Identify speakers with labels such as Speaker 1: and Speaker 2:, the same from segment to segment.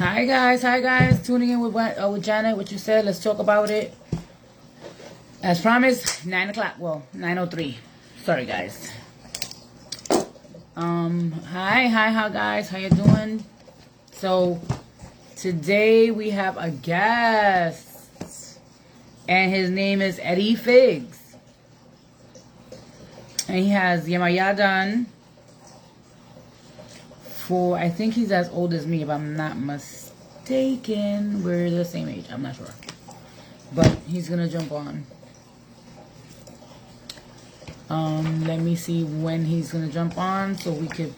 Speaker 1: Hi guys, tuning in with Janet. What you said? Let's talk about it. As promised, 9 o'clock. Well, 9:03. Sorry, guys. Hi, how guys? How you doing? So today we have a guest, and his name is Eddie Figz, and he has Yamaya done. For, I think he's as old as me, if I'm not mistaken. We're the same age. I'm not sure. But he's going to jump on. Let me see when he's going to jump on so we could...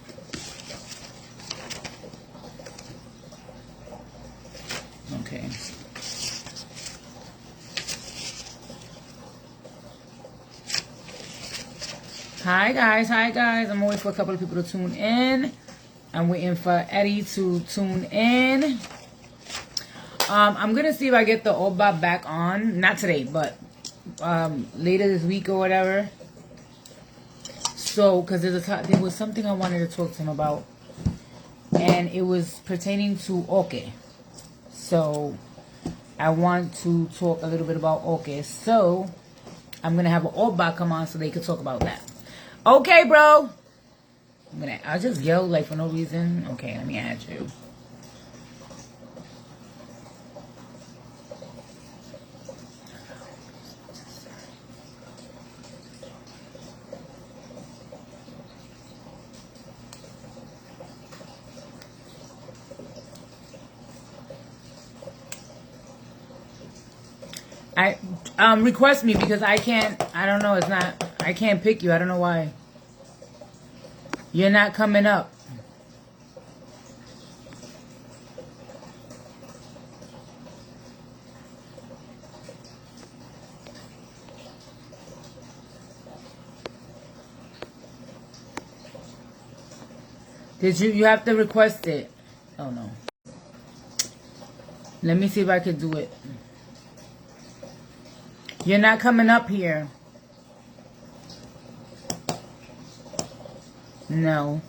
Speaker 1: Okay. Hi guys. I'm waiting for a couple of people to tune in. I'm waiting for Eddie to tune in. I'm going to see if I get the Oba back on. Not today, but later this week or whatever. So, because there was something I wanted to talk to him about. And it was pertaining to Oke. So, I want to talk a little bit about Oke. So, I'm going to have an Oba come on so they could talk about that. Okay, bro. I'll just yell like for no reason. Okay, let me add you. Request me because I can't, I don't know, it's not, I can't pick you. I don't know why. You're not coming up. You have to request it. Oh no. Let me see if I could do it. You're not coming up here. No.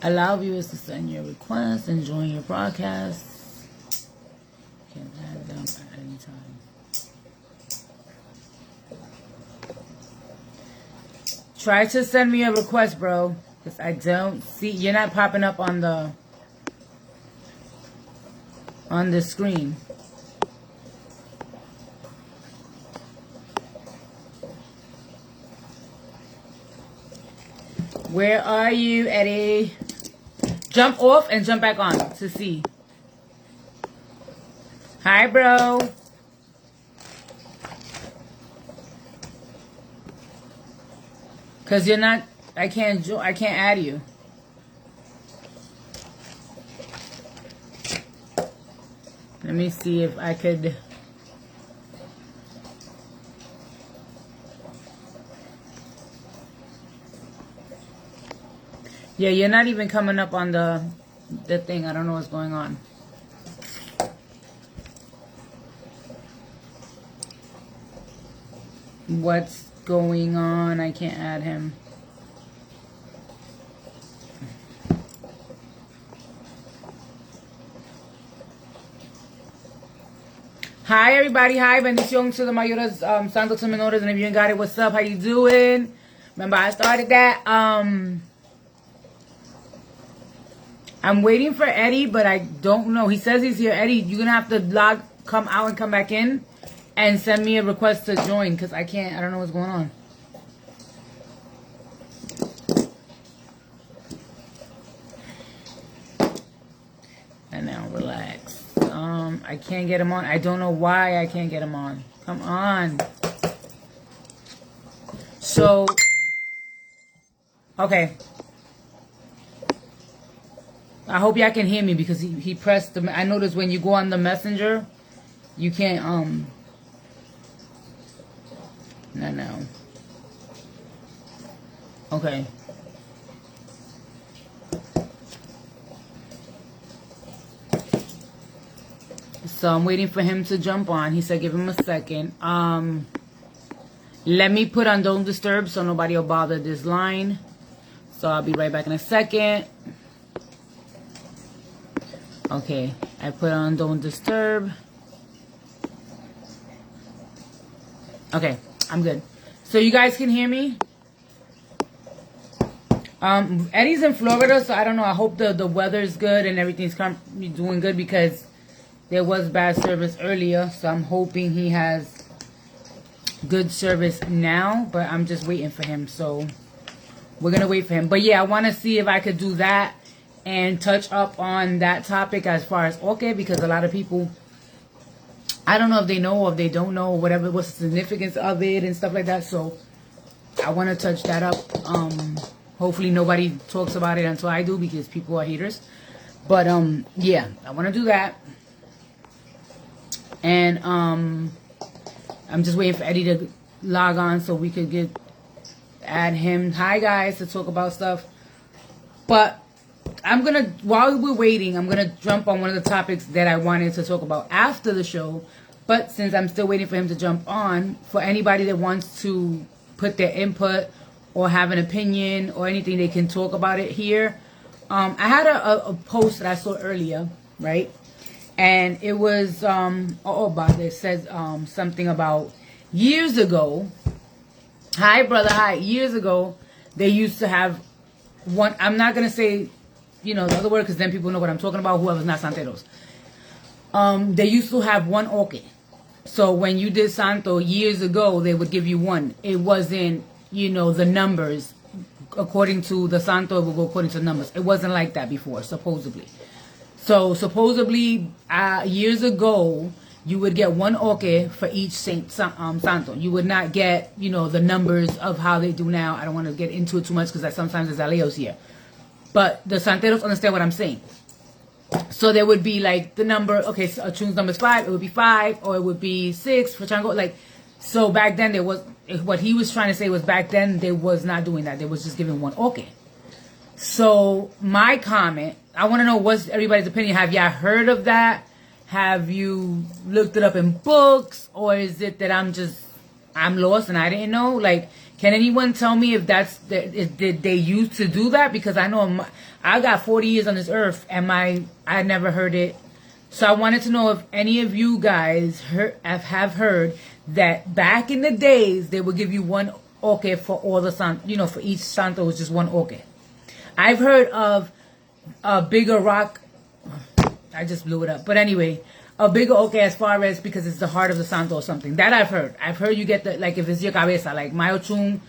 Speaker 1: Allow viewers to send your requests and join your broadcast. You can add them at any time. Try to send me a request, bro. Because I don't see, you're not popping up on the screen. Where are you, Eddie? Jump off and jump back on to see. Hi, bro. Cause you're not. I can't add you. Let me see if I could. Yeah, you're not even coming up on the thing. I don't know what's going on. What's going on? I can't add him. Hi, everybody. Hi, bendición to the mayores, santos and menores, and if you ain't got it, what's up? How you doing? Remember, I started that. I'm waiting for Eddie, but I don't know. He says he's here. Eddie, you're going to have to come out and come back in and send me a request to join because I can't. I don't know what's going on. And now relax. I can't get him on. I don't know why I can't get him on. Come on. So, okay. I hope y'all can hear me because he pressed the... I noticed when you go on the messenger, you can't, No. Okay. So I'm waiting for him to jump on. He said give him a second. Let me put on Don't Disturb so nobody will bother this line. So I'll be right back in a second. Okay, I put on Don't Disturb. Okay, I'm good. So you guys can hear me? Eddie's in Florida, so I don't know. I hope the weather's good and everything's doing good, because there was bad service earlier. So I'm hoping he has good service now, but I'm just waiting for him. So we're going to wait for him. But yeah, I want to see if I could do that and touch up on that topic as far as okay, because a lot of people, I don't know if they know or if they don't know, whatever, what's the significance of it and stuff like that. So I want to touch that up. Hopefully nobody talks about it until I do, because people are haters. But yeah, I want to do that. And I'm just waiting for Eddie to log on so we could add him. Hi guys, to talk about stuff. But I'm gonna, while we're waiting, I'm gonna jump on one of the topics that I wanted to talk about after the show. But since I'm still waiting for him to jump on, for anybody that wants to put their input or have an opinion or anything, they can talk about it here. I had a post that I saw earlier, right? And it was it says something about years ago. Hi brother, hi. Years ago, they used to have one. I'm not gonna say, the other word, because then people know what I'm talking about. Whoever's not santeros. They used to have one oke. So when you did santo years ago, they would give you one. It wasn't, the numbers. According to the santo, it would go according to the numbers. It wasn't like that before, supposedly. So supposedly, years ago, you would get one oke for each santo. You would not get, the numbers of how they do now. I don't want to get into it too much, because sometimes there's aleos here. But the santeros understand what I'm saying. So there would be like the number, okay, so Achun's number is 5, it would be 5, or it would be 6 for Chango. So back then there was, what he was trying to say was back then they was not doing that. They was just giving one oke. So my comment, I want to know what's everybody's opinion. Have y'all heard of that? Have you looked it up in books? Or is it that I'm lost and I didn't know? Can anyone tell me if did they used to do that? Because I know I got 40 years on this earth and I never heard it. So I wanted to know if any of you guys have heard that back in the days they would give you one oke for all the santo, for each santo was just one oke. I've heard of a bigger rock. I just blew it up. But anyway, a bigger oke as far as because it's the heart of the santo or something. That I've heard. I've heard you get if it's your cabeza, like my Ochun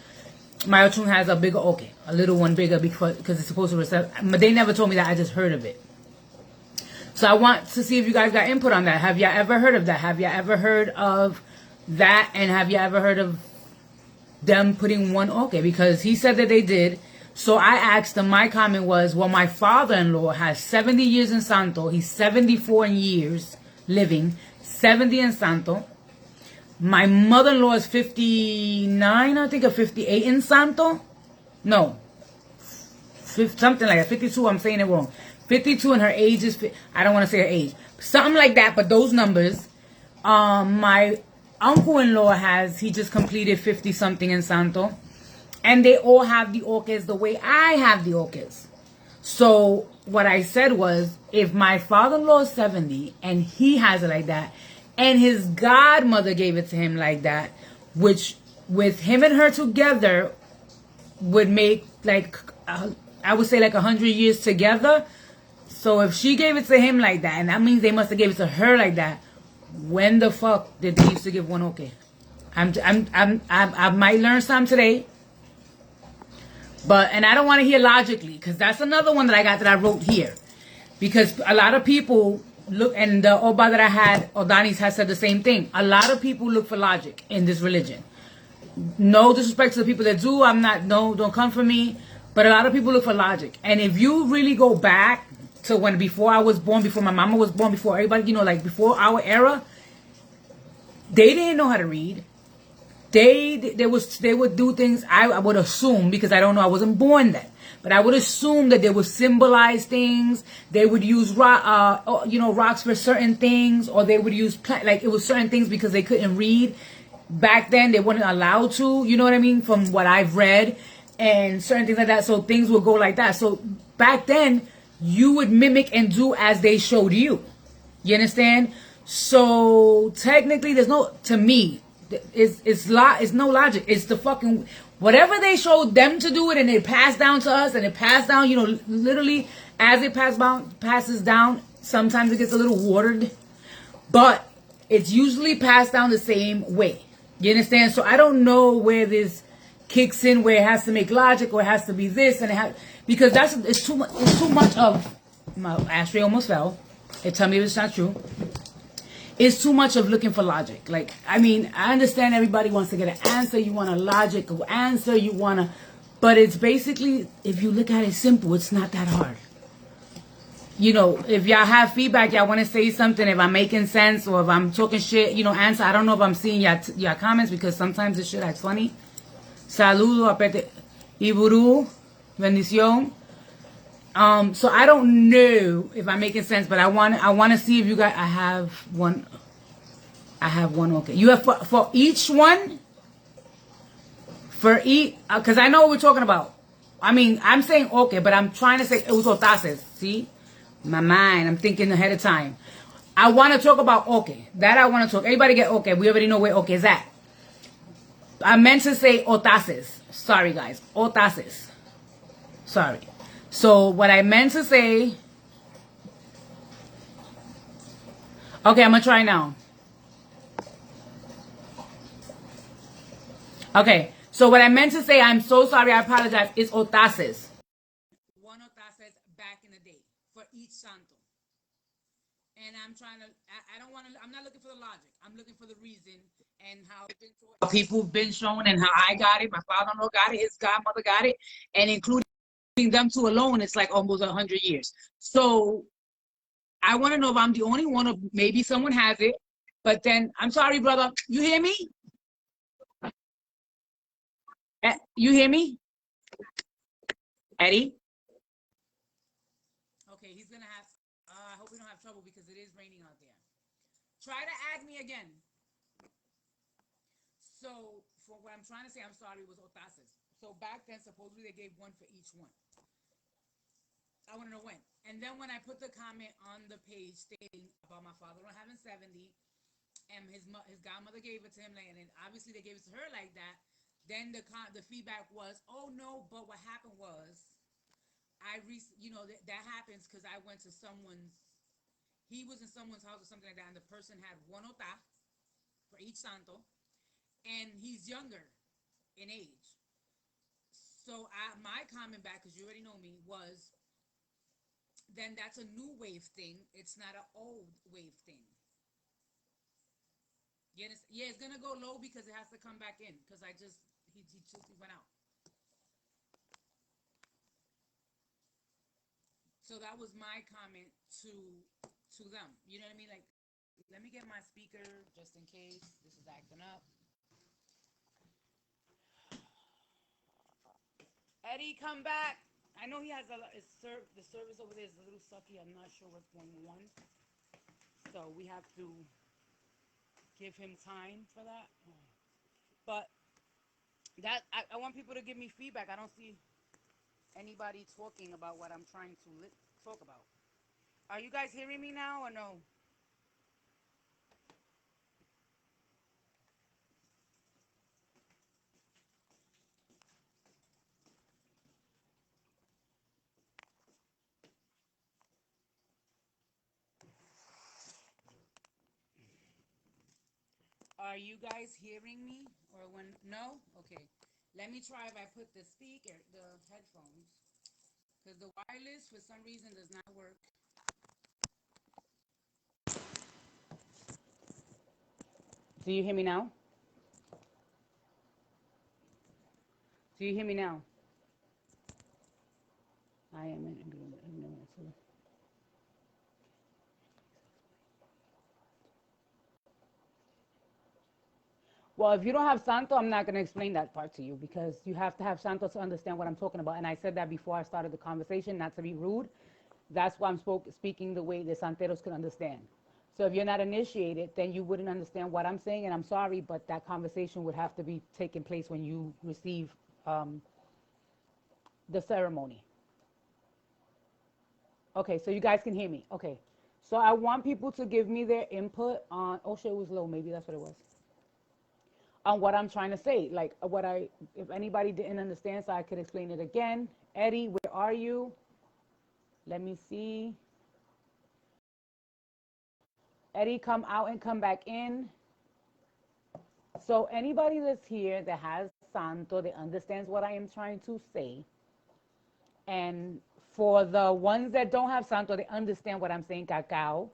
Speaker 1: has a bigger oke, a little one bigger because it's supposed to receive. But they never told me that. I just heard of it. So I want to see if you guys got input on that. Have y'all ever heard of that? Have y'all ever heard of that? And have y'all ever heard of them putting one oke? Because he said that they did. So I asked him, my comment was, well, my father-in-law has 70 years in Santo. He's 74 years living, 70 in Santo. My mother-in-law is 59, I think, or 58 in Santo. No, something like that, 52, I'm saying it wrong. 52 and her age is, I don't want to say her age. Something like that, but those numbers. My uncle-in-law he just completed 50-something in Santo. And they all have the okes the way I have the okes. So what I said was, if my father-in-law is 70 and he has it like that, and his godmother gave it to him like that, which with him and her together would make I would say 100 years together. So if she gave it to him like that, and that means they must have gave it to her like that, when the fuck did they used to give one oke? I might learn something today. And I don't want to hear logically, because that's another one that I got that I wrote here. Because a lot of people look, and the Oba that I had, Odanis has said the same thing. A lot of people look for logic in this religion. No disrespect to the people that do. Don't come for me. But a lot of people look for logic. And if you really go back to before I was born, before my mama was born, before everybody, before our era, they didn't know how to read. They would do things, I would assume, because I don't know, I wasn't born then, but I would assume that they would symbolize things. They would use rocks for certain things, or they would use it was certain things because they couldn't read. Back then they weren't allowed to, you know what I mean, from what I've read, and certain things like that. So things would go like that. So back then you would mimic and do as they showed you. You understand? So technically, there's no, to me, it's no logic. It's the fucking whatever they showed them to do it, and it passed down to us, and it passed down. You know, literally as it passes down. Sometimes it gets a little watered, but it's usually passed down the same way. You understand? So I don't know where this kicks in, where it has to make logic, or it has to be this, and it has, because it's too much. It's too much of, my ashtray almost fell. Tell me if it's not true. It's too much of looking for logic. Like, I mean, I understand everybody wants to get an answer. You want a logical answer. You want to, but it's basically, if you look at it simple, it's not that hard. You know, if y'all have feedback, y'all want to say something, if I'm making sense or if I'm talking shit, you know, answer. I don't know if I'm seeing your comments, because sometimes this shit acts funny. Saludo, apete, Iburu, bendición. So I don't know if I'm making sense, but I want to see if you guys. I have one. Okay, you have for each one. For each, because I know what we're talking about. I mean, I'm saying okay, but I'm trying to say usotases. See, my mind. I'm thinking ahead of time. I want to talk about okay. That I want to talk. Everybody get okay. We already know where okay is at. I meant to say otases. Sorry, guys. Otases. Sorry. So what I meant to say. Okay, I'm gonna try now. Okay. So what I meant to say, I'm so sorry, I apologize, is otases. One otases back in the day for each santo. And I'm trying to, I don't want to, I'm not looking for the logic. I'm looking for the reason and how people have been shown and how I got it. My father-in-law got it. His godmother got it. And including them two alone, it's like almost 100 years. So I want to know if I'm the only one, or maybe someone has it. But then, I'm sorry, brother. You hear me? You hear me? Eddie? Okay, he's going to have, I hope we don't have trouble because it is raining out there. Try to add me again. So, for what I'm trying to say, I'm sorry, was otases. So back then, supposedly they gave one for each one. I want to know when. And then when I put the comment on the page stating about my father-in-law having 70, and his godmother gave it to him, and obviously they gave it to her like that, then the feedback was, oh no, but what happened was, that happens because I went to he was in someone's house or something like that, and the person had one ota for each santo, and he's younger in age. So my comment back, because you already know me, was, then that's a new wave thing. It's not an old wave thing. Yeah, it's gonna go low because it has to come back in. Because he went out. So that was my comment to them. You know what I mean? Like, let me get my speaker just in case this is acting up. Eddie, come back. I know he has the service over there is a little sucky. I'm not sure what's going on. So we have to give him time for that. But I want people to give me feedback. I don't see anybody talking about what I'm trying to talk about. Are you guys hearing me now or no? Are you guys hearing me? Or no? Okay. Let me try if I put the headphones. Because the wireless, for some reason, does not work. Do you hear me now? Do you hear me now? I am in agreement. Well, if you don't have Santo, I'm not going to explain that part to you, because you have to have Santo to understand what I'm talking about. And I said that before I started the conversation, not to be rude. That's why I'm speaking the way the Santeros can understand. So if you're not initiated, then you wouldn't understand what I'm saying. And I'm sorry, but that conversation would have to be taking place when you receive the ceremony. Okay, so you guys can hear me. Okay. So I want people to give me their input on, oh shit, it was low. Maybe that's what it was. On what I'm trying to say. Like if anybody didn't understand, so I could explain it again. Eddie, where are you? Let me see. Eddie, come out and come back in. So anybody that's here that has Santo, that understands what I am trying to say. And for the ones that don't have Santo, they understand what I'm saying, Cacao.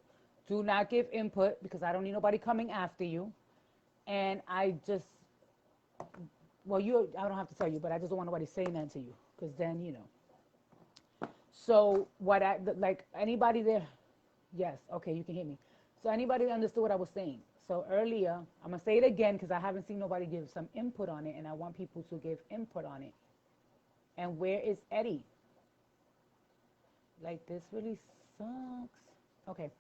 Speaker 1: Do not give input because I don't need nobody coming after you. And I just, well, I don't have to tell you, but I just don't want nobody saying that to you because then, you know. So like anybody there, yes, okay, you can hear me. So anybody that understood what I was saying. So earlier, I'm going to say it again because I haven't seen nobody give some input on it and I want people to give input on it. And where is Eddie? Like, this really sucks. Okay,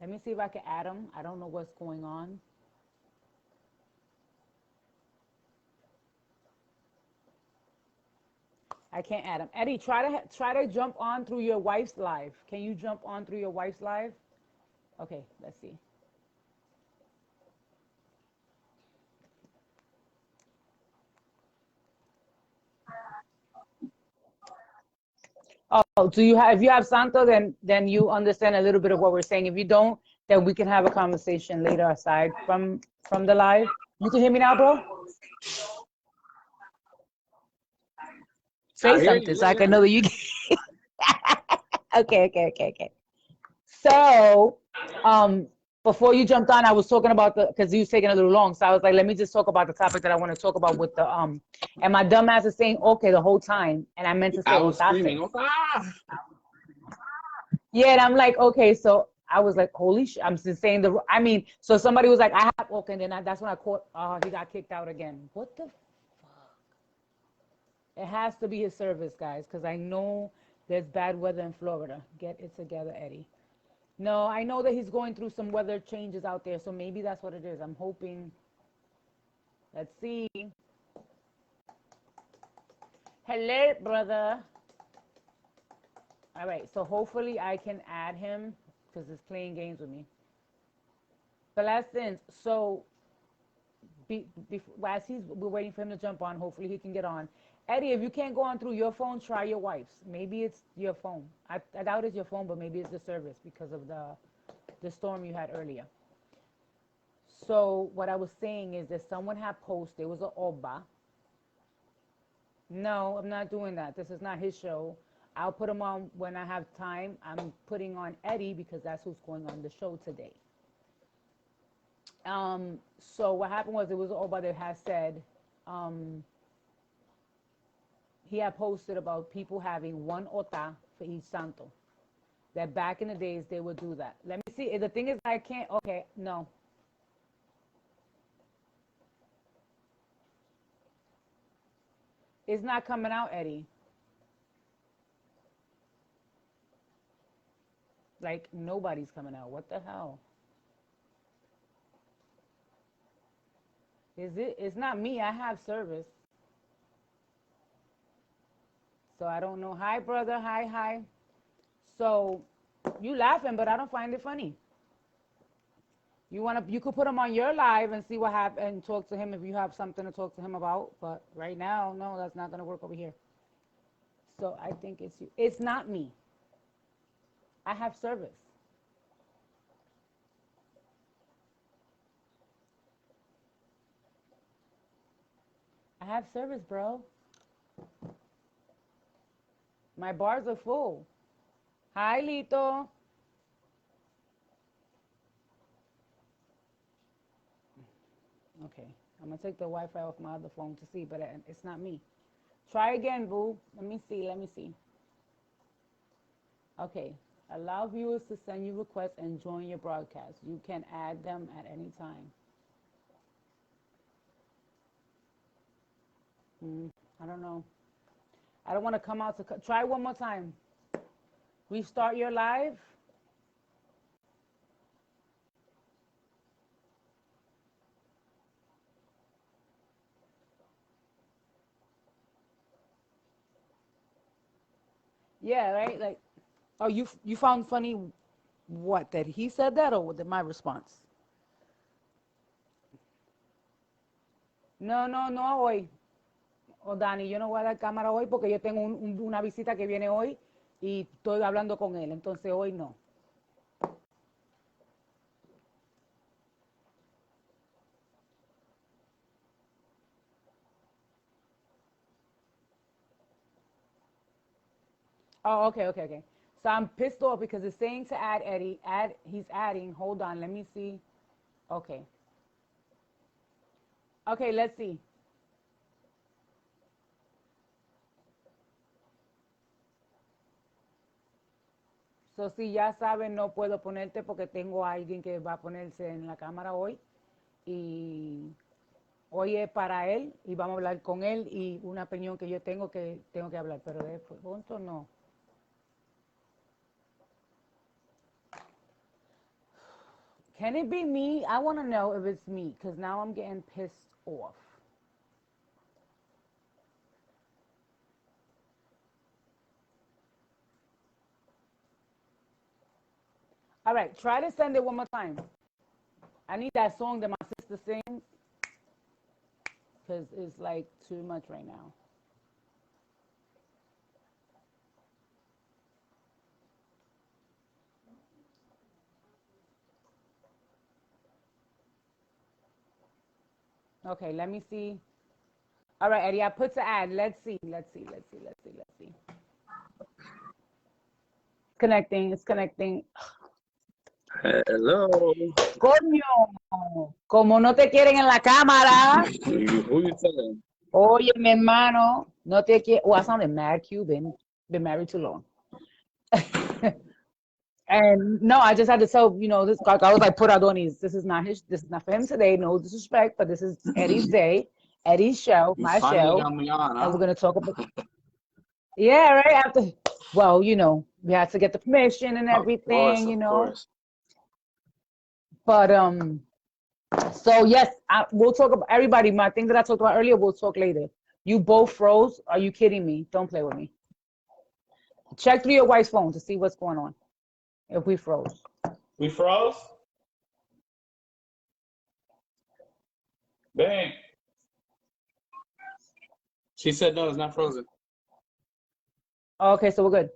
Speaker 1: let me see if I can add him. I don't know what's going on. I can't add him. Eddie, try to jump on through your wife's live. Can you jump on through your wife's live? Okay, let's see. Oh, if you have Santo, then you understand a little bit of what we're saying. If you don't, then we can have a conversation later aside from the live. You can hear me now, bro? Say something so I can know that you can. Okay. So, before you jumped on, I was talking about because you was taking a little long. So I was like, let me just talk about the topic that I want to talk about with the, and my dumb ass is saying, okay, the whole time. And I meant to say,
Speaker 2: I was screaming,
Speaker 1: yeah, and I'm like, okay, so I was like, holy shit, I'm just saying I mean, so somebody was like, I have, okay, and then that's when I caught, he got kicked out again. What the fuck? It has to be his service, guys, because I know there's bad weather in Florida. Get it together, Eddie. No, I know that he's going through some weather changes out there, so maybe that's what it is. I'm hoping. Let's see. Hello, brother. All right, so hopefully I can add him because it's playing games with me. Blessings. So, as we're waiting for him to jump on, hopefully he can get on. Eddie, if you can't go on through your phone, try your wife's. Maybe it's your phone. I doubt it's your phone, but maybe it's the service because of the storm you had earlier. So what I was saying is that someone had posted, it was an Oba. No, I'm not doing that. This is not his show. I'll put him on when I have time. I'm putting on Eddie because that's who's going on the show today. So what happened was it was an Oba that had said, he had posted about people having one ota for each santo. That back in the days they would do that. Let me see. The thing is, I can't. Okay, no. It's not coming out, Eddie. Like, nobody's coming out. What the hell? Is it? It's not me. I have service. So I don't know. Hi, brother. Hi. So you laughing, but I don't find it funny. You could put him on your live and see what happens and talk to him if you have something to talk to him about. But right now, no, that's not gonna work over here. So I think it's you. It's not me. I have service. I have service, bro. My bars are full. Hi, Lito. Okay, I'm gonna take the Wi-Fi off my other phone to see, but it's not me. Try again, boo. Let me see. Okay, allow viewers to send you requests and join your broadcast. You can add them at any time. I don't know. I don't want to come out to try one more time. Restart your live. Yeah, right. Like, Oh, you found funny what? That he said that or my response? No, no, no hoy. Oh, Dani, yo no voy a dar cámara hoy porque yo tengo una visita que viene hoy y estoy hablando con él, entonces hoy no. Oh, okay, okay, okay. So I'm pissed off because it's saying to add Eddie. He's adding. Hold on, let me see. Okay. Okay, let's see. So, si ya saben, no puedo ponerte porque tengo a alguien que va a ponerse en la cámara hoy. Y hoy es para él y vamos a hablar con él y una opinión que yo tengo que hablar, pero de pronto no. Can it be me? I want to know if it's me because now I'm getting pissed off. All right, try to send it one more time. I need that song that my sister sings because it's like too much right now. Okay, let me see. All right, Eddie, I put to add. Let's see. It's connecting.
Speaker 2: Hello.
Speaker 1: Coño, como no te quieren en la cámara.
Speaker 2: Who you telling?
Speaker 1: Oye, mi hermano, no te quiero. Oh, I sounded mad Cuban. Been married too long. And no, I just had to tell, this guy, I was like, put Adonis, this is not for him today. No disrespect, but this is Eddie's day, Eddie's show, my show.
Speaker 2: Got me on, huh?
Speaker 1: And we're going to talk about, yeah, right after, well, we had to get the permission and everything,
Speaker 2: Of course.
Speaker 1: But, so yes, we'll talk about everybody. My thing that I talked about earlier, we'll talk later. You both froze. Are you kidding me? Don't play with me. Check through your wife's phone to see what's going on. If we froze.
Speaker 2: We froze? Bang. She said no, it's not frozen.
Speaker 1: Okay, so we're good.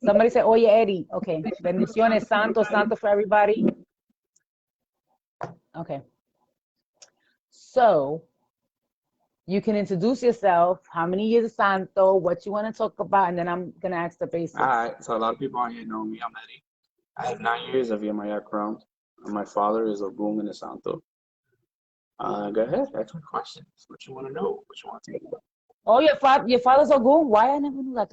Speaker 1: Somebody said, oye, Eddie. Okay. Bendiciones, santo for everybody. Okay. So you can introduce yourself, how many years of santo, what you want to talk about, and then I'm going to ask the basics.
Speaker 2: All right. So a lot of people on here know me. I'm Eddie. I have 9 years of Yamaya crown. My father is Ogun and a santo. Go ahead. Ask me questions. What you want to know? What you want to talk about?
Speaker 1: Oh, your father's Ogun? Why I never knew that?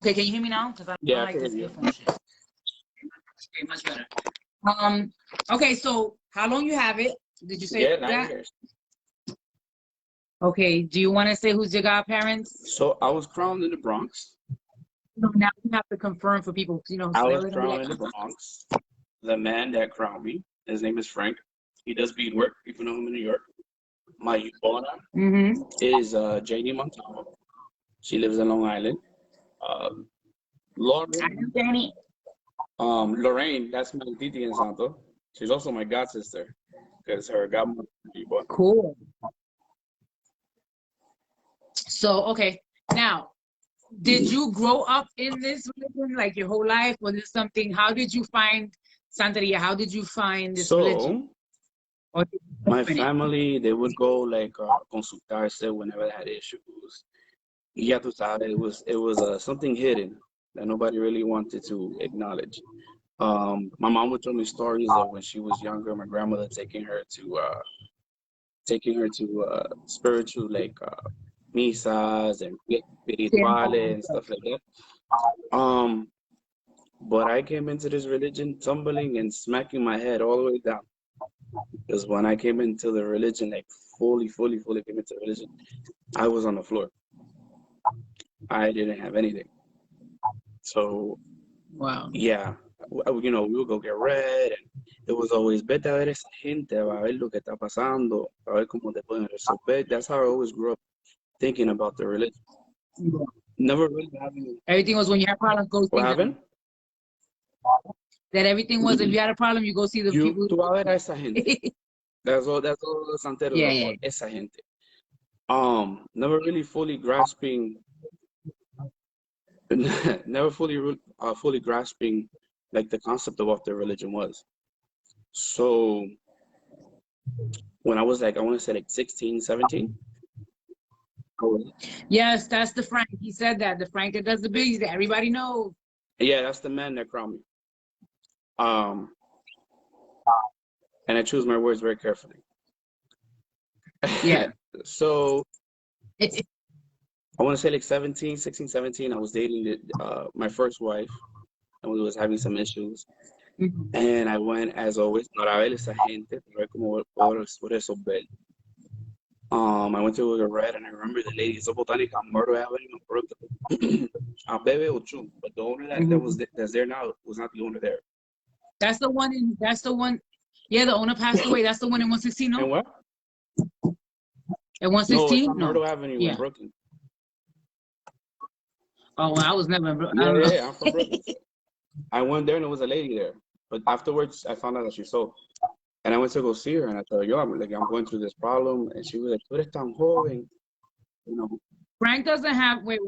Speaker 1: Okay, can you hear me now? Because I don't like this earphone shit. Okay, much better. Okay, so how long you have it? Did you say
Speaker 2: Yeah,
Speaker 1: that?
Speaker 2: 9 years.
Speaker 1: Okay, do you want to say who's your godparents?
Speaker 2: So I was crowned in the Bronx.
Speaker 1: No, now you have to confirm for people.
Speaker 2: I was crowned in the Bronx. The man that crowned me, his name is Frank. He does beadwork. People know him in New York. My Yubona is JD Montano. She lives in Long Island. Lorraine, that's my titi in Santo. She's also my god sister because her godmother.
Speaker 1: Cool. So, okay. Now, did you grow up in this religion like your whole life? Was this something, how did you find Santeria? How did you find this religion?
Speaker 2: Or my family, they would go like consultarse whenever they had issues. Ya tú sabes, it was something hidden that nobody really wanted to acknowledge. My mom would tell me stories of when she was younger, my grandmother taking her to spiritual like misas and spirituales and stuff like that. But I came into this religion tumbling and smacking my head all the way down. Because when I came into the religion, like fully came into the religion, I was on the floor. I didn't have anything. So,
Speaker 1: wow.
Speaker 2: Yeah, we would go get read, and it was always, vete a ver esa gente, va a ver lo que está pasando, a ver cómo te pueden resolver. That's how I always grew up thinking about the religion. Never really having.
Speaker 1: Everything was when you had problems, go see
Speaker 2: What happened?
Speaker 1: That everything was, if you had a problem, you go see the people.
Speaker 2: Tú vas a ver a esa gente. That's all los santeros
Speaker 1: Yeah,
Speaker 2: are
Speaker 1: yeah.
Speaker 2: for, esa gente. Never really fully grasping, never fully grasping like the concept of what their religion was. So when I was like, I want to say like 16, 17.
Speaker 1: Yes, that's the Frank. He said that. The Frank that does the biggies that everybody knows.
Speaker 2: Yeah, that's the man that crowned me. And I choose my words very carefully.
Speaker 1: Yeah.
Speaker 2: So I want to say like 17, 16, 17, I was dating my first wife, and we was having some issues. And I went, as always, para ver esa gente, para ver cómo por resolver. I went to a red, and I remember the lady, so Botanic on Murder Avenue in Brooklyn. Bebe Ochu, but the owner that's there now was not the owner there.
Speaker 1: That's the one. Yeah, the owner passed away. That's the one in 116, no?
Speaker 2: And what?
Speaker 1: At 116?
Speaker 2: No, it's on Myrtle Avenue in Brooklyn.
Speaker 1: Oh, well, I was never in Brooklyn.
Speaker 2: Yeah, I'm from Brooklyn. I went there and there was a lady there. But afterwards, I found out that she sold. And I went to go see her, and I told her, yo, I'm going through this problem. And she was like, tú eres tan joven. You know.
Speaker 1: Frank doesn't have, wait.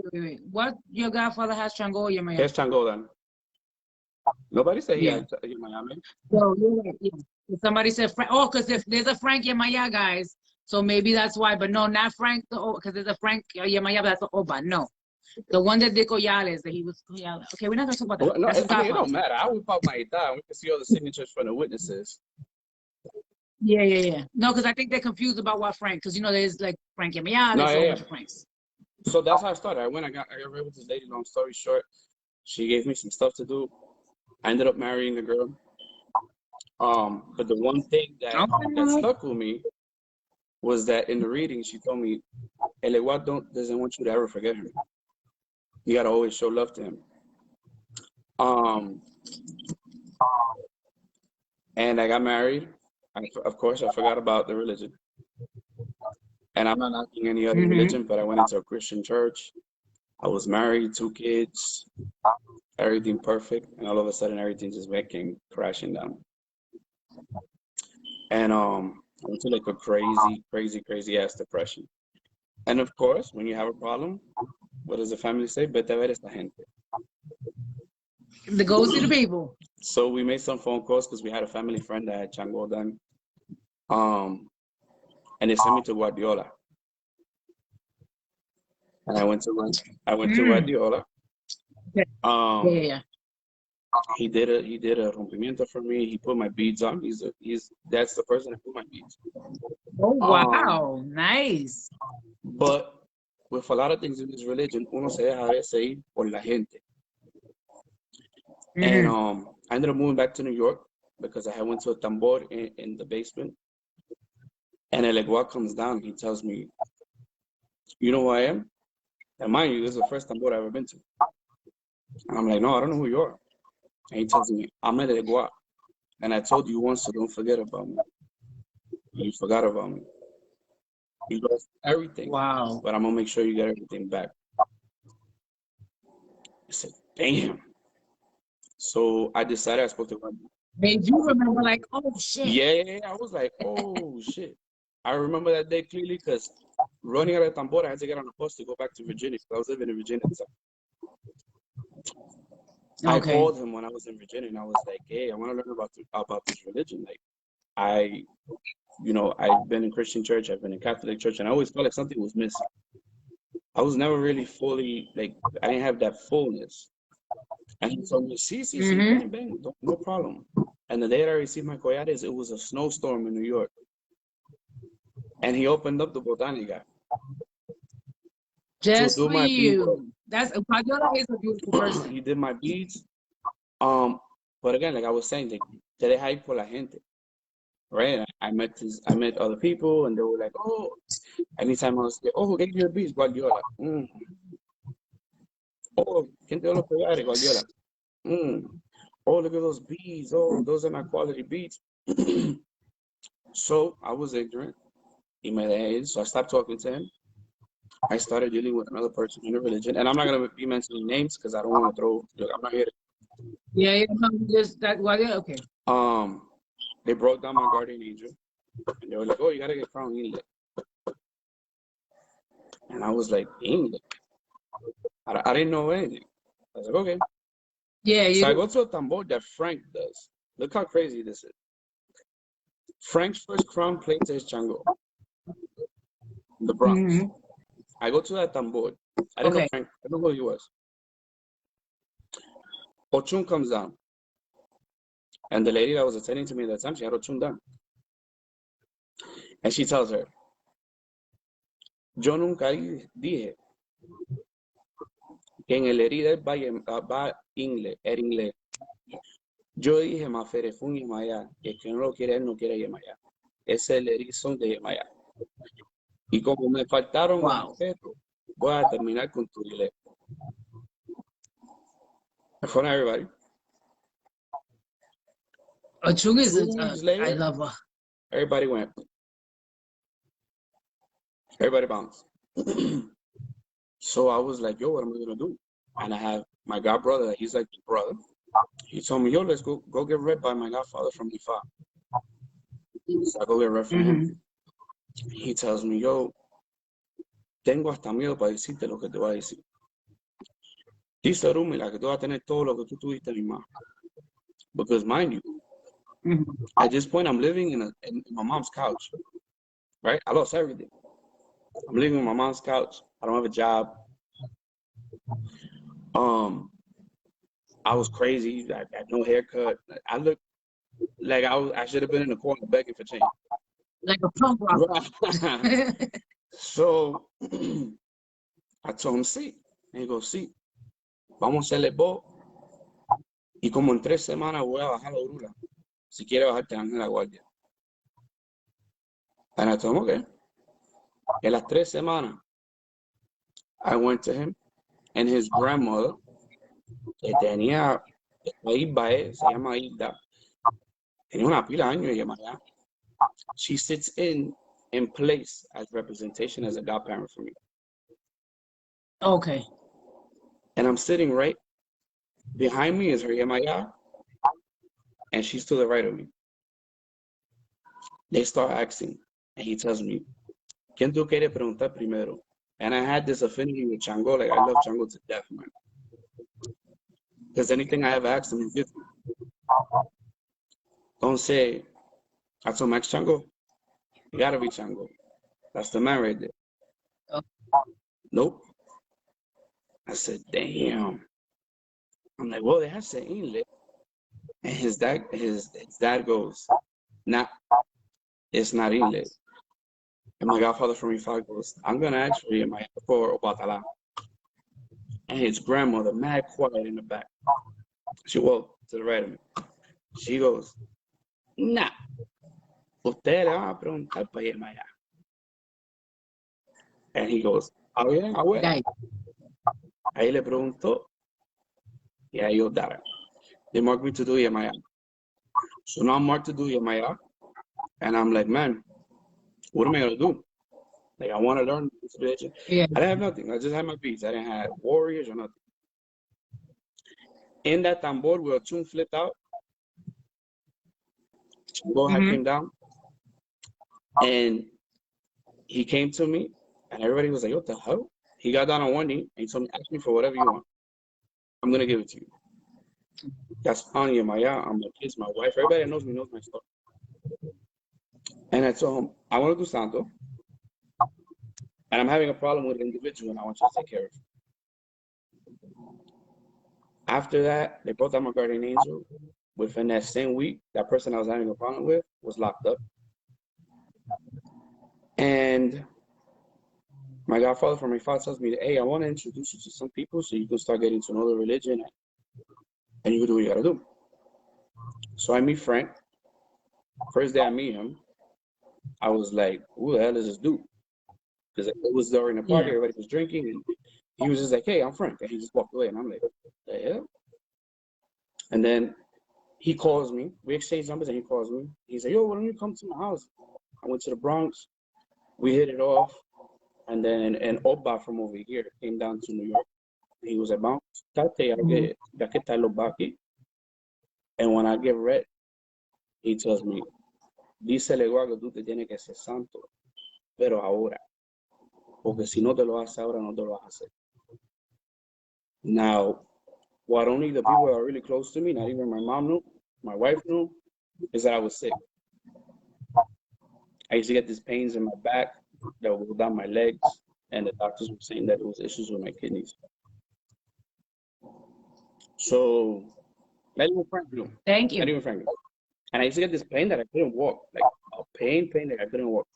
Speaker 1: What your godfather has, Chango or Yamaya?
Speaker 2: Here's Chango then. Nobody said he had Miami.
Speaker 1: So, somebody said Frank. Oh, because if there's a Frank Yamaya, guys. So maybe that's why. But no, not Frank, because there's a Frank Yamaya, but that's the Oba. No. The one that did Coyales, that he was Coyales. Okay, we're not going to talk about that.
Speaker 2: No,
Speaker 1: that's
Speaker 2: it don't matter. I would pop my dad. We can see all the signatures from the witnesses.
Speaker 1: Yeah. No, because I think they're confused about what Frank, because there's like Frank Yamaya, there's a bunch of Franks.
Speaker 2: So that's how I started. I got married with this lady. Long story short, she gave me some stuff to do. I ended up marrying the girl. But the one thing that stuck with me was that in the reading, she told me, El Igual doesn't want you to ever forget him. You gotta always show love to him. And I got married. Of course, I forgot about the religion. And I'm not knocking any other religion, but I went into a Christian church. I was married, 2 kids, everything perfect. And all of a sudden, everything just came crashing down. And I went to like a crazy ass depression. And of course, when you have a problem, what does the family say? Vete a ver esta gente.
Speaker 1: The go see the people.
Speaker 2: So we made some phone calls because we had a family friend that had Chango done. And they sent me to Guardiola. And I went to Guardiola. He did a rompimiento for me. He put my beads on. That's the person that put my beads.
Speaker 1: Oh wow, nice.
Speaker 2: But with a lot of things in this religion, uno se deja ir por la gente. And I ended up moving back to New York because I had went to a tambor in the basement. And El Igual comes down. He tells me, you know who I am? And mind you, this is the first tambor I've ever been to. And I'm like, no, I don't know who you are. And he tells me, I'm El Igual. And I told you once, so don't forget about me. You forgot about me. You lost everything.
Speaker 1: Wow.
Speaker 2: But I'm going to make sure you get everything back. I said, damn. So I decided I spoke to God.
Speaker 1: Made you remember like, oh, shit.
Speaker 2: Yeah. I was like, oh, shit. I remember that day clearly because running out of Tambora, I had to get on a bus to go back to Virginia because I was living in Virginia at the time. I called him when I was in Virginia and I was like, hey, I want to learn about this religion. Like, I've been in Christian church, I've been in Catholic church, and I always felt like something was missing. I was never really fully, like, I didn't have that fullness. And he told me, sí, bang, no problem. And the day that I received my collares, it was a snowstorm in New York. And he opened up the Botanica.
Speaker 1: Just for you. Guardiola is a beautiful person.
Speaker 2: He did my beads. But again, like I was saying, like, te deja ir por la gente. Right? I met other people and they were like, oh, anytime I was like, oh, get your beads, Guardiola. Oh, ¿quién te dio los collares, Guardiola? Oh, look at those beads. Oh, those are my quality beads. So I was ignorant. So I stopped talking to him. I started dealing with another person in the religion. And I'm not going to be mentioning names because I don't want to I'm not here to
Speaker 1: Yeah, just that. Well, yeah, okay.
Speaker 2: They broke down my guardian angel, and they were like, "Oh, you gotta get crowned English." And I was like, "English?" I didn't know anything. I was like, "Okay."
Speaker 1: Yeah,
Speaker 2: So I
Speaker 1: you.
Speaker 2: go to a tambor that Frank does. Look how crazy this is. Frank's first crown played to his chango, in the Bronx.
Speaker 1: Mm-hmm.
Speaker 2: I go to that tambor. I didn't know
Speaker 1: Okay.
Speaker 2: Frank. I didn't know who he was. Ochun comes down, and the lady that was attending to me at that time, she had Ochun down, and she tells her, "Yo nunca dije que en el herida va inglés, era inglés. Yo dije Mafere fue un Yemayá, y el que no lo quiere, él no quiere Yemayá. Ese es el erizo de Yemayá. Y como me faltaron el
Speaker 1: Wow.
Speaker 2: respeto, voy a terminar con tu inglés." In front of everybody.
Speaker 1: Chung is
Speaker 2: 2 weeks
Speaker 1: I
Speaker 2: later,
Speaker 1: love her.
Speaker 2: everybody went. Everybody bounced. So I was like, "Yo, what am I gonna do?" And I have my god brother. He's like the brother. He told me, "Yo, let's go get read by my godfather from Ifa." So I go get read from him.
Speaker 1: Mm-hmm.
Speaker 2: He tells me, "Yo, tengo hasta miedo para decirte lo que te voy a decir. Dice Rumila que tú vas a tener todo lo que tú tuviste mi mamá." Because mind you,
Speaker 1: Mm-hmm.
Speaker 2: at this point, I'm living in my mom's couch, right? I lost everything. I'm living on my mom's couch. I don't have a job. I was crazy. I had no haircut. I looked like I should have been in the corner begging for change.
Speaker 1: Like a punk rock.
Speaker 2: So I told him, sí. And he goes, sí, vamos a hacerle bo. Y como en 3 semanas voy a bajar la brula. Si quiere bajar, te dan en la guardia. And I told him, okay. En las 3 semanas, I went to him and his grandmother, que tenía, se llama Hilda, tenía una pila de años y allá. She sits in place as representation as a godparent for me.
Speaker 1: Okay.
Speaker 2: And I'm sitting right behind me is her Yamaya, and she's to the right of me. They start asking, and he tells me, ¿Quién tú quieres preguntar primero? And I had this affinity with Chango, like I love Chango to death, man. Because anything I ever asked him, he gives me. Don't say, I told Max Chango, you gotta be Chango. That's the man right there.
Speaker 1: Oh.
Speaker 2: Nope. I said, damn. I'm like, well, they have said English. And his dad goes, nah, it's not English. And my godfather from Ifa goes, I'm gonna ask for you, my for Obatala. And his grandmother, mad quiet in the back. She walked to the right of me. She goes, nah, usted le van a preguntar para irme allá. And he goes, oh yeah, abuela.
Speaker 1: Right.
Speaker 2: Ahí le preguntó, y ahí yo dara. They marked me to do Yamaya. So now I'm marked to do Yamaya. And I'm like, man, what am I gonna do? Like, I want to learn this religion.
Speaker 1: Yeah.
Speaker 2: I didn't have nothing. I just had my beads. I didn't have warriors or nothing. In that tambor where Ochun flipped out, Chango came down, and he came to me, and everybody was like, what the hell? He got down on one knee, and he told me, ask me for whatever you want. I'm going to give it to you. That's Anya, Maya, I'm my kids, my wife. Everybody that knows me knows my story. And I told him, I want to do Santo, and I'm having a problem with an individual, and I want you to take care of it. After that, they brought out my guardian angel. Within that same week, that person I was having a problem with was locked up. And my godfather from my father tells me, hey, I want to introduce you to some people so you can start getting to know the religion and you can do what you got to do. So I meet Frank. First day I meet him, I was like, who the hell is this dude? Because it was during the party, everybody was drinking, and he was just like, hey, I'm Frank. And he just walked away, and I'm like, what the hell? And then he calls me. We exchange numbers, and he calls me. He's like, yo, why don't you come to my house? I went to the Bronx. We hit it off. And then an Oba from over here came down to New York. He was like, vamos, ya que está el Oba aquí. And when I get read, he tells me, dice el igual que tú te tienes que ser santo, pero ahora. Porque si no te lo haces ahora, no te lo vas a hacer. Now, what only the people that are really close to me, not even my mom knew, my wife knew, is that I was sick. I used to get these pains in my back that would go down my legs, and the doctors were saying that it was issues with my kidneys. So, not even Frank knew.
Speaker 1: Thank
Speaker 2: Not
Speaker 1: you.
Speaker 2: even Frank knew. And I used to get this pain that I couldn't walk, like a pain that I couldn't walk.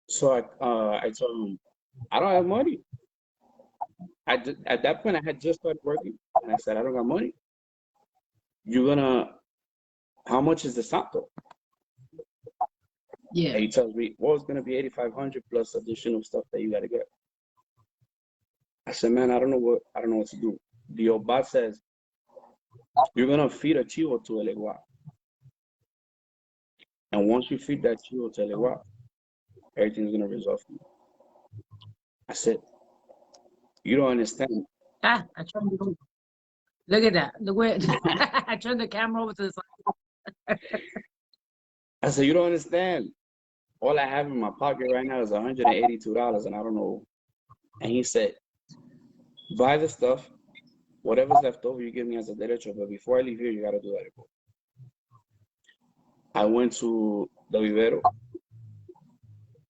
Speaker 2: So I told him, I don't have money. At that point, I had just started working, and I said, I don't got money. How much is the santo?
Speaker 1: Yeah.
Speaker 2: And he tells me, well, it's gonna be 8,500 plus additional stuff that you gotta get. I said, man, I don't know what to do. The old boss says, you're gonna feed a chivo to el igual. And once you feed that chivo to el igual, everything's gonna resolve for you. I said, you don't understand.
Speaker 1: I turned it over. Look at that. Look where I turned the camera over to the side.
Speaker 2: I said, you don't understand. All I have in my pocket right now is $182, and I don't know. And he said, buy the stuff. Whatever's left over, you give me as a derecho. But before I leave here, you got to do that. I went to the vivero.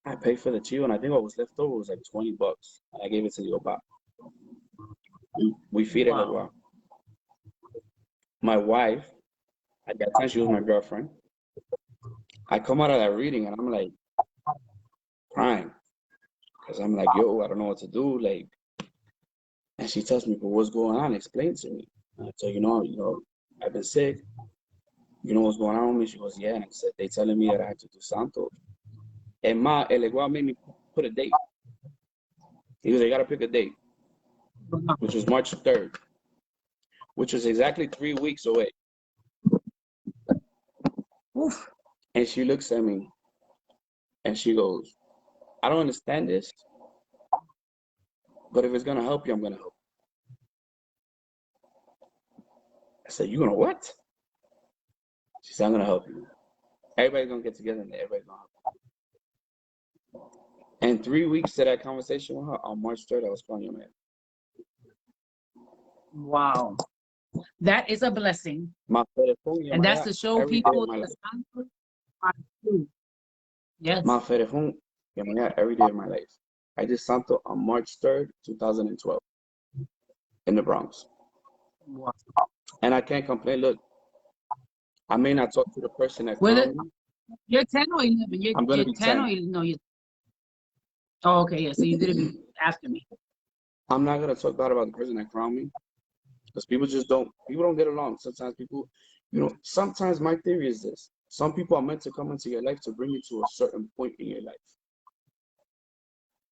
Speaker 2: I paid for the chivo, and I think what was left over was like $20. And I gave it to the opa. We feed it a while. My wife, at that time, she was my girlfriend. I come out of that reading, and I'm like crying. Because I'm like, yo, I don't know what to do. Like, and she tells me, but what's going on? Explain to me. And I tell you know, I've been sick. You know what's going on with me? She goes, yeah. And I said, they telling me that I have to do santo. And el igual made me put a date. He goes, you got to pick a date, which was March 3rd, which was exactly 3 weeks away.
Speaker 1: Oof.
Speaker 2: And she looks at me and she goes, I don't understand this, but if it's going to help you, I'm going to help you. I said, you going to what? She said, I'm going to help you. Everybody's going to get together and everybody's going to help you. And 3 weeks to that conversation with her, on March 3rd, I was calling your man.
Speaker 1: Wow. That is a blessing. And that's to show people the santo are true. Yes.
Speaker 2: My ferejón every day of my life. I did santo on March 3rd, 2012 in the Bronx.
Speaker 1: Wow.
Speaker 2: And I can't complain. Look, I may not talk to the person that crowned me.
Speaker 1: You're 10 or 11?
Speaker 2: I'm going to be 10.
Speaker 1: Or 11? No, oh, okay, yeah. So you did it after me.
Speaker 2: I'm not going to talk bad about the person that crowned me. Because people don't get along. Sometimes people, sometimes my theory is this. Some people are meant to come into your life to bring you to a certain point in your life.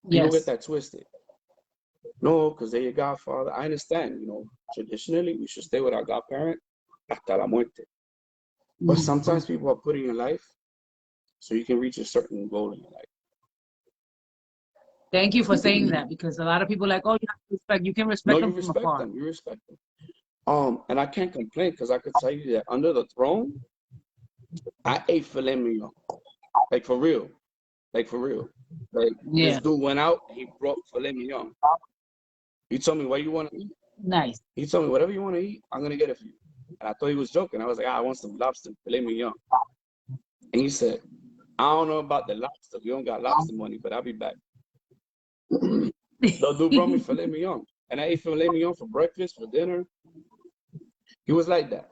Speaker 2: People get that twisted. No, because they're your godfather. I understand, traditionally we should stay with our godparent hasta la muerte. But sometimes people are put in your life so you can reach a certain goal in your life.
Speaker 1: Thank you for saying that, because a lot of people are like, oh, you have to respect. You can respect them from afar.
Speaker 2: You respect them. And I can't complain, because I could tell you that under the throne, I ate filet mignon. Like for real. Like this dude went out, he brought filet mignon. He told me, what you want to eat?
Speaker 1: Nice.
Speaker 2: He told me, whatever you want to eat, I'm going to get it for you. And I thought he was joking. I was like, I want some lobster, filet mignon. And he said, I don't know about the lobster. We don't got lobster money, but I'll be back. The dude brought me filet mignon. And I ate filet mignon for breakfast, for dinner. He was like that.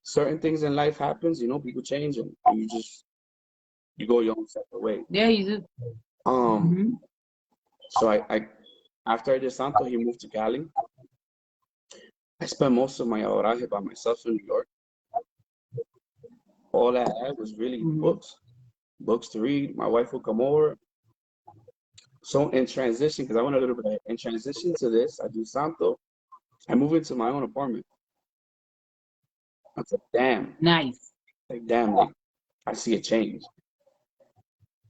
Speaker 2: Certain things in life happens, people change, and you go your own separate way.
Speaker 1: Yeah, you do.
Speaker 2: So I after I did santo, he moved to Cali. I spent most of my oraje by myself in New York. All I had was really books to read. My wife would come over. So in transition, because I went a little bit ahead, in transition to this, I do santo. I move into my own apartment. I said, damn.
Speaker 1: Nice.
Speaker 2: Like, damn, I see a change.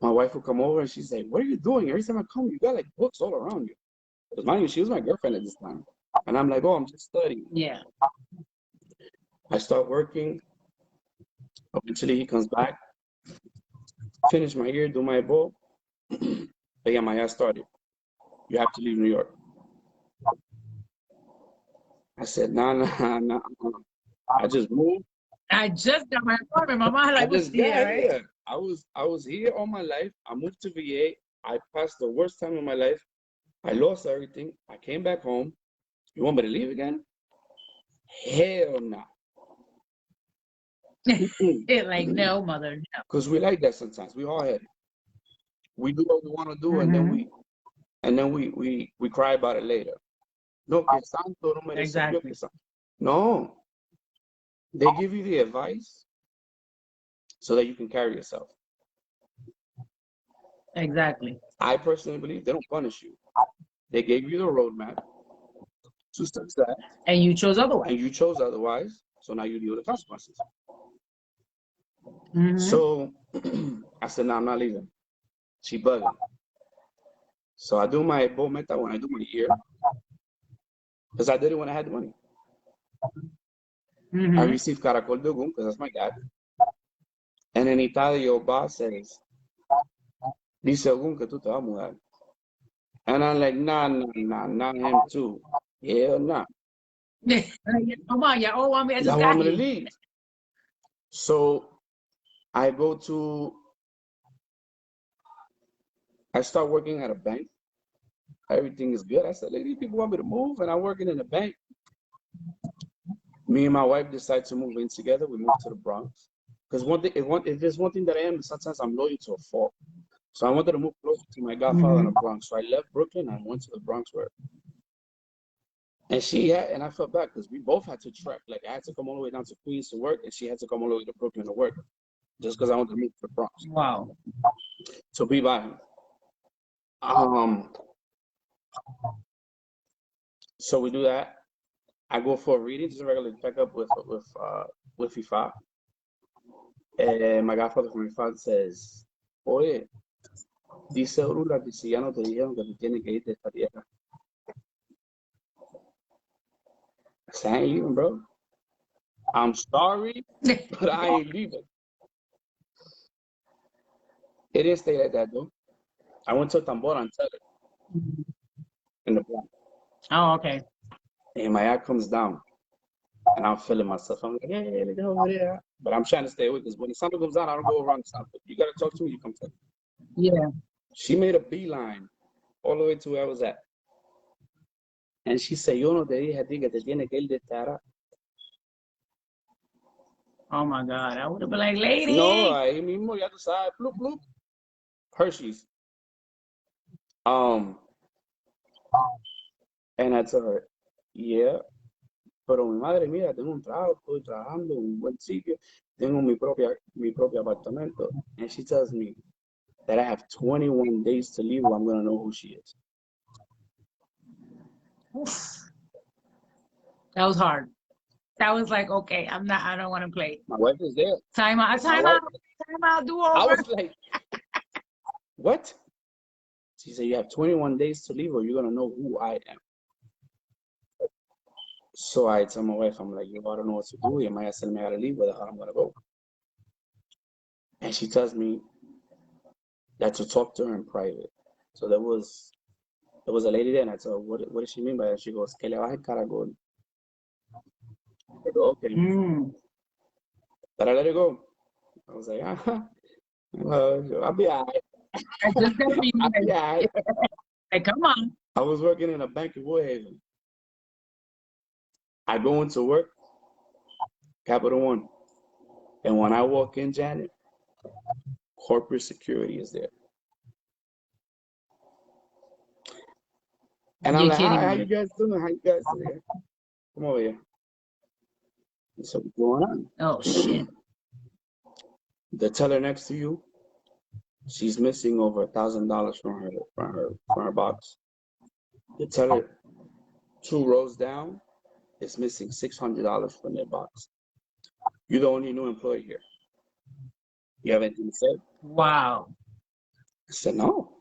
Speaker 2: My wife would come over and she's like, what are you doing? Every time I come, you got like books all around you. Because mind you, she was my girlfriend at this time. And I'm like, oh, I'm just studying.
Speaker 1: Yeah.
Speaker 2: I start working. Eventually, he comes back, finish my year, do my bowl. But yeah, my ass started. You have to leave New York. I said, nah, nah, nah. I just moved.
Speaker 1: I just got my apartment. My mom
Speaker 2: I
Speaker 1: like, what's
Speaker 2: just
Speaker 1: the
Speaker 2: got
Speaker 1: right?
Speaker 2: here. I was here all my life. I moved to VA. I passed the worst time of my life. I lost everything. I came back home. You want me to leave again? Hell no.
Speaker 1: Like, no, mother, no.
Speaker 2: Because we like that sometimes. We all had it. We do what we want to do, and then we cry about it later. No, que santo, no me resolvió
Speaker 1: Exactly.
Speaker 2: que santo. No, they give you the advice so that you can carry yourself.
Speaker 1: Exactly.
Speaker 2: I personally believe they don't punish you. They gave you the roadmap to success,
Speaker 1: And you chose otherwise.
Speaker 2: and you chose otherwise. So now you deal with the consequences.
Speaker 1: Mm-hmm.
Speaker 2: So I said, no, I'm not leaving. She bugging. So I do my boat meta when I do my year, because I did it when I had the money.
Speaker 1: Mm-hmm.
Speaker 2: I received Caracol de Ogún, because that's my dad. And in Italia, boss says, dice Ogún que tú te vas a mudar. And I'm like, nah, him too. Hell nah.
Speaker 1: Come on, y'all all want me. I just
Speaker 2: Y'all
Speaker 1: got
Speaker 2: want me to
Speaker 1: here.
Speaker 2: leave. So I start working at a bank. Everything is good. I said, lady, people want me to move, and I'm working in a bank. Me and my wife decide to move in together. We moved to the Bronx. Because if there's one thing that I am, sometimes I'm loyal to a fault. So I wanted to move closer to my godfather in the Bronx. So I left Brooklyn and went to the Bronx where. And I felt bad because we both had to trek. Like I had to come all the way down to Queens to work, and she had to come all the way to Brooklyn to work, just because I wanted to move to the Bronx.
Speaker 1: Wow.
Speaker 2: So be by him. So we do that. I go for a reading, just a regular checkup with FIFA. And my godfather from FIFA says, oye, dice Orula que si ya no te dijeron que tú tienes que irte de esta tierra. I said, I ain't leaving, bro. I'm sorry, but I ain't leaving. It didn't stay like that, though. I went to Tambora and Teller in the block.
Speaker 1: Oh, okay.
Speaker 2: And my eye comes down, and I'm feeling myself. I'm like, hey, look over there. But I'm trying to stay away because when the sun comes down, I don't go around the sun. You got to talk to me, you come to me.
Speaker 1: Yeah.
Speaker 2: She made a beeline all the way to where I was at. And she said, yo no te dije a ti que te tiene que ir de esta área.
Speaker 1: Oh my God. I would have been like, lady.
Speaker 2: No, ahí mismo, ya tú sabes, bloop, bloop. Hershey's. And I told her, yeah, pero mi madre, mira, tengo un trabajo, estoy trabajando en un buen sitio, tengo mi propio apartamento. And she tells me that I have 21 days to leave or I'm going to know who she is.
Speaker 1: Oof. That was hard. That was like, okay, I don't want to play.
Speaker 2: My wife is there.
Speaker 1: Time out, do over.
Speaker 2: I was like, what? She said, you have 21 days to leave or you're going to know who I am. So I tell my wife, I'm like, yo, I don't know what to do. You might tell me how to leave, where the hell I'm going to go. And she tells me that to talk to her in private. So there was a lady there, and I told her, what does she mean by that? She goes, que le baje caragol. I go, okay. But I let her go. I was like, I'll be all right.
Speaker 1: I just gotta be
Speaker 2: I'll be all right.
Speaker 1: Hey, come on.
Speaker 2: I was working in a bank in Woodhaven. I go into work, Capital One. And when I walk in, Janet, corporate security is there. And I'm like, how you guys doing? How you guys doing? Come over here. So what's going on?
Speaker 1: Oh, shit.
Speaker 2: The teller next to you, she's missing over $1,000 from her box. The teller 2 rows down is missing $600 from their box. You're the only new employee here. You have anything to say?
Speaker 1: Wow.
Speaker 2: I said, no.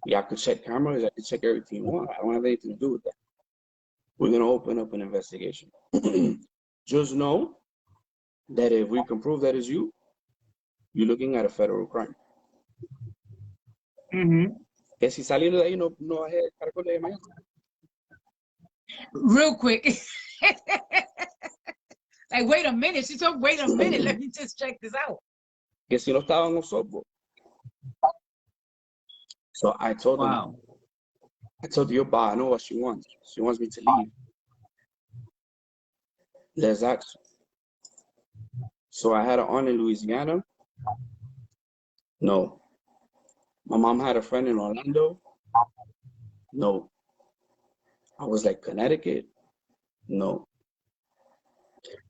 Speaker 2: Yeah, I could check cameras. I could check everything you want. I don't have anything to do with that. We're going to open up an investigation. Just know that if we can prove that it's you, you're looking at a federal crime. Que si saliendo de ahí no bajé el cargo de Miami.
Speaker 1: Real quick. Like, wait a minute. She told, wait a minute. Let me just check this out.
Speaker 2: Que si no estaba en softball. So I told him, I told your boss, I know what she wants. She wants me to leave. Let's ask. So I had an aunt in Louisiana. No. My mom had a friend in Orlando. No. I was like, Connecticut? No.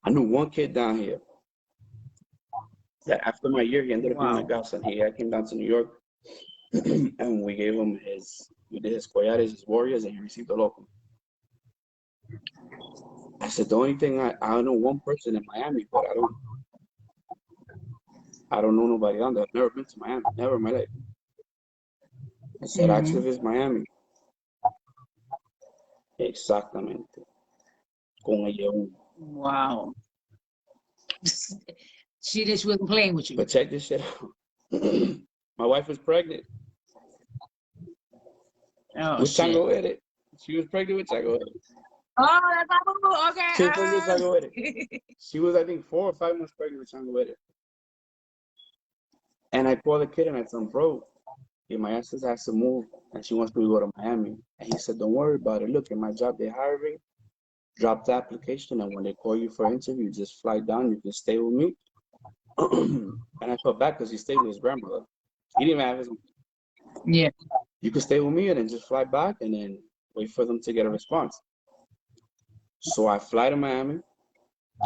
Speaker 2: I knew one kid down here that after my year, he ended up being a goss, and I came down to New York and we gave him we did his collares, his warriors, and he received a local. I said, the only thing I know one person in Miami, but I don't know nobody down there. I've never been to Miami, never in my life. I said, actually, if it's Miami. Exactamente. Con ella.
Speaker 1: Wow. She wasn't playing with you.
Speaker 2: But check this shit out. My wife was pregnant.
Speaker 1: Oh,
Speaker 2: with
Speaker 1: shit.
Speaker 2: Chango with it. She was pregnant with Chango with it.
Speaker 1: Oh, that's okay.
Speaker 2: She was pregnant with Chango with it. She was, I think, 4 or 5 months pregnant with Chango with it. And I called the kid and I told him, bro, my sister has to move and she wants me to go to Miami. And he said, don't worry about it. Look, in my job, they're hiring. Drop the application, and when they call you for an interview, just fly down. You can stay with me. And I felt bad because he stayed with his grandmother. He didn't even have his.
Speaker 1: Yeah.
Speaker 2: You could stay with me and then just fly back and then wait for them to get a response. So I fly to Miami.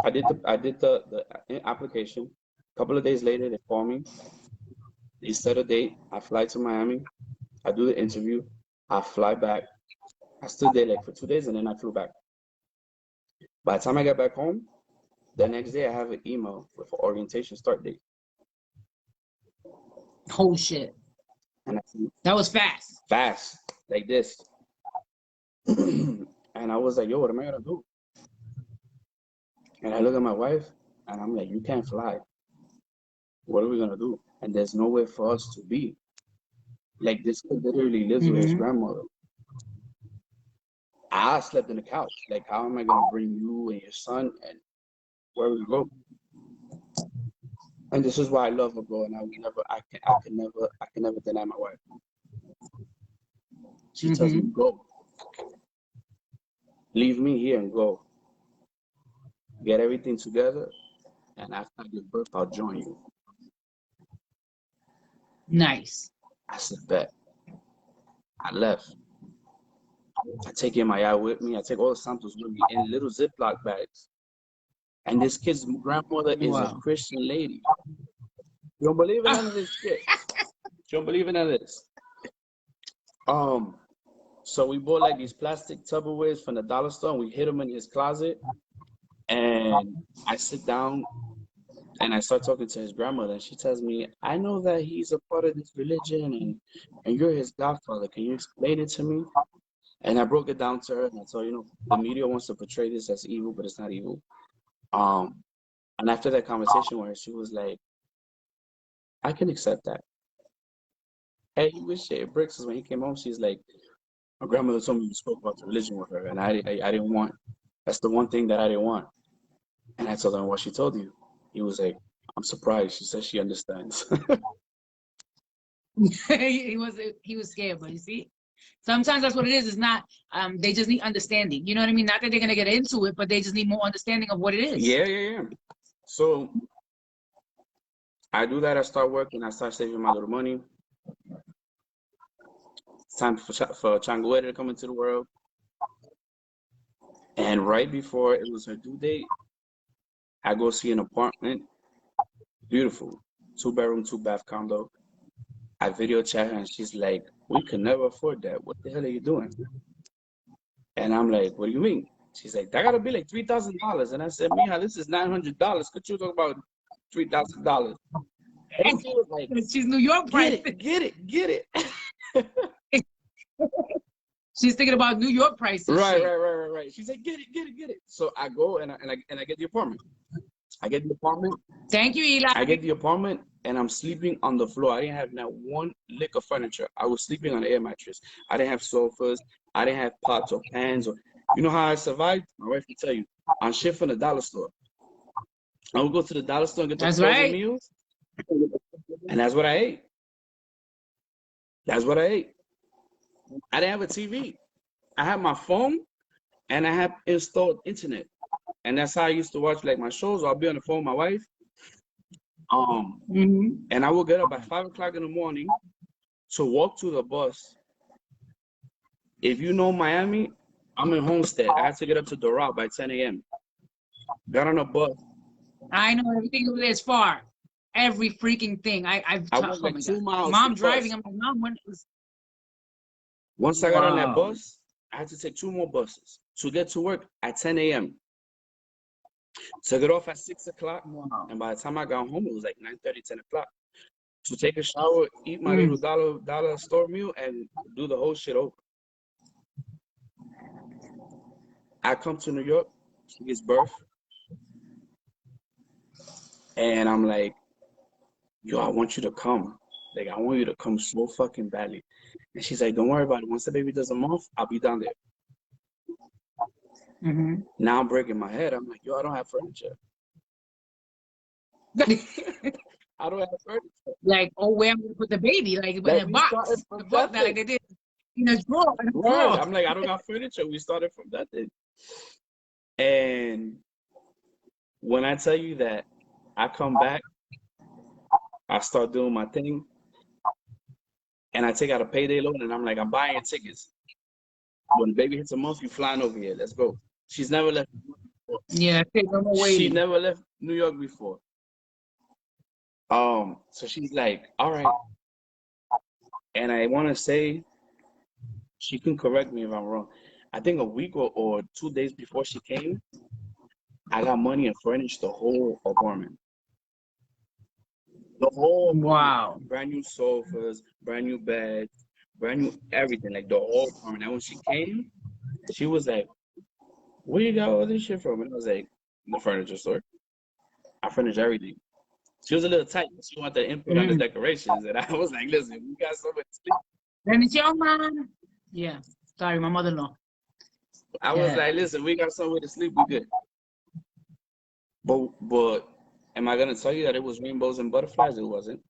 Speaker 2: I did the application. A couple of days later, they call me. They set a date. I fly to Miami. I do the interview. I fly back. I stood there like for 2 days and then I flew back. By the time I got back home, the next day I have an email with an orientation start date.
Speaker 1: Oh shit.
Speaker 2: And
Speaker 1: that was fast.
Speaker 2: Fast, like this. And I was like, yo, what am I gonna do? And I look at my wife and I'm like, you can't fly. What are we gonna do? And there's nowhere for us to be. Like this kid literally lives with his grandmother. I slept in the couch. Like, how am I gonna bring you and your son and where we go? And this is why I love her, bro. And I can never deny my wife. She tells me, go. Leave me here and go. Get everything together, and after I give birth, I'll join you.
Speaker 1: Nice.
Speaker 2: I said, bet. I left. I take MII with me. I take all the samples with me in little Ziploc bags. And this kid's grandmother is a Christian lady. You don't believe in none of this shit. You don't believe in none of this. So we bought like these plastic Tupperwares from the dollar store and we hid them in his closet. And I sit down and I start talking to his grandmother and she tells me, I know that he's a part of this religion and you're his godfather. Can you explain it to me? And I broke it down to her and I told her, you know, the media wants to portray this as evil, but it's not evil. And after that conversation with her, she was like, I can accept that. Hey, he was sharing bricks when he came home. She's like, my grandmother told me you spoke about the religion with her, and I didn't want. That's the one thing that I didn't want. And I told him what she told you. He was like, I'm surprised. She says she understands.
Speaker 1: he was scared, but you see, sometimes that's what it is. It's not. They just need understanding. You know what I mean? Not that they're gonna get into it, but they just need more understanding of what it is.
Speaker 2: Yeah. So I do that. I start working. I start saving my little money. It's time for Changueta to come into the world. And right before it was her due date, I go see an apartment. Beautiful. 2-bedroom, 2-bath condo. I video chat her and she's like, we could never afford that. What the hell are you doing? And I'm like, what do you mean? She's like, that gotta be like $3,000. And I said, Mija, this is $900. Could you talk about $3,000? And she was like,
Speaker 1: she's New York price.
Speaker 2: Get it.
Speaker 1: She's thinking about New York prices.
Speaker 2: Right. She's like, get it. So I go and I get the apartment.
Speaker 1: Thank you, Eli.
Speaker 2: I get the apartment and I'm sleeping on the floor. I didn't have not one lick of furniture. I was sleeping on an air mattress. I didn't have sofas. I didn't have pots or pans or, you know how I survived? My wife will tell you. I'm shift from the dollar store. I would go to the dollar store and get the frozen meals, and that's what I ate. I didn't have a TV. I had my phone, and I had installed internet, and that's how I used to watch like my shows. I'll be on the phone with my wife, and I would get up at 5 o'clock in the morning to walk to the bus. If you know Miami, I'm in Homestead. I had to get up to Doral by 10 a.m. Got on a bus.
Speaker 1: I know everything over there is far. Every freaking thing. I
Speaker 2: was like 2 miles.
Speaker 1: Mom driving. I'm like, Mom, when is...
Speaker 2: Once I got on that bus, I had to take 2 more buses to get to work at 10 a.m. To get off at 6 o'clock. And by the time I got home, it was like 9:30, 10 o'clock. To take a shower, eat my little dollar store meal, and do the whole shit over. I come to New York. She gives birth. And I'm like, yo, I want you to come. Like, I want you to come so fucking badly. And she's like, don't worry about it. Once the baby does a month, I'll be down there. Now I'm breaking my head. I'm like, yo, I don't have furniture. I don't have furniture.
Speaker 1: Like, oh, where I'm going to put the baby? Like, in a box. The box that like they did in a drawer.
Speaker 2: Right. I'm like, I don't got furniture. We started from that thing. And when I tell you that I come back, I start doing my thing, and I take out a payday loan, and I'm like, I'm buying tickets. When the baby hits a month, you flying over here. Let's go. She's never left.
Speaker 1: Yeah,
Speaker 2: she never left New York before. So she's like, all right. And I want to say, she can correct me if I'm wrong. I think a week or 2 days before she came, I got money and furnished the whole apartment. The whole apartment. Brand new sofas, brand new beds, brand new everything, like the whole apartment. And when she came, she was like, where you got all this shit from? And I was like, the furniture store. I furnished everything. She was a little tight. She wanted to input on the decorations. And I was like, listen, we got somewhere to sleep.
Speaker 1: Then it's your man. Yeah. Sorry, my mother-in-law.
Speaker 2: I was like, listen, we got somewhere to sleep. We good. But am I going to tell you that it was rainbows and butterflies? It wasn't.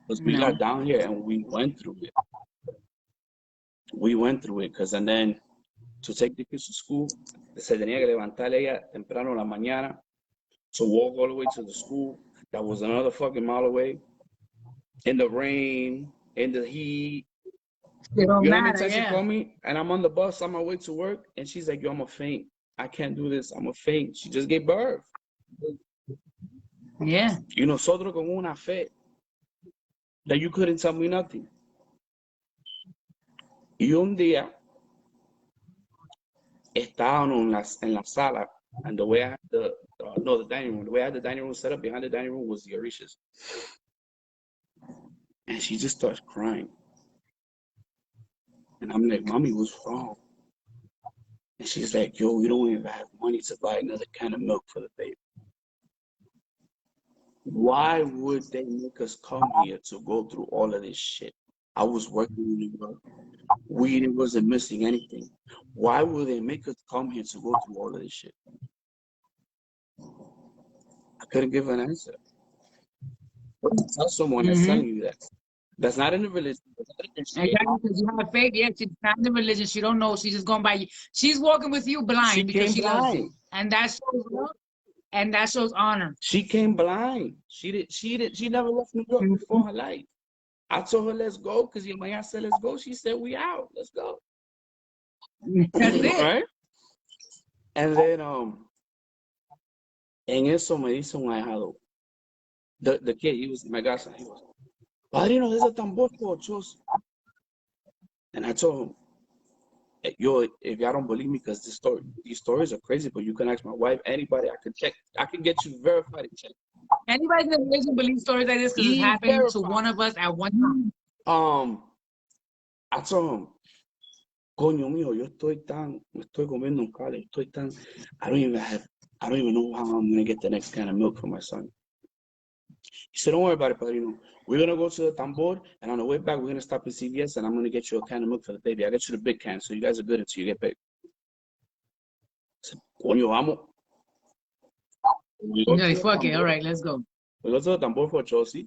Speaker 2: Because we got down here and we went through it. Because, and then to take the kids to school, se tenía que levantar ella temprano en la mañana to walk all the way to the school. That was another fucking mile away. In the rain, in the heat. You know how many times she called me? And I'm on the bus on my way to work, and she's like, yo, I'm a faint. I can't do this. I'm a faint. She just gave birth.
Speaker 1: Yeah.
Speaker 2: Y nosotros con una fe that you couldn't tell me nothing. Y un día, estábamos en la sala, and the way I had the dining room. The way I had the dining room set up, behind the dining room was the Orishas. And she just starts crying. And I'm like, Mommy, what's wrong? And she's like, yo, we don't even have money to buy another can of milk for the baby. Why would they make us come here to go through all of this shit? I was working in New York. We wasn't missing anything. Why would they make us come here to go through all of this shit? I couldn't give an answer. But tell someone that's telling you that. That's not in the religion.
Speaker 1: Exactly, because you have faith. Yeah, she's not in the religion. She don't know. She's just going by you. She's walking with you blind because she loves you. And that shows love. And that shows honor.
Speaker 2: She came blind. She never left New York before her life. I told her, let's go, because when I said let's go, she said, we out. Let's go.
Speaker 1: That's it.
Speaker 2: Right? And then en eso me dice un ahijado. The kid, he was my godson. He was, Padrino, this is tan bochoso. And I told him, yo, if y'all don't believe me, because these stories are crazy, but you can ask my wife, anybody, I can get you verified and check.
Speaker 1: Anybody in the religion believes stories like this because it happened to one of us at one time.
Speaker 2: I told him, Coño mío, me estoy comiendo un cale, I don't even know how I'm gonna get the next can of milk for my son. He said, don't worry about it, Padrino. We're gonna go to the tambor, and on the way back, we're gonna stop in CVS, and I'm gonna get you a can of milk for the baby. I get you the big can, so you guys are good until you get big. I said, Coño, vamos.
Speaker 1: No, fuck it. All right, let's go.
Speaker 2: We go to the tambor for Chelsea.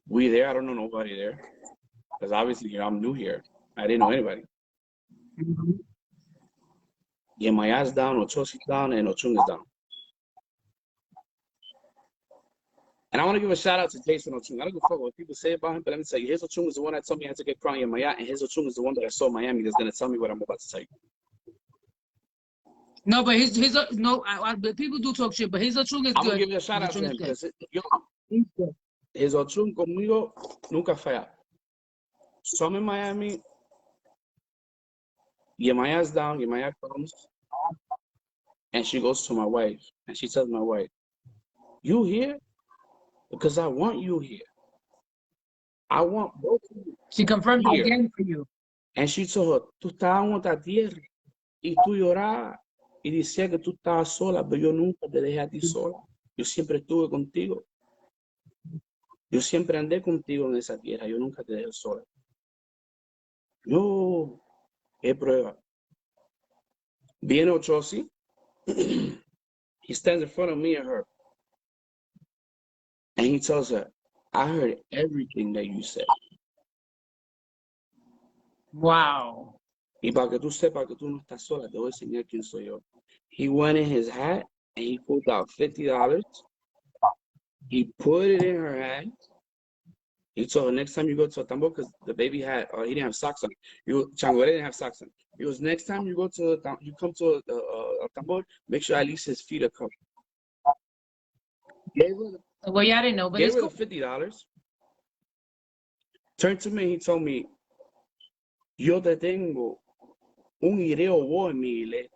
Speaker 2: We there, I don't know nobody there. Because obviously, I'm new here. I didn't know anybody. Get my ass down, Ocho's down, and Ochung is down. And I want to give a shout out to Jason Ochung. I don't give a fuck what people say about him, but let me tell you, his Ochung is the one that told me I had to get crowned in Maya, and his Ochung is the one that I saw in Miami that's going to tell me what I'm about to tell you.
Speaker 1: No, but but people do talk shit, but his Ochung is good.
Speaker 2: I'm going to give you a shout out to him because his Ochung conmigo nunca falla. So I'm in Miami, Yemaya's down, Yemaya comes, and she goes to my wife, and she tells my wife, you here? Because I want you here. I want both of you.
Speaker 1: She confirmed it again for you.
Speaker 2: And she told her, tú estabas en otra tierra, y tú llorabas, y decías que tú estabas sola, pero yo nunca te dejé a ti sola. Yo siempre estuve contigo. Yo siempre andé contigo en esa tierra, yo nunca te dejé sola. No, qué prueba. Viene Ochosi, he stands in front of me and her, and he tells her, I heard everything that you said.
Speaker 1: Wow.
Speaker 2: Y para que tú sepas que tú no estás sola, te voy a enseñar quién soy yo. He went in his hat and he pulled out $50. He put it in her hand. He told her, next time you go to a tambor, because the baby had, he didn't have socks on. Chango didn't have socks on. He goes, next time you go to, you come to a tambor, make sure at least his feet are covered.
Speaker 1: Well, yeah, I didn't know, but
Speaker 2: gave
Speaker 1: it's
Speaker 2: her
Speaker 1: cool.
Speaker 2: the $50. Turned to me, he told me, yo te tengo un ideo war en mi iglesia.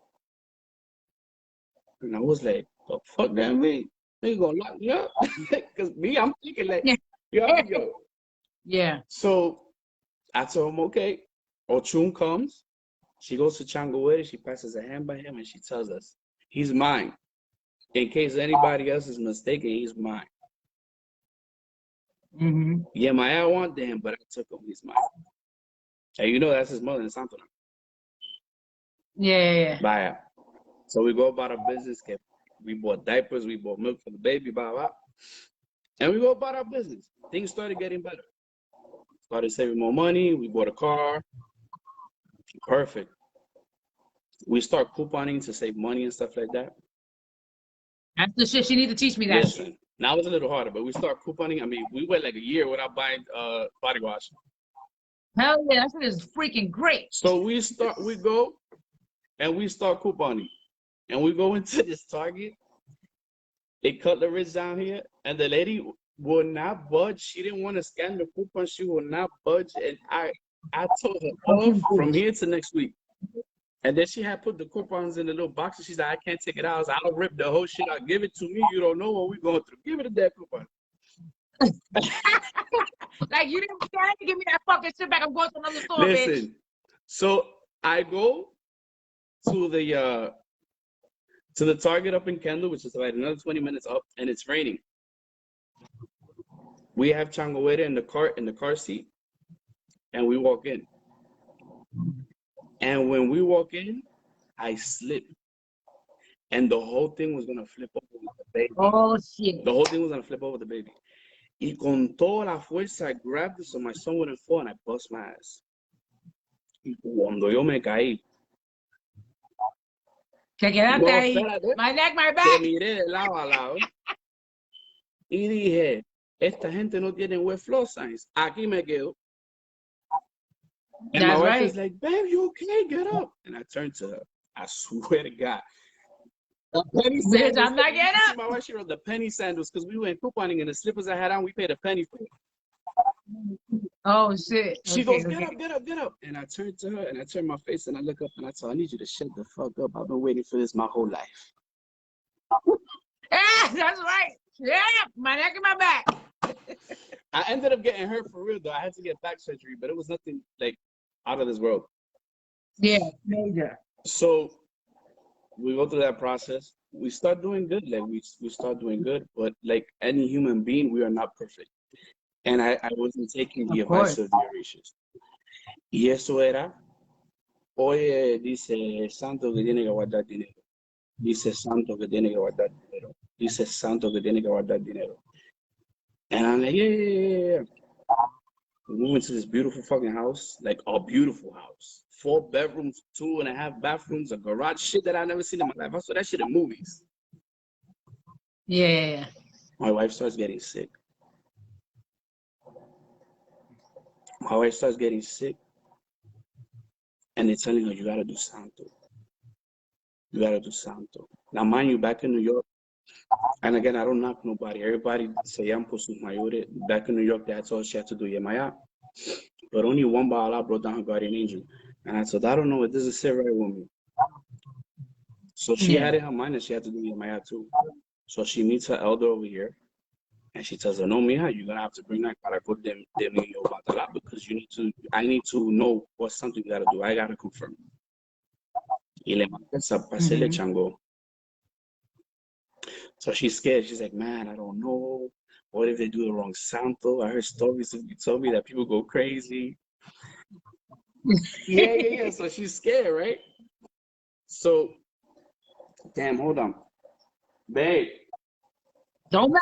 Speaker 2: And I was like, the fuck that mean? They gonna lock me up? Because me, I'm thinking like, yo.
Speaker 1: Yeah.
Speaker 2: So I told him, okay. Ochun comes. She goes to Changoere. She passes a hand by him, and she tells us, he's mine. In case anybody else is mistaken, he's mine.
Speaker 1: Mm-hmm.
Speaker 2: Yeah, my I wanted him, but I took him. He's mine. And you know that's his mother in Santo.
Speaker 1: Yeah.
Speaker 2: Bye. So we go about our business. We bought diapers. We bought milk for the baby. Blah, blah. And we go about our business. Things started getting better. Started saving more money. We bought a car. Perfect. We start couponing to save money and stuff like that.
Speaker 1: That's the shit she need to teach me that shit.
Speaker 2: Now it's a little harder, but we start couponing. I mean, we went like a year without buying body wash.
Speaker 1: Hell yeah, that shit is freaking great.
Speaker 2: So we go and we start couponing. And we go into this Target. They cut the wrist down here, and the lady will not budge. She didn't want to scan the coupon. She will not budge. And I told her from here to next week. And then she had put the coupons in the little boxes. She's like, I can't take it out. I was like, I'll rip the whole shit out. Give it to me. You don't know what we're going through. Give it a dead coupon.
Speaker 1: Like, you didn't scan to give me that fucking shit back. I'm going to another store,
Speaker 2: Listen,
Speaker 1: bitch.
Speaker 2: So I go to the Target up in Kendall, which is like another 20 minutes up, and it's raining. We have Changoere in the car seat, and we walk in. And when we walk in, I slip. And the whole thing was gonna flip over with the baby.
Speaker 1: Oh shit.
Speaker 2: The whole thing was gonna flip over the baby. Y con toda la fuerza, I grabbed it so my son wouldn't fall, and I bust my ass. Y cuando yo me caí.
Speaker 1: Que quedaste ahí. My neck, my back.
Speaker 2: Te miré de lado a lado. Y dije, esta gente no tiene wet floor signs. Aquí me quedo. And my wife was like, babe, you okay? Get up. And I turned to her. I swear to God. The penny sandals.
Speaker 1: I'm not getting up.
Speaker 2: My wife, she wrote the penny sandals because we went couponing and the slippers I had on, we paid a penny for it.
Speaker 1: Oh, shit.
Speaker 2: She goes, get up. And I turned to her and I turned my face and I look up and I told her, I need you to shut the fuck up. I've been waiting for this my whole life.
Speaker 1: Yeah, that's right. Yeah, my neck and my back.
Speaker 2: I ended up getting hurt for real, though. I had to get back surgery, but it was nothing like out of this world.
Speaker 1: Yeah, major.
Speaker 2: So we go through that process. We start doing good. Like we start doing good, but like any human being, we are not perfect. And I wasn't taking the
Speaker 1: Of
Speaker 2: advice
Speaker 1: course.
Speaker 2: of the Orishas. Y eso era, oye, dice santo que tiene que guardar dinero. Dice santo que tiene que guardar dinero. Dice santo que tiene que guardar dinero. And I'm like, yeah. We went to this beautiful fucking house, like a beautiful house. 4 bedrooms, 2.5 bathrooms, a garage, shit that I never seen in my life. I saw that shit in movies.
Speaker 1: Yeah.
Speaker 2: My wife starts getting sick. My wife starts getting sick, and they're telling her, you gotta do Santo. You gotta do Santo. Now, mind you, back in New York, and again, I don't knock nobody. Everybody se llaman por sus mayores. Back in New York, that's all she had to do, Yemaya. But only one Baala brought down her guardian angel. And I said, I don't know, it doesn't sit right with me. So she had in her mind that she had to do Yemaya too. So she meets her elder over here, and she tells her, no, mija, you're gonna have to bring that caracol de niño batala because I need to know what's something you gotta do. I gotta confirm. Y le manda esa pasele chango. So she's scared. She's like, man, I don't know. What if they do the wrong santo? I heard stories you told me that people go crazy. Yeah. So she's scared, right? So, damn, hold on. Babe,
Speaker 1: Don't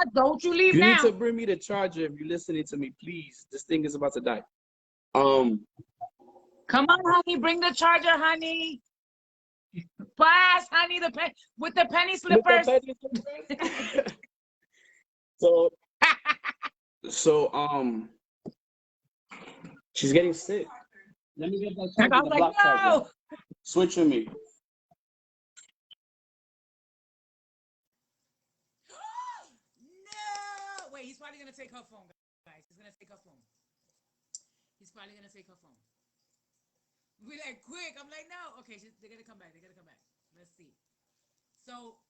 Speaker 1: you leave
Speaker 2: you need
Speaker 1: now.
Speaker 2: to bring me the charger if you're listening to me, please. This thing is about to die. Come
Speaker 1: on, honey, bring the charger, honey. Pass, honey, with the penny slippers.
Speaker 2: So, she's getting sick. Let me get that charger.
Speaker 1: I was like, no.
Speaker 2: Switch with me.
Speaker 1: No. Wait, he's probably gonna take her phone, guys. He's gonna take her phone. He's probably gonna take her phone. We like quick. I'm like, no. Okay, they're gonna come back. Let's see. So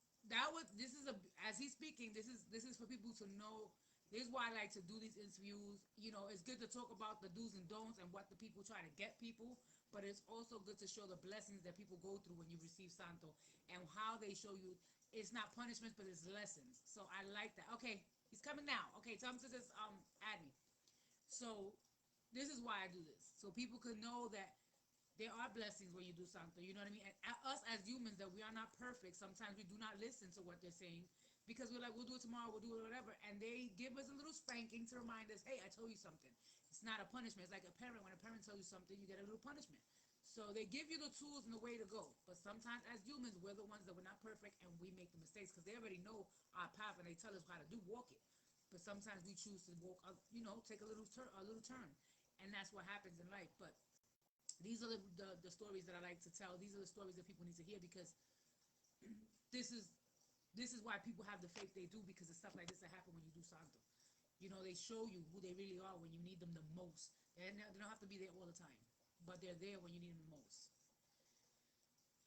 Speaker 1: this is as he's speaking. This is for people to know. This is why I like to do these interviews. You know, it's good to talk about the do's and don'ts and what the people try to get people, but it's also good to show the blessings that people go through when you receive Santo and how they show you it's not punishments, but it's lessons. So I like that. Okay, he's coming now. Okay, tell him to just add me. So this is why I do this. So people could know that there are blessings when you do something. You know what I mean? And us as humans, that we are not perfect. Sometimes we do not listen to what they're saying because we're like, we'll do it tomorrow, we'll do it whatever. And they give us a little spanking to remind us, hey, I told you something. It's not a punishment. It's like a parent. When a parent tells you something, you get a little punishment. So they give you the tools and the way to go. But sometimes as humans, we're the ones that we're not perfect and we make the mistakes because they already know our path and they tell us how to walk it. But sometimes we choose to walk, take a little turn. And that's what happens in life. But these are the stories that I like to tell. These are the stories that people need to hear because this is why people have the faith they do, because of stuff like this that happen when you do Santo. You know, they show you who they really are when you need them the most. And they don't have to be there all the time, but they're there when you need them the most.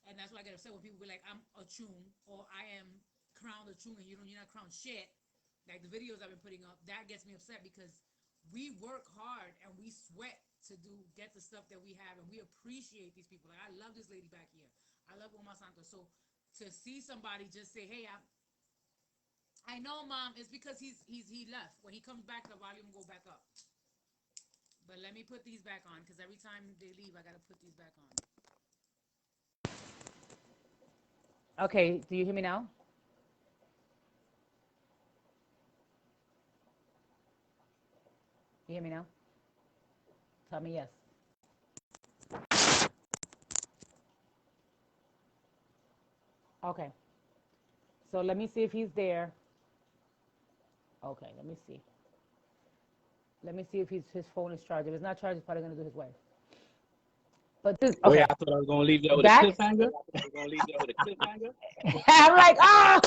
Speaker 1: And that's why I get upset when people be like, I'm a chun, or I am crowned a chun, and you're not crowned shit. Like the videos I've been putting up, that gets me upset because we work hard and we sweat to get the stuff that we have, and we appreciate these people. Like I love this lady back here. I love Oma Santos. So to see somebody just say, "Hey, I know, Mom," it's because he left. When he comes back, the volume will go back up. But let me put these back on because every time they leave, I gotta put these back on. Okay, do you hear me now? You hear me now? Tell me yes. Okay. So let me see if he's there. Okay, let me see. Let me see if his phone is charged. If it's not charged, he's probably gonna do his wife. But this okay.
Speaker 2: Wait, I thought I was gonna leave that with a cliffhanger.
Speaker 1: I'm like, ah.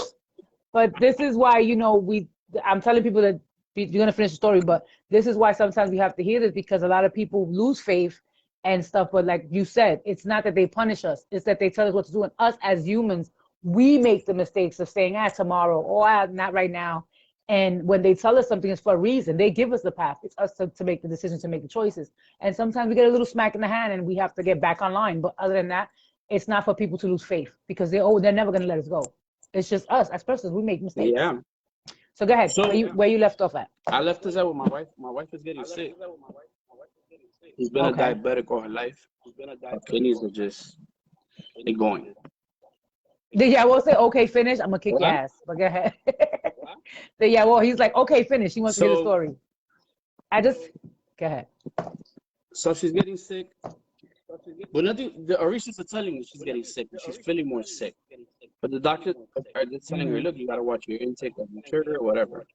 Speaker 1: But this is why, I'm telling people that you're gonna finish the story, but this is why sometimes we have to hear this, because a lot of people lose faith and stuff. But like you said, it's not that they punish us; it's that they tell us what to do. And us as humans, we make the mistakes of saying, tomorrow, or not right now. And when they tell us something, it's for a reason. They give us the path. It's us to make the decision, to make the choices. And sometimes we get a little smack in the hand and we have to get back online. But other than that, it's not for people to lose faith because they're never going to let us go. It's just us as persons. We make mistakes.
Speaker 2: Yeah.
Speaker 1: So go ahead.
Speaker 2: So
Speaker 1: Where you left off at?
Speaker 2: I left this out with my wife. My wife is getting sick. She's been a diabetic all her life. Her kidneys are just, they're going.
Speaker 1: Yeah, I will say, okay, finish. I'm going to kick your ass. But go ahead. Yeah, well, he's like, okay, finish. He wants to hear the story. Go ahead.
Speaker 2: So she's getting sick. But nothing, the Orishas are telling me she's getting sick. She's feeling more sick. But the doctor are just telling her, look, you got to watch your intake of sugar or whatever.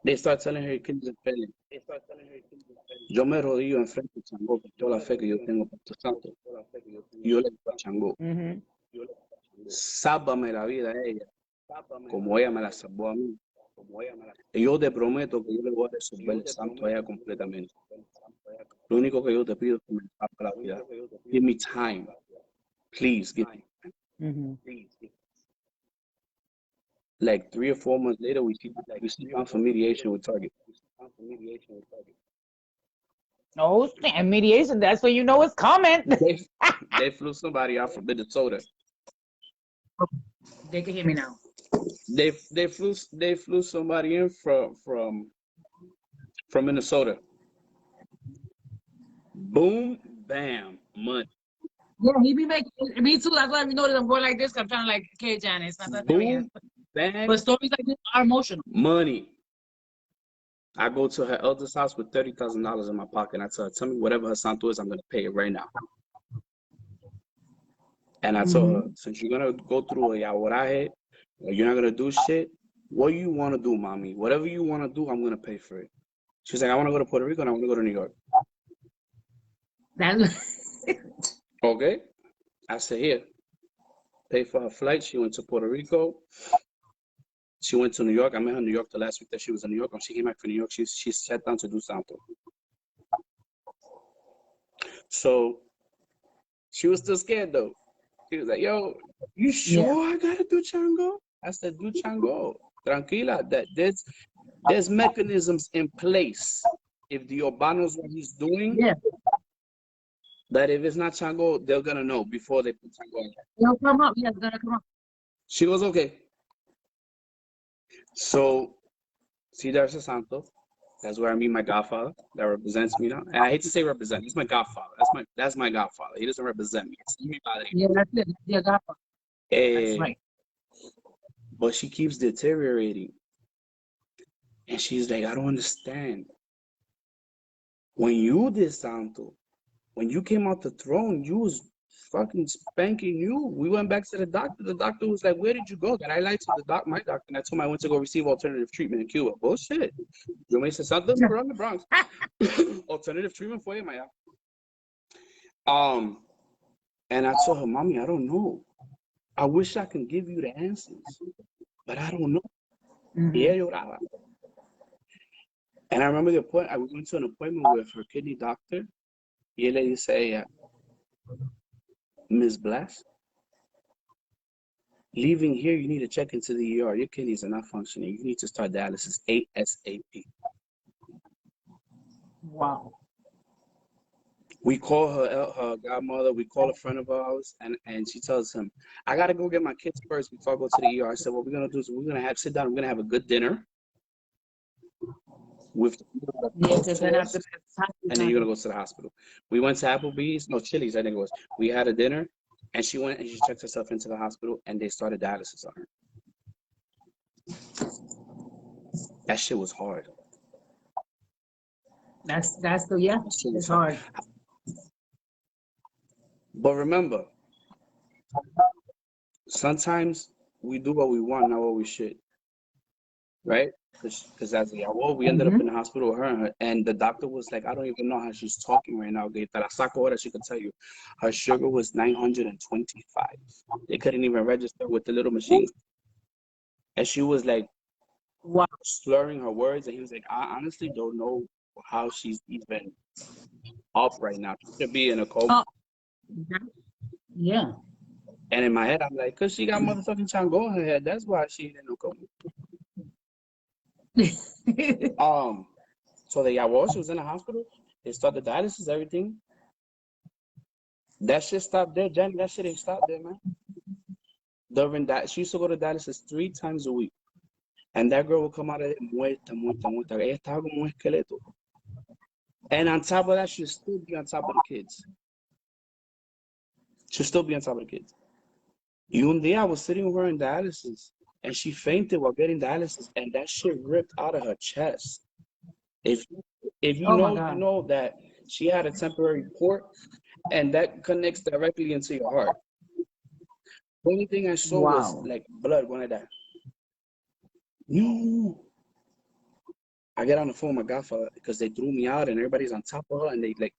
Speaker 2: They start telling her your kidneys are failing. Yo me rodillo enfrente de Chango por toda la fe que yo tengo por tu santo. Yo le digo a Chango, sábame la vida a ella, como ella me la salvó a mí. Y yo te prometo que yo le voy a resolver el santo a ella completamente. Lo único que yo te pido es que me salve la vida. Give me time. Please, give me time. Like 3 or 4 months later, we sit down for mediation with Target.
Speaker 1: Oh, and mediation, that's when you know it's coming.
Speaker 2: They flew somebody out from Minnesota.
Speaker 1: They can hear me now.
Speaker 2: They flew somebody in from Minnesota. Boom, bam, money.
Speaker 1: Yeah, he be making me too. That's why we know that I'm going like this. I'm trying to like, okay, Janet, it's not that
Speaker 2: boom, bang.
Speaker 1: But stories like this are emotional.
Speaker 2: Money. I go to her elder's house with $30,000 in my pocket. And I tell her, tell me whatever her santo is, I'm gonna pay it right now. And I told her, since you're gonna go through a yaworaje, you're not gonna do shit. What you wanna do, mommy? Whatever you wanna do, I'm gonna pay for it. She's like, I wanna go to Puerto Rico and I wanna go to New York. Okay. I said, here, pay for her flight. She went to Puerto Rico. She went to New York. I met her in New York the last week that she was in New York. When she came back from New York, she sat down to do santo. So she was still scared though. She was like, yo, you sure I gotta do Chango? I said, do Chango. Tranquila. That there's mechanisms in place. If the Oba knows what he's doing, that if it's not Chango, they're gonna know before they put Chango in.
Speaker 1: It'll come up. Yeah, it's gonna come up.
Speaker 2: She goes, okay. So, see, there's a santo. That's where I meet my godfather that represents me now. And I hate to say represent. He's my godfather. That's my godfather. He doesn't represent me. It's me, padre.
Speaker 1: Yeah, that's it. Yeah, godfather. That's right.
Speaker 2: But she keeps deteriorating. And she's like, I don't understand. When you did santo, when you came out the throne, you was fucking spanking you. We went back to the doctor. The doctor was like, where did you go? And I lied to my doctor, and I told him I went to go receive alternative treatment in Cuba. Bullshit. Yo me hice santo in the Bronx. Alternative treatment for you, Maya. And I told her, Mommy, I don't know. I wish I can give you the answers, but I don't know. And I remember the point, I went to an appointment with her kidney doctor. Y él le dice a ella, Ms. Blas, leaving here, you need to check into the ER. Your kidneys are not functioning. You need to start dialysis ASAP.
Speaker 1: Wow.
Speaker 2: We call her godmother. We call a friend of ours, and she tells him, I got to go get my kids first before I go to the ER. I said, what we're going to do is we're going to sit down. We're going to have a good dinner. And then you're gonna go to the hospital. We went to Applebee's, no, Chili's, I think it was. We had a dinner, and she went and she checked herself into the hospital, and they started dialysis on her. That shit was hard.
Speaker 1: That's it's hard.
Speaker 2: But remember, sometimes we do what we want, not what we should, right? Because as a Yahweh, we ended up in the hospital with her, and the doctor was like, I don't even know how she's talking right now. She could tell you. Her sugar was 925. They couldn't even register with the little machine. And she was like, wow, slurring her words. And he was like, I honestly don't know how she's even up right now. She could be in a coma.
Speaker 1: Yeah.
Speaker 2: And in my head, I'm like, cause she got motherfucking Chango in her head. That's why she didn't come. So they got well, she was in the hospital. They started dialysis, everything. That shit stopped there, Jenny. That shit ain't stopped there, man. During that, she used to go to dialysis 3 times a week. And that girl would come out of it muerta, muerta, muerta. Ella estaba como un esqueleto. And on top of that, she'll still be on top of the kids. She'll still be on top of the kids. Y un día I was sitting with her in dialysis, and she fainted while getting dialysis, and that shit ripped out of her chest. If you
Speaker 1: Oh my
Speaker 2: know, you
Speaker 1: God.
Speaker 2: know that she had a temporary port, and that connects directly into your heart. The only thing I saw was
Speaker 1: Wow.
Speaker 2: like blood going like that. No. I get on the phone with my godfather because they threw me out and everybody's on top of her and they like,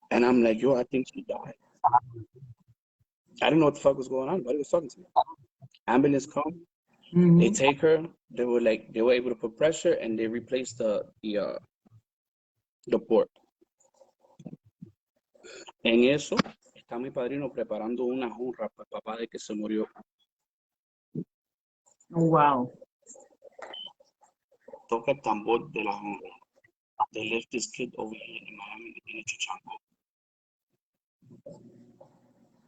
Speaker 2: and I'm like, yo, I think she died. I didn't know what the fuck was going on. Nobody was talking to me. Ambulance come, they take her. They were able to put pressure and they replaced the port. En eso está mi padrino preparando una honra para el papá de que se murió.
Speaker 1: Oh, wow.
Speaker 2: Toca el tambor de la honra. They left this kid over here in Miami que tiene Chango.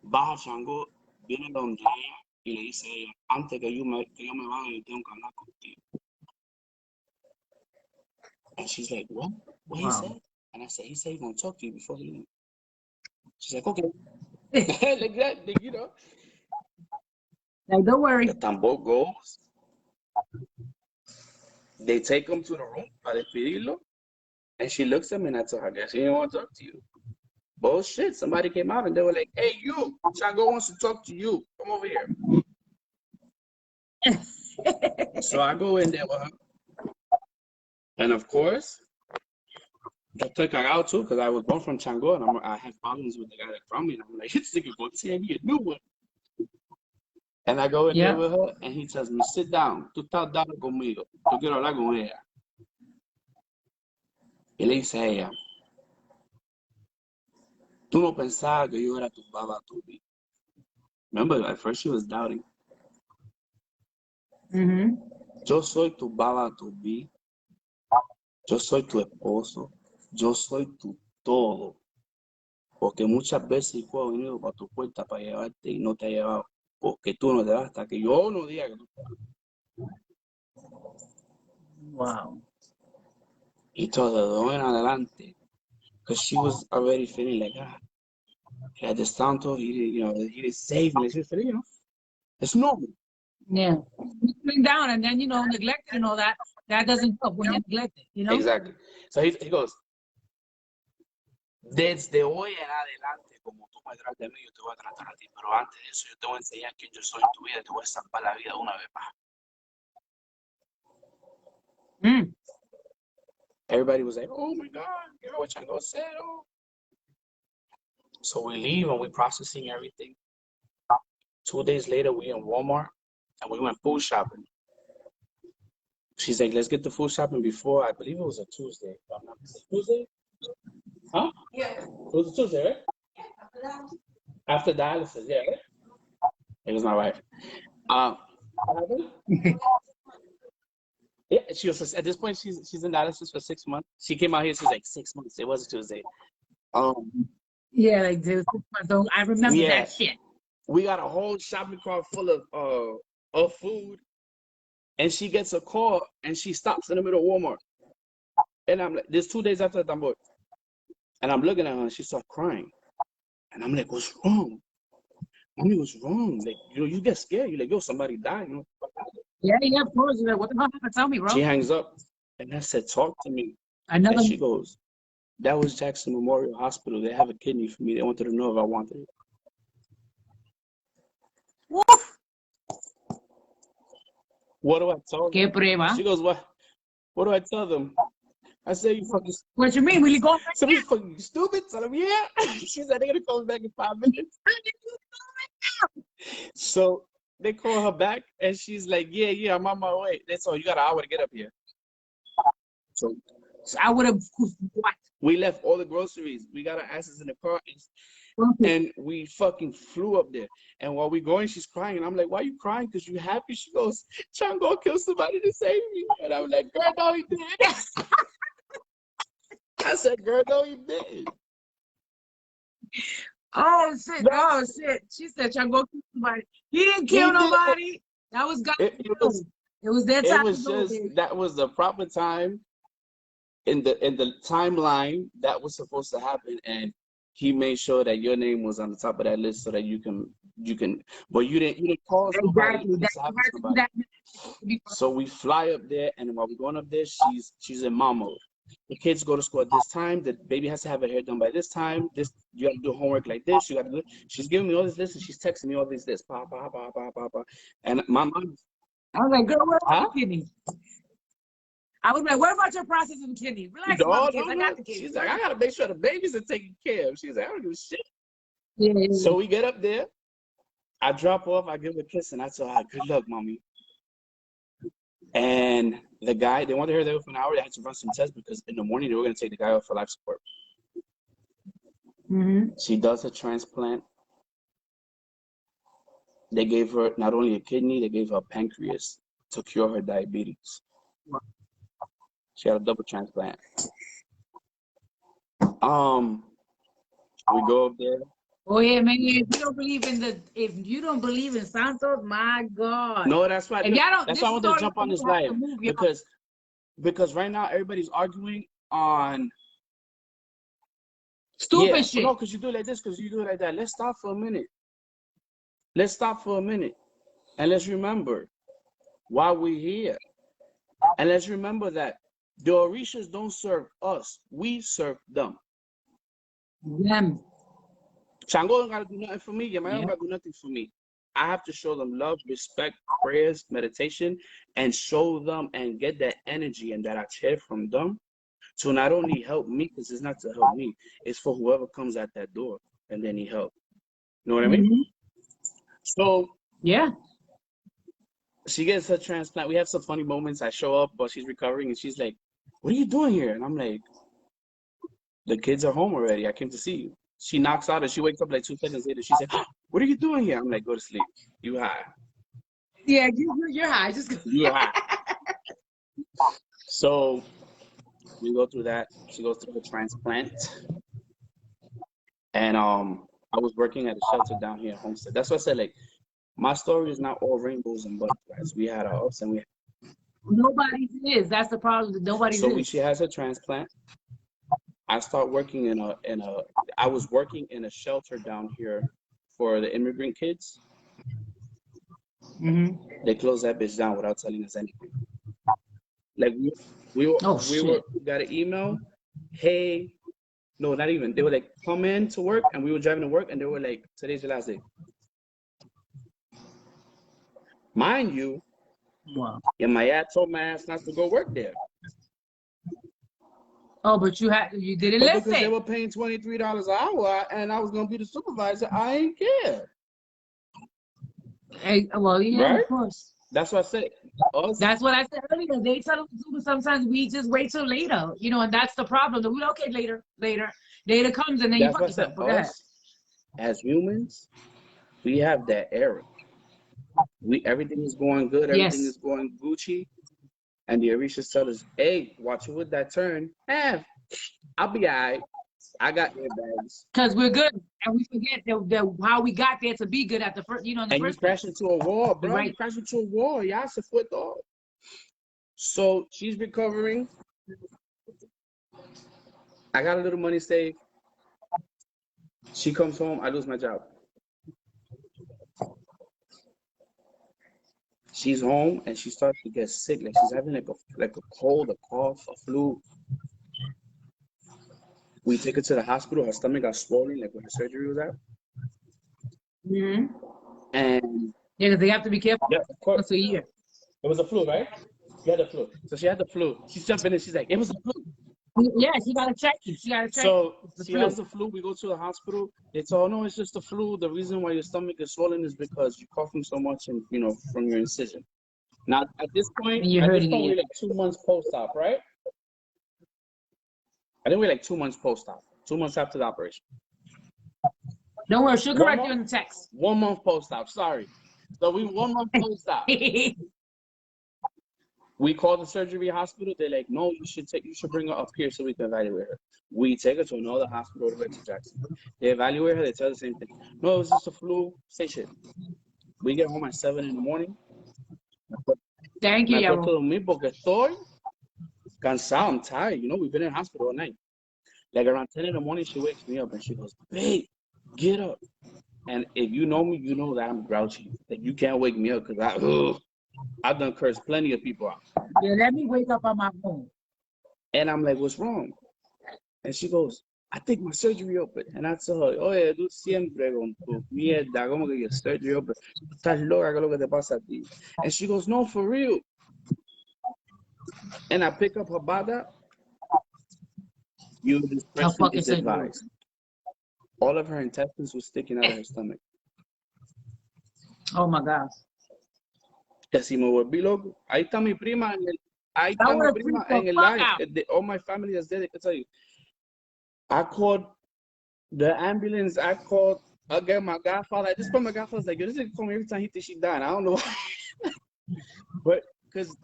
Speaker 2: Baja Chango, viene donde ella y le dice a ella, antes que yo me vaya, yo tengo que hablar contigo. And she's like, what? What he said? And I said, he said he's going to talk to you before he leaves. She's like, okay. Like that, like, you know.
Speaker 1: Like, don't worry.
Speaker 2: The tambor goes. They take him to the room para despedirlo. And she looks at me and I told her, I guess he didn't want to talk to you. Bullshit. Somebody came out and they were like, hey, you, Chango wants to talk to you. Come over here. So I go in there with her. And of course, I took her out too because I was born from Chango and I have problems with the guy that from me. And I'm like, this nigga going to tell me a new one. And I go in there with her and he tells me, sit down. Tú estás dando conmigo. Yo quiero hablar con ella. Y le dice a ella, tú no pensabas que yo era tu baba to be. Remember, at first she was doubting. Yo soy tu baba to be. Yo soy tu esposo. Yo soy tu todo. Porque muchas veces yo he venido para tu puerta para llevarte y no te ha llevado. Porque tú no te vas hasta que yo no diga que tú te vas.
Speaker 1: Wow.
Speaker 2: Y todo en adelante. Because she was already feeling like, he had this tanto, he didn't save me. She said, it's normal.
Speaker 1: Yeah. Sitting down and then, neglected and all that. That doesn't help when you're neglected,
Speaker 2: Exactly. So he goes, desde hoy en adelante, como tú me tratas de mí, yo te voy a tratar a ti. Pero antes de eso, yo te voy a enseñar quién yo soy en tu vida y te voy a salvar la vida una vez más. Everybody was like, oh my God, you know what Chango said? Oh. So we leave and we're processing everything. 2 days later, we in Walmart and we went food shopping. She's like, let's get the food shopping before, I believe it was a Tuesday. Tuesday? Huh? Yeah. It was a Tuesday, right? After dialysis, yeah. It was my wife. Yeah, she was at this point. She's in dialysis for 6 months. She came out here. She's like 6 months. It was a Tuesday.
Speaker 1: Yeah, like 6 months. I remember that shit.
Speaker 2: We got a whole shopping cart full of food, and she gets a call and she stops in the middle of Walmart. And I'm like, this 2 days after the tambor, and I'm looking at her and she starts crying, and I'm like, what's wrong? Mommy, what's wrong? Like, you get scared. You're like, yo, somebody died.
Speaker 1: Yeah, of course. Like, what the hell happened? Tell me, bro.
Speaker 2: She hangs up, and I said, talk to me.
Speaker 1: And
Speaker 2: she goes, that was Jackson Memorial Hospital. They have a kidney for me. They wanted to know if I wanted it.
Speaker 1: Woof.
Speaker 2: What do I tell them?
Speaker 1: Prueba?
Speaker 2: She goes, what do I tell them? I say, you fucking...
Speaker 1: What you mean? Will you go back?
Speaker 2: So you fucking stupid? Tell them, yeah. She said, they're going to call me back in 5 minutes. So they call her back, and she's like, yeah, I'm on my way. That's all. You got an hour to get up here. So
Speaker 1: I would have, what?
Speaker 2: We left all the groceries. We got our asses in the car and we fucking flew up there. And while we going, she's crying. And I'm like, why are you crying? Because you happy? She goes, trying to go kill somebody to save me. And I'm like, girl, no, he did. I said, girl, no, he didn't.
Speaker 1: Oh shit! Oh shit! She said, "Try to go kill somebody." He didn't kill nobody. That was God. It was that time.
Speaker 2: It was just that was the proper time in the timeline that was supposed to happen, and he made sure that your name was on the top of that list so that you can. But you didn't cause nobody. So we fly up there, and while we're going up there, she's in mom mode. The kids go to school at this time. The baby has to have her hair done by this time. You have to do homework like this. You got to do. She's giving me all this list, and she's texting me all this. Pa pa pa pa pa pa. And my mom.
Speaker 1: I was like, girl, what about the kidney? I was like, what about your processing kidney? Relax, mom, kids. I got the kids.
Speaker 2: She's like, I gotta make sure the babies are taken care of. She's like, I don't give a shit.
Speaker 1: Yeah.
Speaker 2: So we get up there. I drop off. I give her a kiss, and I tell her, good luck, mommy. And the guy, they wanted her there for an hour. They had to run some tests because in the morning they were going to take the guy off for life support. She does a transplant. They gave her not only a kidney, they gave her a pancreas to cure her diabetes. She had a double transplant. We go up there.
Speaker 1: Oh yeah, man! If you don't believe in Santos, my God.
Speaker 2: No, that's why. That's why I want to jump on this live because right now everybody's arguing on
Speaker 1: stupid shit.
Speaker 2: No, because you do it like this, because you do it like that. Let's stop for a minute. And let's remember why we're here. And let's remember that the Orishas don't serve us; we serve them. Shango don't gotta do nothing for me. Yamaya don't gotta do nothing for me. I have to show them love, respect, prayers, meditation, and show them and get that energy and that I share from them to not only help me, because it's not to help me, it's for whoever comes at that door and they need help. You know what I mean? So
Speaker 1: yeah,
Speaker 2: she gets her transplant. We have some funny moments. I show up while she's recovering, and she's like, "What are you doing here?" And I'm like, "The kids are home already. I came to see you." She knocks out and she wakes up like 2 seconds later. She said, "What are you doing here?" I'm like, "Go to sleep. You high."
Speaker 1: Yeah, you're high. Just go.
Speaker 2: You're high. So we go through that. She goes through the transplant. And I was working at a shelter down here in Homestead. That's what I said, like, my story is not all rainbows and butterflies. We had our ups and we had...
Speaker 1: Nobody's is. That's the problem. Nobody's
Speaker 2: so is. She has a transplant. I start working I was working in a shelter down here for the immigrant kids. They closed that bitch down without telling us anything. Like we got an email. Hey, no, not even. They were like, come in to work, and we were driving to work, and they were like, today's your last day. Mind you, and my dad told my ass not to go work there.
Speaker 1: Oh, but you didn't listen.
Speaker 2: Because they were paying $23 an hour, and I was gonna be the supervisor. I ain't care.
Speaker 1: Hey, well, yeah, right? Of course.
Speaker 2: That's what I said.
Speaker 1: That's what I said earlier. They tell us to do, sometimes we just wait till later, and that's the problem. We okay later. Later comes, and then you fuck yourself.
Speaker 2: As humans, we have that error. Everything is going good. Everything is going Gucci. And the Orishas tell us, hey, watch it with that turn. I'll be all right. I got airbags.
Speaker 1: Because we're good. And we forget how we got there to be good at the first, in the first
Speaker 2: place. And you crash into a wall, bro. Right. You crash into a wall. Y'all se fue todo. So she's recovering. I got a little money saved. She comes home. I lose my job. She's home and she starts to get sick. Like she's having like a cold, a cough, a flu. We take her to the hospital. Her stomach got swollen, like when her surgery was at. And
Speaker 1: yeah, because they have to be careful.
Speaker 2: Yeah, of course.
Speaker 1: Once a year.
Speaker 2: It was a flu, right? She had the flu. So she had the flu. She's jumping in. She's like, it was a flu.
Speaker 1: Yeah, she got to check you. She has
Speaker 2: the flu. We go to the hospital. They told, no, it's just the flu. The reason why your stomach is swollen is because you're coughing so much and from your incision. Now at this point, we're like 2 months post-op, right? I think we're like 2 months post-op. 2 months after the operation.
Speaker 1: Don't worry, she'll
Speaker 2: 1
Speaker 1: correct you in
Speaker 2: month?
Speaker 1: the text.
Speaker 2: 1 month post-op. Sorry. So we 1 month post-op. We called the surgery hospital. They're like, no, you should bring her up here so we can evaluate her. We take her to another hospital over to Jackson. They evaluate her. They tell her the same thing. No, it's just a flu. Say shit. We get home at 7 in the morning.
Speaker 1: Thank you,
Speaker 2: Me acuesto
Speaker 1: Yabo.
Speaker 2: dormir porque estoy cansado. I'm tired. You know, we've been in hospital all night. Like around 10 in the morning, she wakes me up and she goes, babe, get up. And if you know me, you know that I'm grouchy. Like you can't wake me up because I've done cursed plenty of people out.
Speaker 1: Yeah, let me wake up on my phone.
Speaker 2: And I'm like, what's wrong? And she goes, I think my surgery open. And I tell her, oye, tú siempre con tu mierda, como que your surgery open. Estás loca, ¿qué es lo que te pasa a ti? And she goes, no, for real. And I pick up her bada. Your discretion is advised. All of her intestines were sticking out of her stomach.
Speaker 1: Oh my gosh.
Speaker 2: Que si me volví loco. Ahí está mi prima en el live. All my family is there. They can tell you. I called the ambulance. I called again my godfather. I just called my godfather. I was like, yo, this nigga call me every time he thinks she died. I don't know why. But because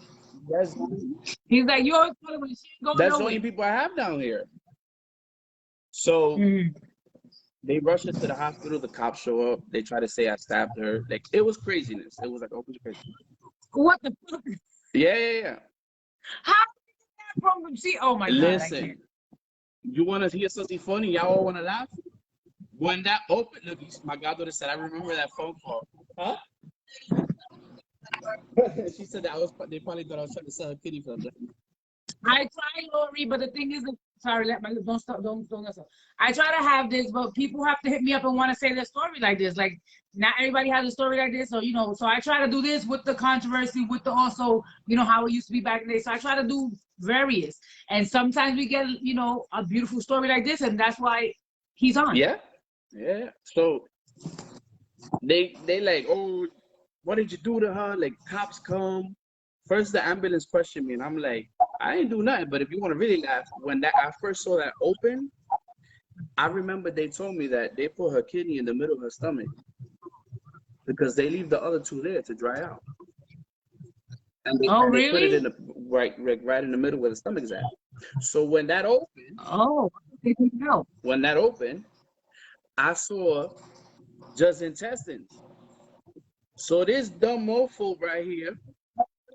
Speaker 1: he's like, you always call it when she going
Speaker 2: that's the only people I have down here. So they rush her to the hospital. The cops show up. They try to say I stabbed her. Like it was craziness. It was like open crazy.
Speaker 1: What the fuck?
Speaker 2: Yeah.
Speaker 1: How did that from see? Oh my God.
Speaker 2: Listen, you want to hear something funny? Y'all all want to laugh? When that opened, look, my goddaughter said, I remember that phone call. Huh? She said that they probably thought I was trying to sell a kitty for them.
Speaker 1: I try, Lori, but the thing is, sorry, don't stop. I try to have this, but people have to hit me up and want to say their story like this. Like, not everybody has a story like this, so so I try to do this with the controversy, with the also, how it used to be back in the day. So I try to do various, and sometimes we get, a beautiful story like this, and that's why he's on.
Speaker 2: Yeah. So they like, oh, what did you do to her? Like, cops come. First, the ambulance questioned me, and I'm like, I ain't do nothing. But if you want to really laugh, when I first saw that open, I remember they told me that they put her kidney in the middle of her stomach because they leave the other two there to dry out. And they put it in the right in the middle where the stomach is at. So when that opened, I saw just intestines. So this dumb mofo right here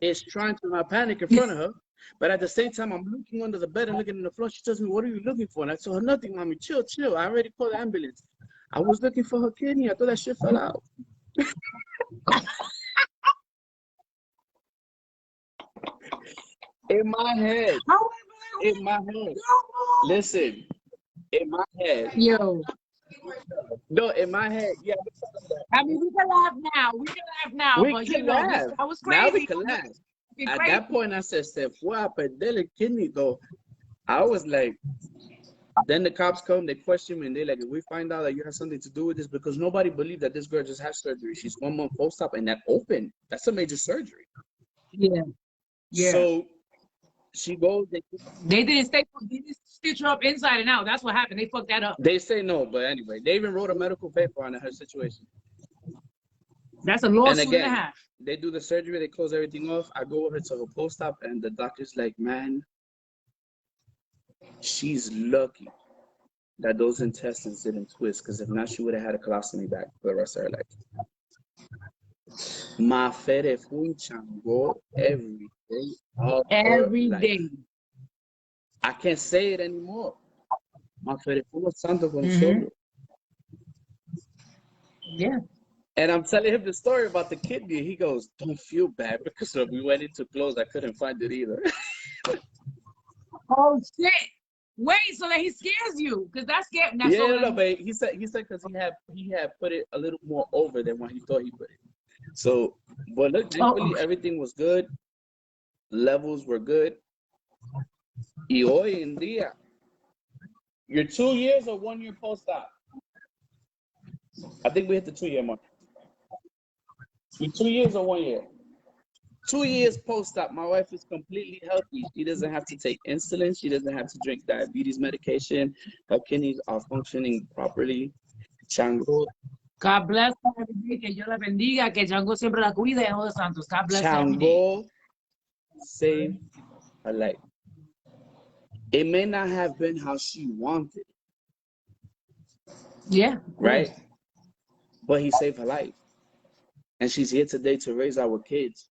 Speaker 2: is trying to not panic in front of her, but at the same time, I'm looking under the bed and looking in the floor. She tells me, what are you looking for? And I told her, nothing, mommy, chill. I already called the ambulance. I was looking for her kidney. I thought that shit fell out. In my head. Listen, in my head. No, in my head, yeah.
Speaker 1: I mean, we can laugh now. I was crazy.
Speaker 2: Now we can laugh. At that point, I said, se fue a perder el kidney, though. I was like, then the cops come, they question me, and they're like, if we find out that you have something to do with this, because nobody believed that this girl just had surgery. She's 1 month post-op, and that opened. That's a major surgery.
Speaker 1: Yeah.
Speaker 2: So she goes.
Speaker 1: They didn't stitch her up inside and out. That's what happened. They fucked that up.
Speaker 2: They say no, but anyway, they even wrote a medical paper on her situation.
Speaker 1: That's a lawsuit and a half.
Speaker 2: They do the surgery, they close everything off. I go over to her post-op, and the doctor's like, man, she's lucky that those intestines didn't twist, because if not, she would have had a colostomy bag for the rest of her life. My fere funchango every day.
Speaker 1: Every day.
Speaker 2: I can't say it anymore. My fere santo con solo.
Speaker 1: Yeah.
Speaker 2: And I'm telling him the story about the kidney. He goes, don't feel bad, because when we went into clothes, I couldn't find it either.
Speaker 1: Oh shit! Wait, so that he scares you? Because that's scary.
Speaker 2: But he said because he had put it a little more over than what he thought he put it. So, but look, thankfully everything was good. Levels were good. Y hoy en día, you're 2 years or 1 year post-op? I think we hit the 2 year mark. You 2 years or 1 year? 2 years post-op, my wife is completely healthy. She doesn't have to take insulin. She doesn't have to drink diabetes medication. Her kidneys are functioning properly. Chango,
Speaker 1: God bless her every day. Que Dios la bendiga. Que Django siempre la cuide. Hijo de Santos. God bless her every day.
Speaker 2: Chango saved her life. It may not have been how she wanted,
Speaker 1: Yeah.
Speaker 2: right? But he saved her life. And she's here today to raise our kids.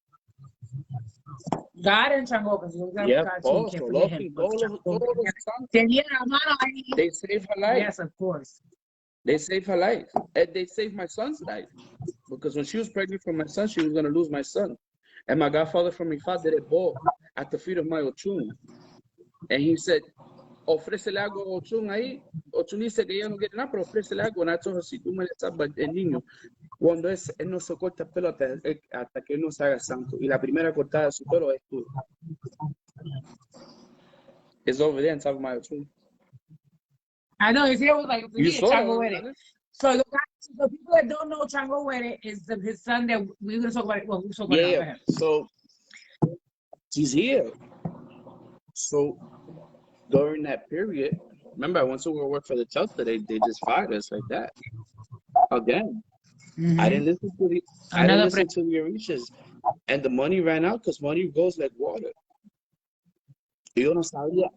Speaker 1: God and Chango, because
Speaker 2: Yeah,
Speaker 1: God too, can't forget him.
Speaker 2: They saved her life.
Speaker 1: Yes, of course.
Speaker 2: They saved her life. And they saved my son's life. Because when she was pregnant for my son, she was going to lose my son. And my godfather from Ifa did a ball at the feet of my Ochun. And he said, ofrécele algo a Ochun ahí. Ochun dice que ella no quiere nada, pero ofrécele algo. And I told her, si tú me le sabes el niño, cuando él no se corta el pelo hasta que él no se haga santo. Y la primera cortada de su pelo es tú. It's over there in top of my Ochun.
Speaker 1: I know, his hair was like,
Speaker 2: You saw
Speaker 1: Chango
Speaker 2: it,
Speaker 1: Were. So the people that don't know Chango Were is his son that we're going to talk about it. Well, we'll talk about it
Speaker 2: Yeah, so he's here. So during that period, remember I went to work for the Chelsea, they just fired us like that. Again. I didn't listen to the Orishas. And the money ran out because money goes like water. Yo no sabía.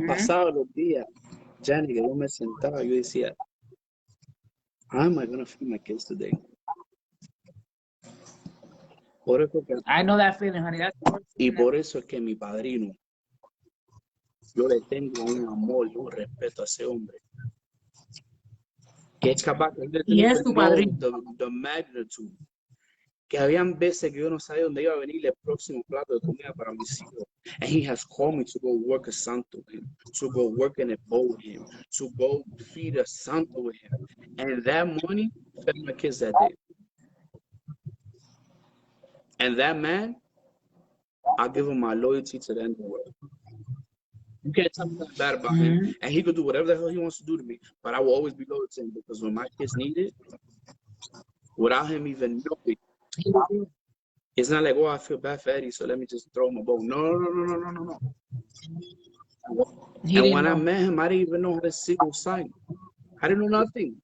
Speaker 2: Pasados los días, Jenny, que yo me sentaba, yo decía, how am I going to feed my kids today? Por eso que,
Speaker 1: I know that feeling, honey.
Speaker 2: Y por eso es que mi padrino, yo le tengo un amor y un respeto a ese hombre. Que es capaz de the magnitude. Que habían veces que yo no sabía dónde iba a venir el próximo plato de comida para mis hijos. And he has called me to go work a santo with him, to go work in a boat with him, to go feed a santo with him. And that money fed my kids that day. And that man, I give him my loyalty to the end of the world. You can't tell me nothing bad about him. And he could do whatever the hell he wants to do to me, but I will always be loyal to him because when my kids need it, without him even knowing, it's not like, oh, I feel bad for Eddie, so let me just throw him a bone. No. And when I met him, I didn't even know how to single sign. I didn't know nothing.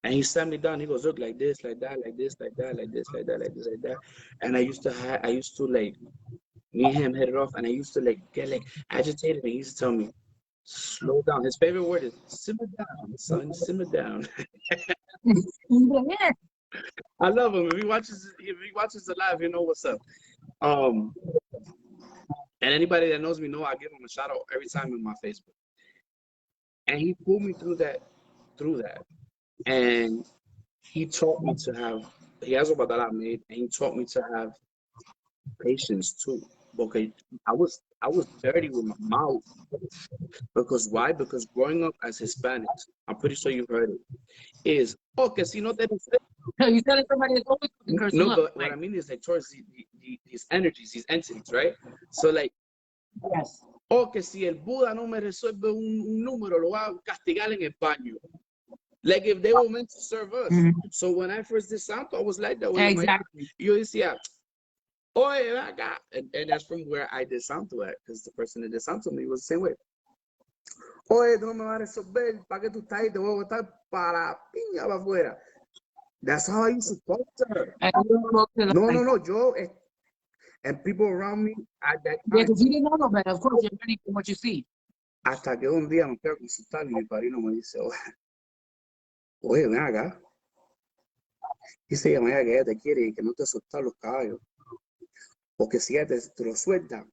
Speaker 2: And he sat me down. He goes, look, like this, like that, like this, like that, like this, like that, like this, like that. And I used to like, me and him hit it off, and I used to like get like agitated. And he used to tell me, slow down. His favorite word is simmer down, son, simmer down. I love him. If he watches the live, you know what's up. And anybody that knows me know I give him a shout out every time in my Facebook. And he pulled me through that. And he taught me to have, he has a that I made, and he taught me to have patience too. Okay, I was dirty with my mouth. Because why? Because growing up as Hispanics, I'm pretty sure you've heard it, is, que si no te
Speaker 1: you telling somebody that's always cursing.
Speaker 2: No, but what I mean is like towards these energies, these entities, right? So like,
Speaker 1: yes.
Speaker 2: Que si el Buda no me resuelve un número, lo va a castigar en el baño. Like if they were meant to serve us. So when I first did Santo, I was like that.
Speaker 1: Exactly.
Speaker 2: Yo decía, oye, acá. And that's from where I did Santo at, because the person that did Santo me was the same way. Oye, tú no me vas a resolver, ¿para qué tú estás ahí? Te voy a botar para piña para afuera. That's how I used to talk to her. No, yo, and people around me at that time.
Speaker 1: Yeah, because you didn't know no better. Of course, you're learning from what you see.
Speaker 2: Hasta que un día me fui a consultar y mi padrino me dice, oye, ven acá. Dice ella, que ella te quiere y que no te sueltan los caballos. Porque si ella te lo suelta,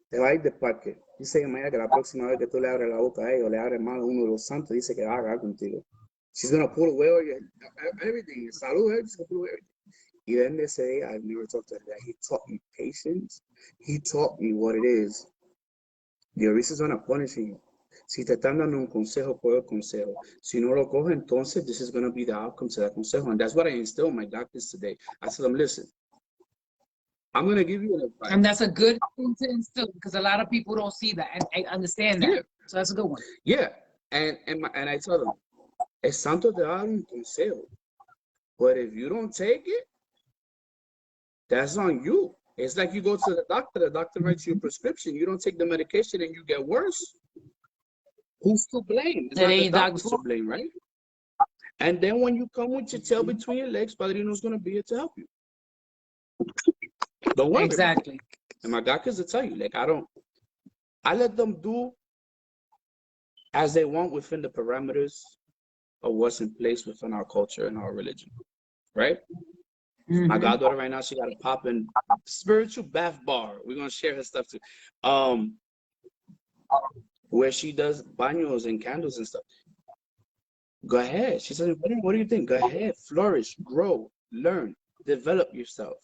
Speaker 2: te va a ir del parque. Dice ella que la próxima vez que tú le abres la boca a ella o le abres mal a uno de los santos, dice que va a agarrar contigo. She's going to pull away everything. Salud, she's going to pull away everything. Y then they say, I've never talked to her that he taught me patience. He taught me what it is. The Orishas are not punishing you. Si te están dando un consejo, coge el consejo. Si no lo coge, entonces this is going to be the outcome to that consejo. And that's what I instill in my doctors today. I tell them, listen, I'm going to give you an advice.
Speaker 1: And that's a good thing to instill because a lot of people don't see that and understand that. Yeah. So that's a good one.
Speaker 2: Yeah. And I tell them, el santo te va a dar un consejo. But if you don't take it, That's on you. It's like you go to the doctor writes you a prescription. You don't take the medication and you get worse. Who's to blame? It's
Speaker 1: It
Speaker 2: not the
Speaker 1: ain't
Speaker 2: doctor's to
Speaker 1: doctor.
Speaker 2: blame, right? And then when you come with your tail between your legs, Padrino's gonna be here to help you. Don't worry.
Speaker 1: Exactly.
Speaker 2: And my doctors will tell you, like, I let them do as they want within the parameters of what's in place within our culture and our religion, right? My goddaughter right now, she got a popping spiritual bath bar. We're gonna share her stuff too. Where she does baños and candles and stuff. Go ahead. She said, what do you think? Go ahead, flourish, grow, learn, develop yourself.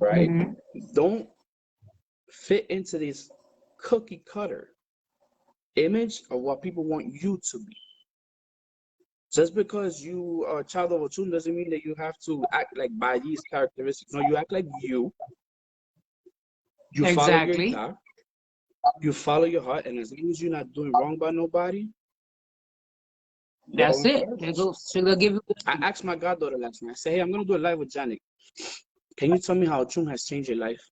Speaker 2: Right? Don't fit into this cookie cutter image of what people want you to be. Just because you are a child of Ochun doesn't mean that you have to act like by these characteristics. No, you act like you. You follow your God. You follow your heart, and as long as you're not doing wrong by nobody,
Speaker 1: that's it. She'll give you.
Speaker 2: I asked my goddaughter last night. I said, "Hey, I'm gonna do a live with Janik. Can you tell me how Ochun has changed your life?"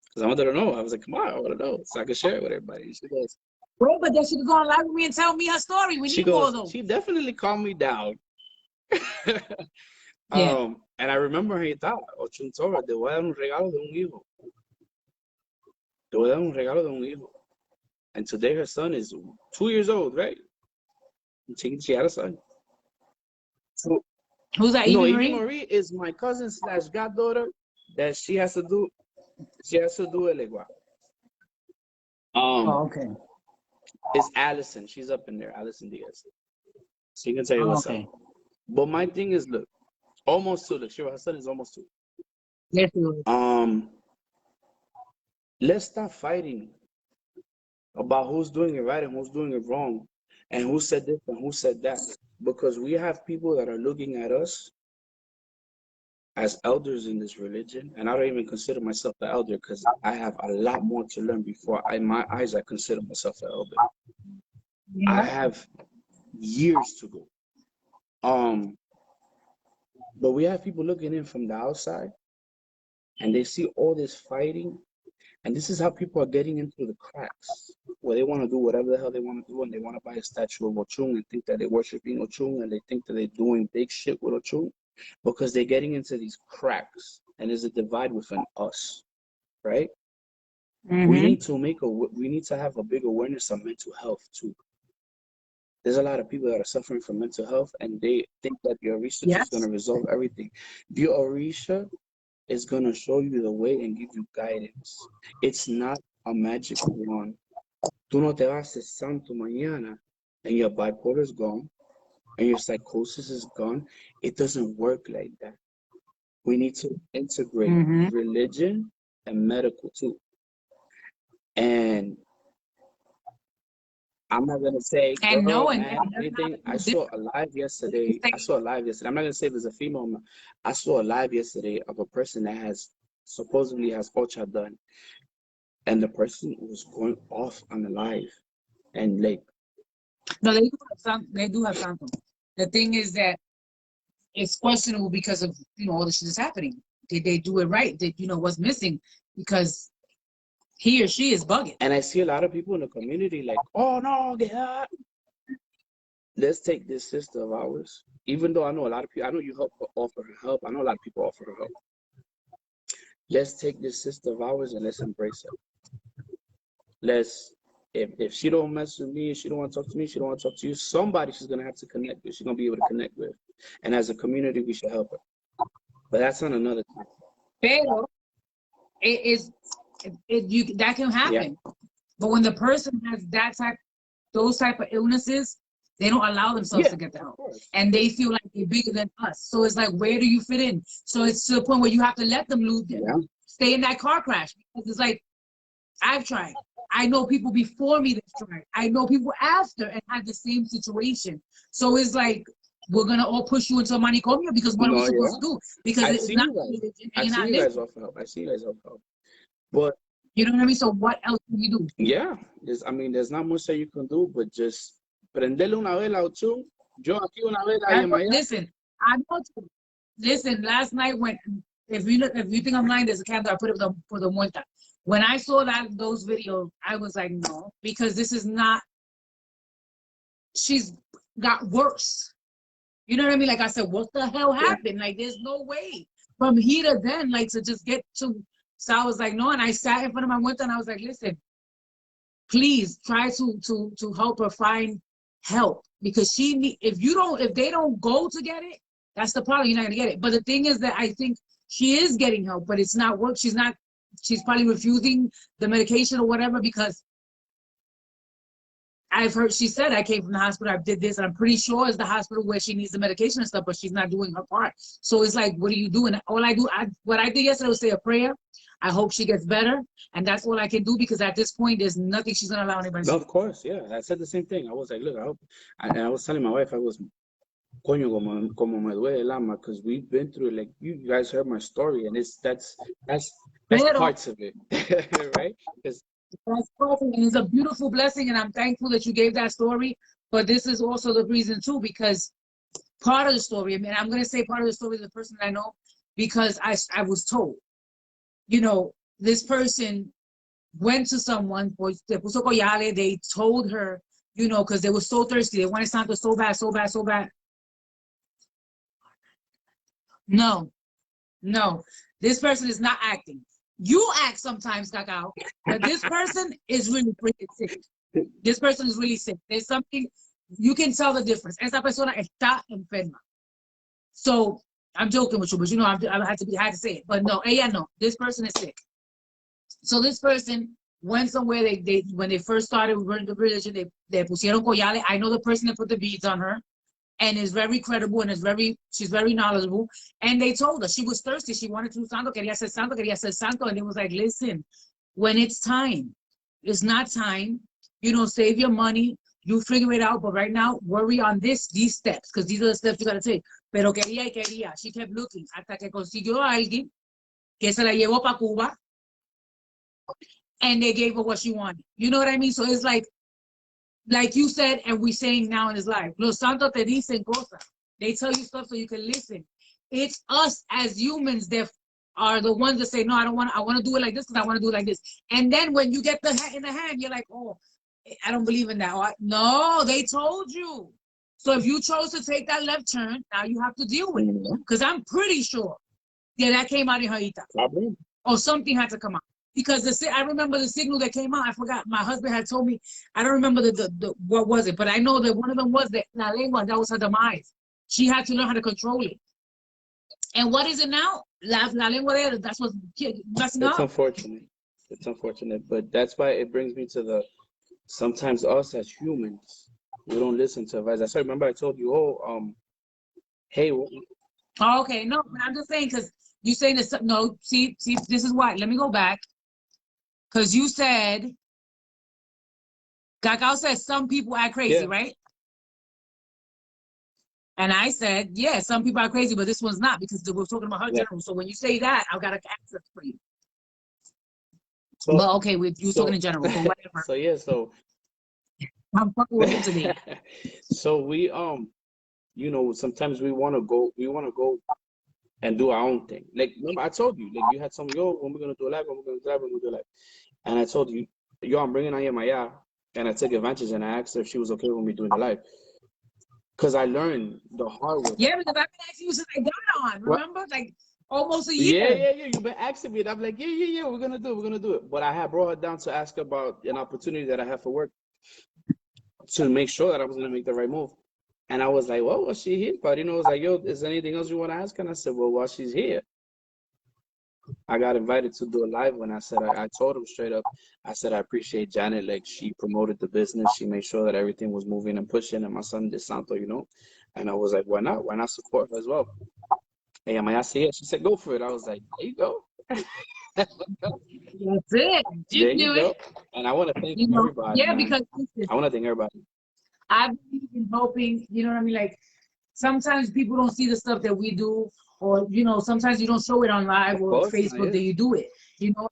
Speaker 2: Because I wanted to know. I was like, "Come on, I want to know so I can share it with everybody." And she goes,
Speaker 1: "Wait, but then she could go on live with me and tell me her story. We need more though."
Speaker 2: She definitely calmed me down.
Speaker 1: Yeah.
Speaker 2: And I remember her thought, Ochun told her, "Te voy a dar un regalo de un hijo. Te voy a dar un regalo de un hijo." And today her son is 2 years old, right? She had a son. So,
Speaker 1: who's that? Evie
Speaker 2: Evie Marie is my cousin / goddaughter that she has to do el igual.
Speaker 1: Okay.
Speaker 2: It's Allison. She's up in there, Allison Diaz. She can tell you what's up. But my thing is, look, almost 2. Look, her son is almost 2.
Speaker 1: Yes.
Speaker 2: Let's stop fighting about who's doing it right and who's doing it wrong, and who said this and who said that. Because we have people that are looking at us as elders in this religion, and I don't even consider myself an elder because I have a lot more to learn before in my eyes I consider myself an elder. I have years to go. But we have people looking in from the outside, and they see all this fighting, and this is how people are getting into the cracks, where they want to do whatever the hell they want to do, and they want to buy a statue of Ochun and think that they're worshiping Ochun, and they think that they're doing big shit with Ochun, because they're getting into these cracks, and there's a divide within us, right? We need to have a big awareness of mental health too. There's a lot of people that are suffering from mental health, and they think that the Orisha is just going to resolve everything. The Orisha is going to show you the way and give you guidance. It's not a magic wand. Tú no te vas a santo mañana and your bipolar is gone and your psychosis is gone. It doesn't work like that. We need to integrate religion and medical too. And I'm not gonna say anything. I saw a live yesterday. I'm not gonna say there's a female. I saw a live yesterday of a person that supposedly has ultra done, and the person was going off on the live, and like.
Speaker 1: No, they do have something. The thing is that it's questionable because of all this shit is happening. Did they do it right? Did what's missing? Because he or she is bugging.
Speaker 2: And I see a lot of people in the community like, oh no, let's take this sister of ours. Even though I know a lot of people, I know you offer her help. I know a lot of people offer her help. Let's take this sister of ours and let's embrace her. If she don't mess with me, if she don't want to talk to me, she don't want to talk to you, somebody she's gonna have to connect with. She's gonna be able to connect with. And as a community, we should help her. But that's on another time.
Speaker 1: Pero that can happen. Yeah. But when the person has those type of illnesses, they don't allow themselves to get the help. And they feel like they're bigger than us. So it's like, where do you fit in? So it's to the point where you have to let them stay in that car crash. Because it's like, I've tried. I know people before me that tried. I know people after and had the same situation. So it's like, we're going to all push you into a manicomio because what are we supposed to do? Because it's not religion.
Speaker 2: I see you guys offer help. But
Speaker 1: you know what I mean? So what else can you do?
Speaker 2: Yeah. There's not much that you can do, but just prenderle una vela a Ochun. Yo aquí una vela y en Miami.
Speaker 1: Listen, I know listen, last night when, if you think I'm lying, there's a candle, I put it for the muerta. When I saw those videos, I was like, no, because this is not, she's got worse. You know what I mean? Like I said, what the hell happened? Like, there's no way from here to then, like, to just get to. So I was like, no, and I sat in front of my window and I was like, listen, please try to help her find help, because if they don't go to get it, that's the problem. You're not gonna get it. But the thing is that I think she is getting help, but it's not work. She's probably refusing the medication or whatever, because I've heard, she said, I came from the hospital, I did this, and I'm pretty sure it's the hospital where she needs the medication and stuff, but she's not doing her part. So it's like, what do you do? And all I do, what I did yesterday was say a prayer. I hope she gets better, and that's all I can do, because at this point, there's nothing she's gonna allow anybody to do.
Speaker 2: Of course, yeah. I said the same thing. I was like, look, I hope, and I was telling my wife, I was, coño, como me duele el alma, because we've been through it. Like, you guys heard my story, and that's parts of it, right? Because
Speaker 1: that's perfect, and it's a beautiful blessing, and I'm thankful that you gave that story. But this is also the reason too, because part of the story, I mean, I'm going to say part of the story is the person that I know, because I was told, you know, this person went to someone, they told her, you know, because they were so thirsty, they wanted something so bad, so bad, so bad. No, this person is not acting. You act sometimes, Cacao, but this person is really freaking sick. This person is really sick. There's something, you can tell the difference. Esa persona está enferma. So, I'm joking with you, but you know, I had to say it. But no, ella no. This person is sick. So this person went somewhere, they when they first started the religion, they pusieron collales. I know the person that put the beads on her, and is very credible, and she's very knowledgeable. And they told her she was thirsty. She wanted to santo, quería ser santo. And it was like, listen, when it's time, it's not time. You know, save your money. You figure it out. But right now, worry on these steps, because these are the steps you got to take. Pero quería. She kept looking hasta que consiguió a alguien que se la llevó para Cuba, and they gave her what she wanted. You know what I mean? So it's like you said, and we're saying now in his life, Los Santos te dicen cosas. They tell you stuff so you can listen. It's us as humans that are the ones that say, no, I want to do it like this because I want to do it like this. And then when you get the hat in the hand, you're like, oh, I don't believe in that. Or, no, they told you. So if you chose to take that left turn, now you have to deal with it. Because I'm pretty sure that came out in Haita. Or something had to come out. Because I remember the signal that came out. I forgot. My husband had told me. I don't remember the what was it, but I know that one of them was that la lengua. That was her demise. She had to learn how to control it. And what is it now? La lengua there. That's what's messing up.
Speaker 2: It's unfortunate. It's unfortunate, but that's why it brings me to sometimes us as humans, we don't listen to advice. I remember I told you, hey.
Speaker 1: Oh, okay, no, but I'm just saying, because you saying this. No, see, this is why. Let me go back. Because you said, Cacao said some people act crazy, right? And I said, yeah, some people are crazy, but this one's not, because we're talking about her general. So when you say that, I've got an answer for you. So, but okay, you're talking in general, so whatever.
Speaker 2: So
Speaker 1: I'm fucking with you today.
Speaker 2: So we you know, sometimes we want to go and do our own thing. Like, remember I told you, like, you had some, when we're gonna do a live, and I told you, I'm bringing on Maya, and I took advantage and I asked her if she was okay with me doing the live, because I learned the hard way.
Speaker 1: Yeah, because I've been asking you since I got on. Remember, like almost a year.
Speaker 2: Yeah. You've been asking me, and I'm like, yeah. We're gonna do it. But I had brought her down to ask about an opportunity that I have for work, to make sure that I was gonna make the right move. And I was like, well, what's she here for? You know, I was like, yo, is there anything else you want to ask? And I said, well, while she's here, I got invited to do a live when I said, I told him straight up, I said, I appreciate Janet. Like, she promoted the business. She made sure that everything was moving and pushing, and my son did Santo, you know? And I was like, why not? Why not support her as well? And Maya see it. She said, go for it. I was like, there you go.
Speaker 1: That's it. You
Speaker 2: knew it. And I want to thank everybody.
Speaker 1: Yeah,
Speaker 2: man.
Speaker 1: because
Speaker 2: I want to thank everybody.
Speaker 1: I believe in helping, you know what I mean? Like, sometimes people don't see the stuff that we do, or, you know, sometimes you don't show it on live or Facebook that you do it. You know,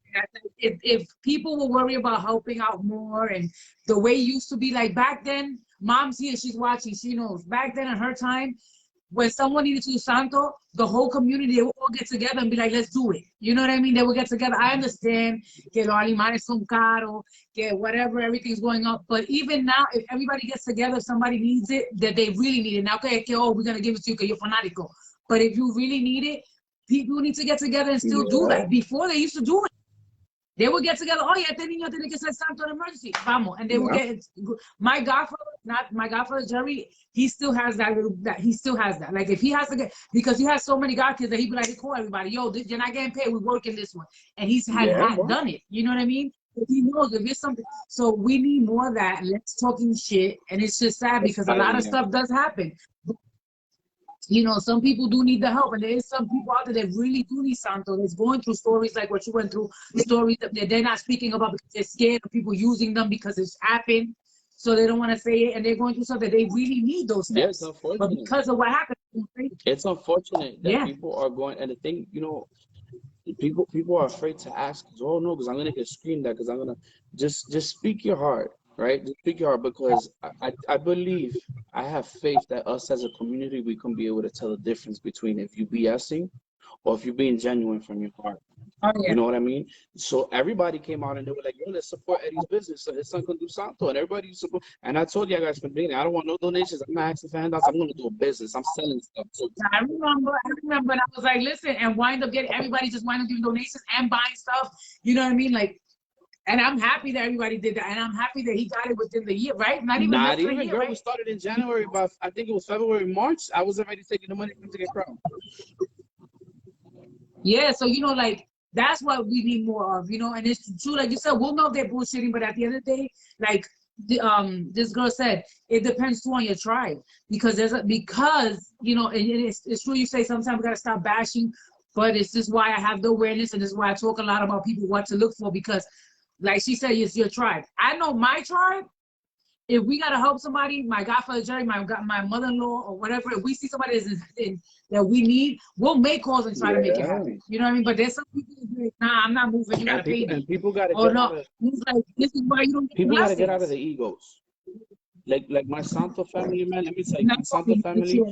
Speaker 1: if people will worry about helping out more, and the way it used to be, like back then, mom's here, she's watching, she knows. Back then in her time, when someone needed to do santo, the whole community, they would all get together and be like, let's do it. You know what I mean? They would get together. I understand que los animales son caros, que whatever, everything's going up. But even now, if everybody gets together, if somebody needs it, that they really need it. Now, okay, oh, we're going to give it to you because you're fanático. But if you really need it, people need to get together and still do that. Before, they used to do it. They would get together. Oh, yeah, este niño tiene que ser santo en emergency. Vamos. And they would get it. My godfather, not my godfather, Jerry, he still has that little, that he still has that. Like, if he has to get, because he has so many godkids that he'd be like, he call everybody, yo, you're not getting paid. We're working this one. And he's had done it. You know what I mean? If he knows if it's something. So we need more of that. Let's talking shit. And it's just sad because a lot of stuff does happen. You know, some people do need the help, and there is some people out there that really do need santo. That's going through stories like what you went through, stories that they're not speaking about because they're scared of people using them because it's happened, so they don't want to say it, and they're going through something. They really need those steps.
Speaker 2: Yeah, it's unfortunate.
Speaker 1: But because of what happened,
Speaker 2: it's unfortunate that people are going, and the thing, you know, people are afraid to ask. Oh no, because I'm gonna get screamed at. Because I'm gonna just speak your heart. Right, just speak your heart, because I believe, I have faith that us as a community, we can be able to tell the difference between if you BSing or if you're being genuine from your heart. You know what I mean? So everybody came out and they were like, yo, let's support Eddie's business so his son can do santo, and everybody support. And I told you guys from the beginning, I don't want no donations. I'm not asking for handouts. I'm going to do a business. I'm selling stuff. So
Speaker 1: I remember, and I was like, listen, and wind up getting, everybody just wind up giving donations and buying stuff. You know what I mean? Like, and I'm happy that everybody did that, and I'm happy that he got it within the year, right? Not even year,
Speaker 2: girl.
Speaker 1: right?
Speaker 2: We started in January, but I think it was February, March. I was already taking the money to get crowned.
Speaker 1: Yeah, so you know, like, that's what we need more of, you know. And it's true, like you said, we'll know if they're bullshitting, but at the end of the day, like this girl said, it depends too on your tribe, because you know, and it's true. You say sometimes we gotta stop bashing, but it's just why I have the awareness, and this is why I talk a lot about people what to look for, because. Like she said, it's your tribe. I know my tribe. If we gotta help somebody, my godfather Jerry, my mother-in-law, or whatever, if we see somebody that we need, we'll make calls and try to make it happen. You know what I mean? But there's some people who like, nah, I'm not moving. You gotta pay me.
Speaker 2: And people gotta
Speaker 1: get out of. Like, this is why you don't get
Speaker 2: people gotta get out of the egos. Like my Santo family, man. Let me tell you, my Santo family.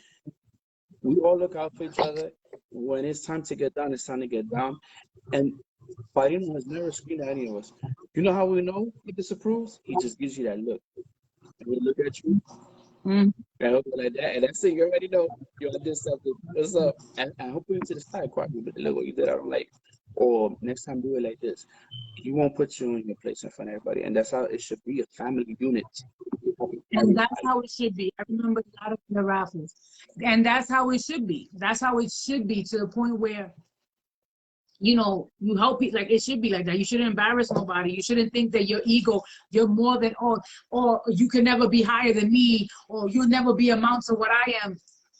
Speaker 2: We all look out for each other. When it's time to get down, it's time to get down. And Padrino has never screamed at any of us. You know how we know he disapproves? He just gives you that look. And we look at you, and hope like that. And that's it. You already know you did something. What's up? And hopefully to the side, quite look what you did. I'm like, or next time do it like this. He won't put you in your place in front of everybody. And that's how it should be, a family unit.
Speaker 1: And that's how it should be. I remember a lot of the raffles. And that's how it should be. That's how it should be, to the point where, you know, you help people. Like, it should be like that. You shouldn't embarrass nobody. You shouldn't think that your ego, you're more than, or you can never be higher than me, or you'll never be amount to what I am.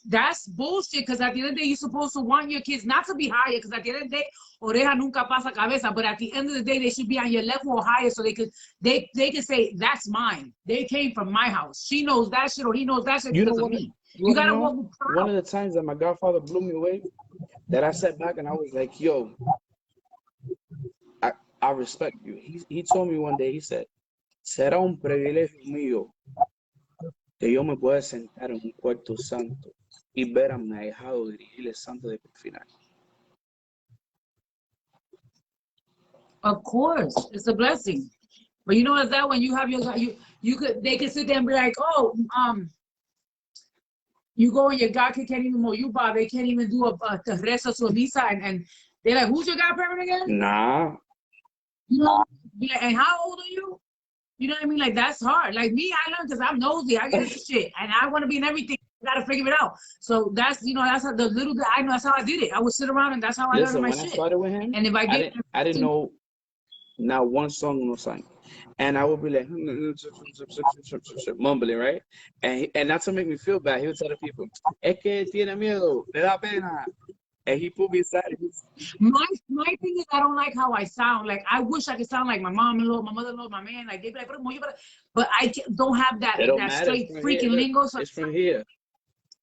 Speaker 1: That's bullshit, because at the end of the day, you're supposed to want your kids not to be higher, because at the end of the day, oreja nunca pasa cabeza, but at the end of the day, they should be on your level or higher, so they could say, that's mine. They came from my house. She knows that shit, or he knows that shit because of me. You gotta walk with pride.
Speaker 2: One of the times that my godfather blew me away, that I sat back and I was like, yo, I respect you. He told me one day, he said, será un privilegio mío que yo me pueda sentar en un cuarto santo y ver a mi ahijado dirigir el santo de final.
Speaker 1: Of course, it's a blessing. But you know what's that, when you have they can sit there and be like, oh, you go and your God can't even moyuba, they can't even do a rezo su misa, and they're like, who's your godparent again?
Speaker 2: Nah.
Speaker 1: You know, yeah, and how old are you? You know what I mean? Like, that's hard. Like me, I learned because I'm nosy. I get into shit, and I want to be in everything. I gotta figure it out. So that's, you know, that's how the little bit I know. That's how I did it. I would sit around, and that's how I learned my shit.
Speaker 2: When I started with him,
Speaker 1: and if
Speaker 2: I didn't know not one song, no sign. And I would be like, mumbling, right? And not to make me feel bad, he would tell the people, es que tiene miedo, le da pena. And he put me aside.
Speaker 1: My thing is, I don't like how I sound. Like, I wish I could sound like my mom-in-law, my mother-in-law, my man. Like, they'd be like, but I don't have that straight freaking lingo. So
Speaker 2: it's from here.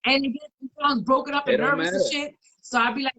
Speaker 1: And it sounds broken up and nervous and shit. So I'd be like,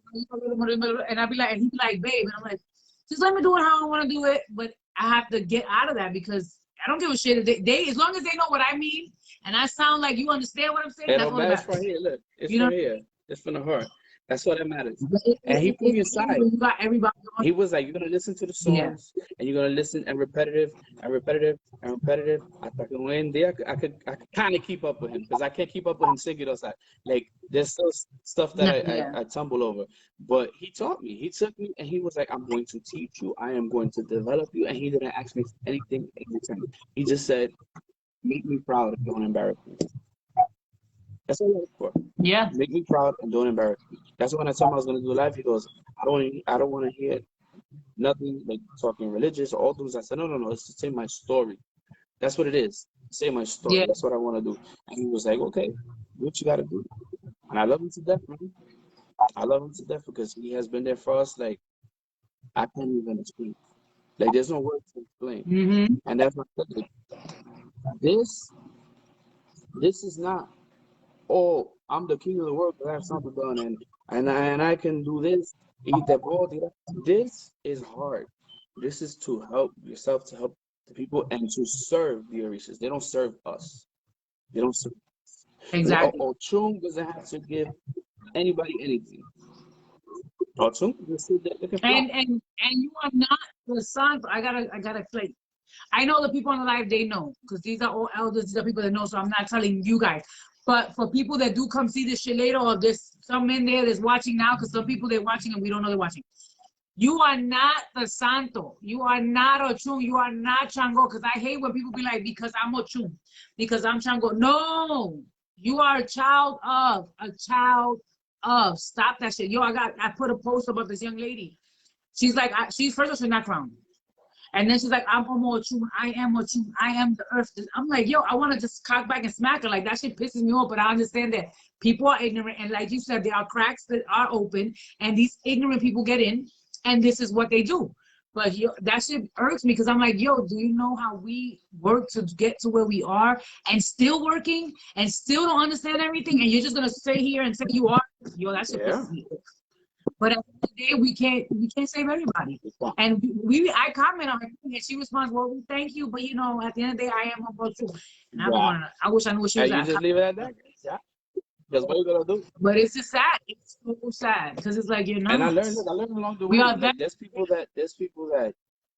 Speaker 1: and I'd be like, and he'd be like, babe. And I'm like, just let me do it how I want to do it. But I have to get out of that, because I don't give a shit. They as long as they know what I mean, and I sound like you understand what I'm saying,
Speaker 2: It
Speaker 1: that's
Speaker 2: don't
Speaker 1: all that
Speaker 2: matter
Speaker 1: matters.
Speaker 2: from here. Look, it's
Speaker 1: You know,
Speaker 2: from here. It's from the heart. That's what that matters.
Speaker 1: but
Speaker 2: And he put me
Speaker 1: it's easy
Speaker 2: aside.
Speaker 1: when you got everybody on.
Speaker 2: He was like, you're gonna listen to the
Speaker 1: Yeah,
Speaker 2: songs and you're gonna listen and repetitive and repetitive and repetitive. Hasta que one day I could kind of keep up with him because I can't keep up with him singing outside. Like there's still stuff that
Speaker 1: no, yeah,
Speaker 2: I tumble over. But he taught me. He took me and he was like, I'm going to teach you. I am going to develop you. And he didn't ask me for anything in return. He just said, make me proud and don't embarrass me. That's all I look for.
Speaker 1: yeah,
Speaker 2: Make me proud and don't embarrass me. That's when I told him I was gonna do live. He goes, I don't want to hear nothing like talking religious or all those. I said, no. It's to say my story. That's what it is. Say my story.
Speaker 1: yeah.
Speaker 2: That's what I want to do. And he was like, okay, do what you got to do. And I love him to death, man. I love him to death because he has been there for us. Like, I can't even explain. Like, there's no words to explain.
Speaker 1: Mm-hmm.
Speaker 2: And that's what I said. This is not, oh, I'm the king of the world because I have something done and I can do this. Eat that ball. This is hard. This is to help yourself, to help the people, and to serve the Orishas. They don't serve us. They don't serve.
Speaker 1: Exactly.
Speaker 2: Ochum doesn't have to give anybody anything. Ochum just sit there looking fly.
Speaker 1: And you are not the son. I gotta like. I know the people on the live, they know, because these are all elders, these are people that know, so I'm not telling you guys. But for people that do come see this shit later, or there's some in there that's watching now, because some people they're watching and we don't know they're watching. You are not the Santo. You are not Ochun. You are not Chango. Because I hate when people be like, because I'm Ochun, because I'm Chango. No, you are a child of, Stop that shit. Yo, I put a post about this young lady. She's like, she's first of all, she's not crowned. And then she's like, I'm Ochun. I am Ochun. I am the earth. I'm like, yo, I want to just cock back and smack her. Like, that shit pisses me off. But I understand that people are ignorant. And like you said, there are cracks that are open. And these ignorant people get in. And this is what they do. But that shit irks me because I'm like, yo, do you know how we work to get to where we are and still working and still don't understand everything? And you're just going to stay here and say you are? Yo, that shit pisses me off. But at the end of the day, we can't save everybody. And I comment on her and she responds, well, we thank you, but you know, at the end of the day, I am about you. And I wish I knew what she was
Speaker 2: And you
Speaker 1: at.
Speaker 2: just leave it at that? Yeah. That's what you gonna do.
Speaker 1: But it's just sad. It's so sad because it's like you're not.
Speaker 2: And I learned along the way. Like there's people that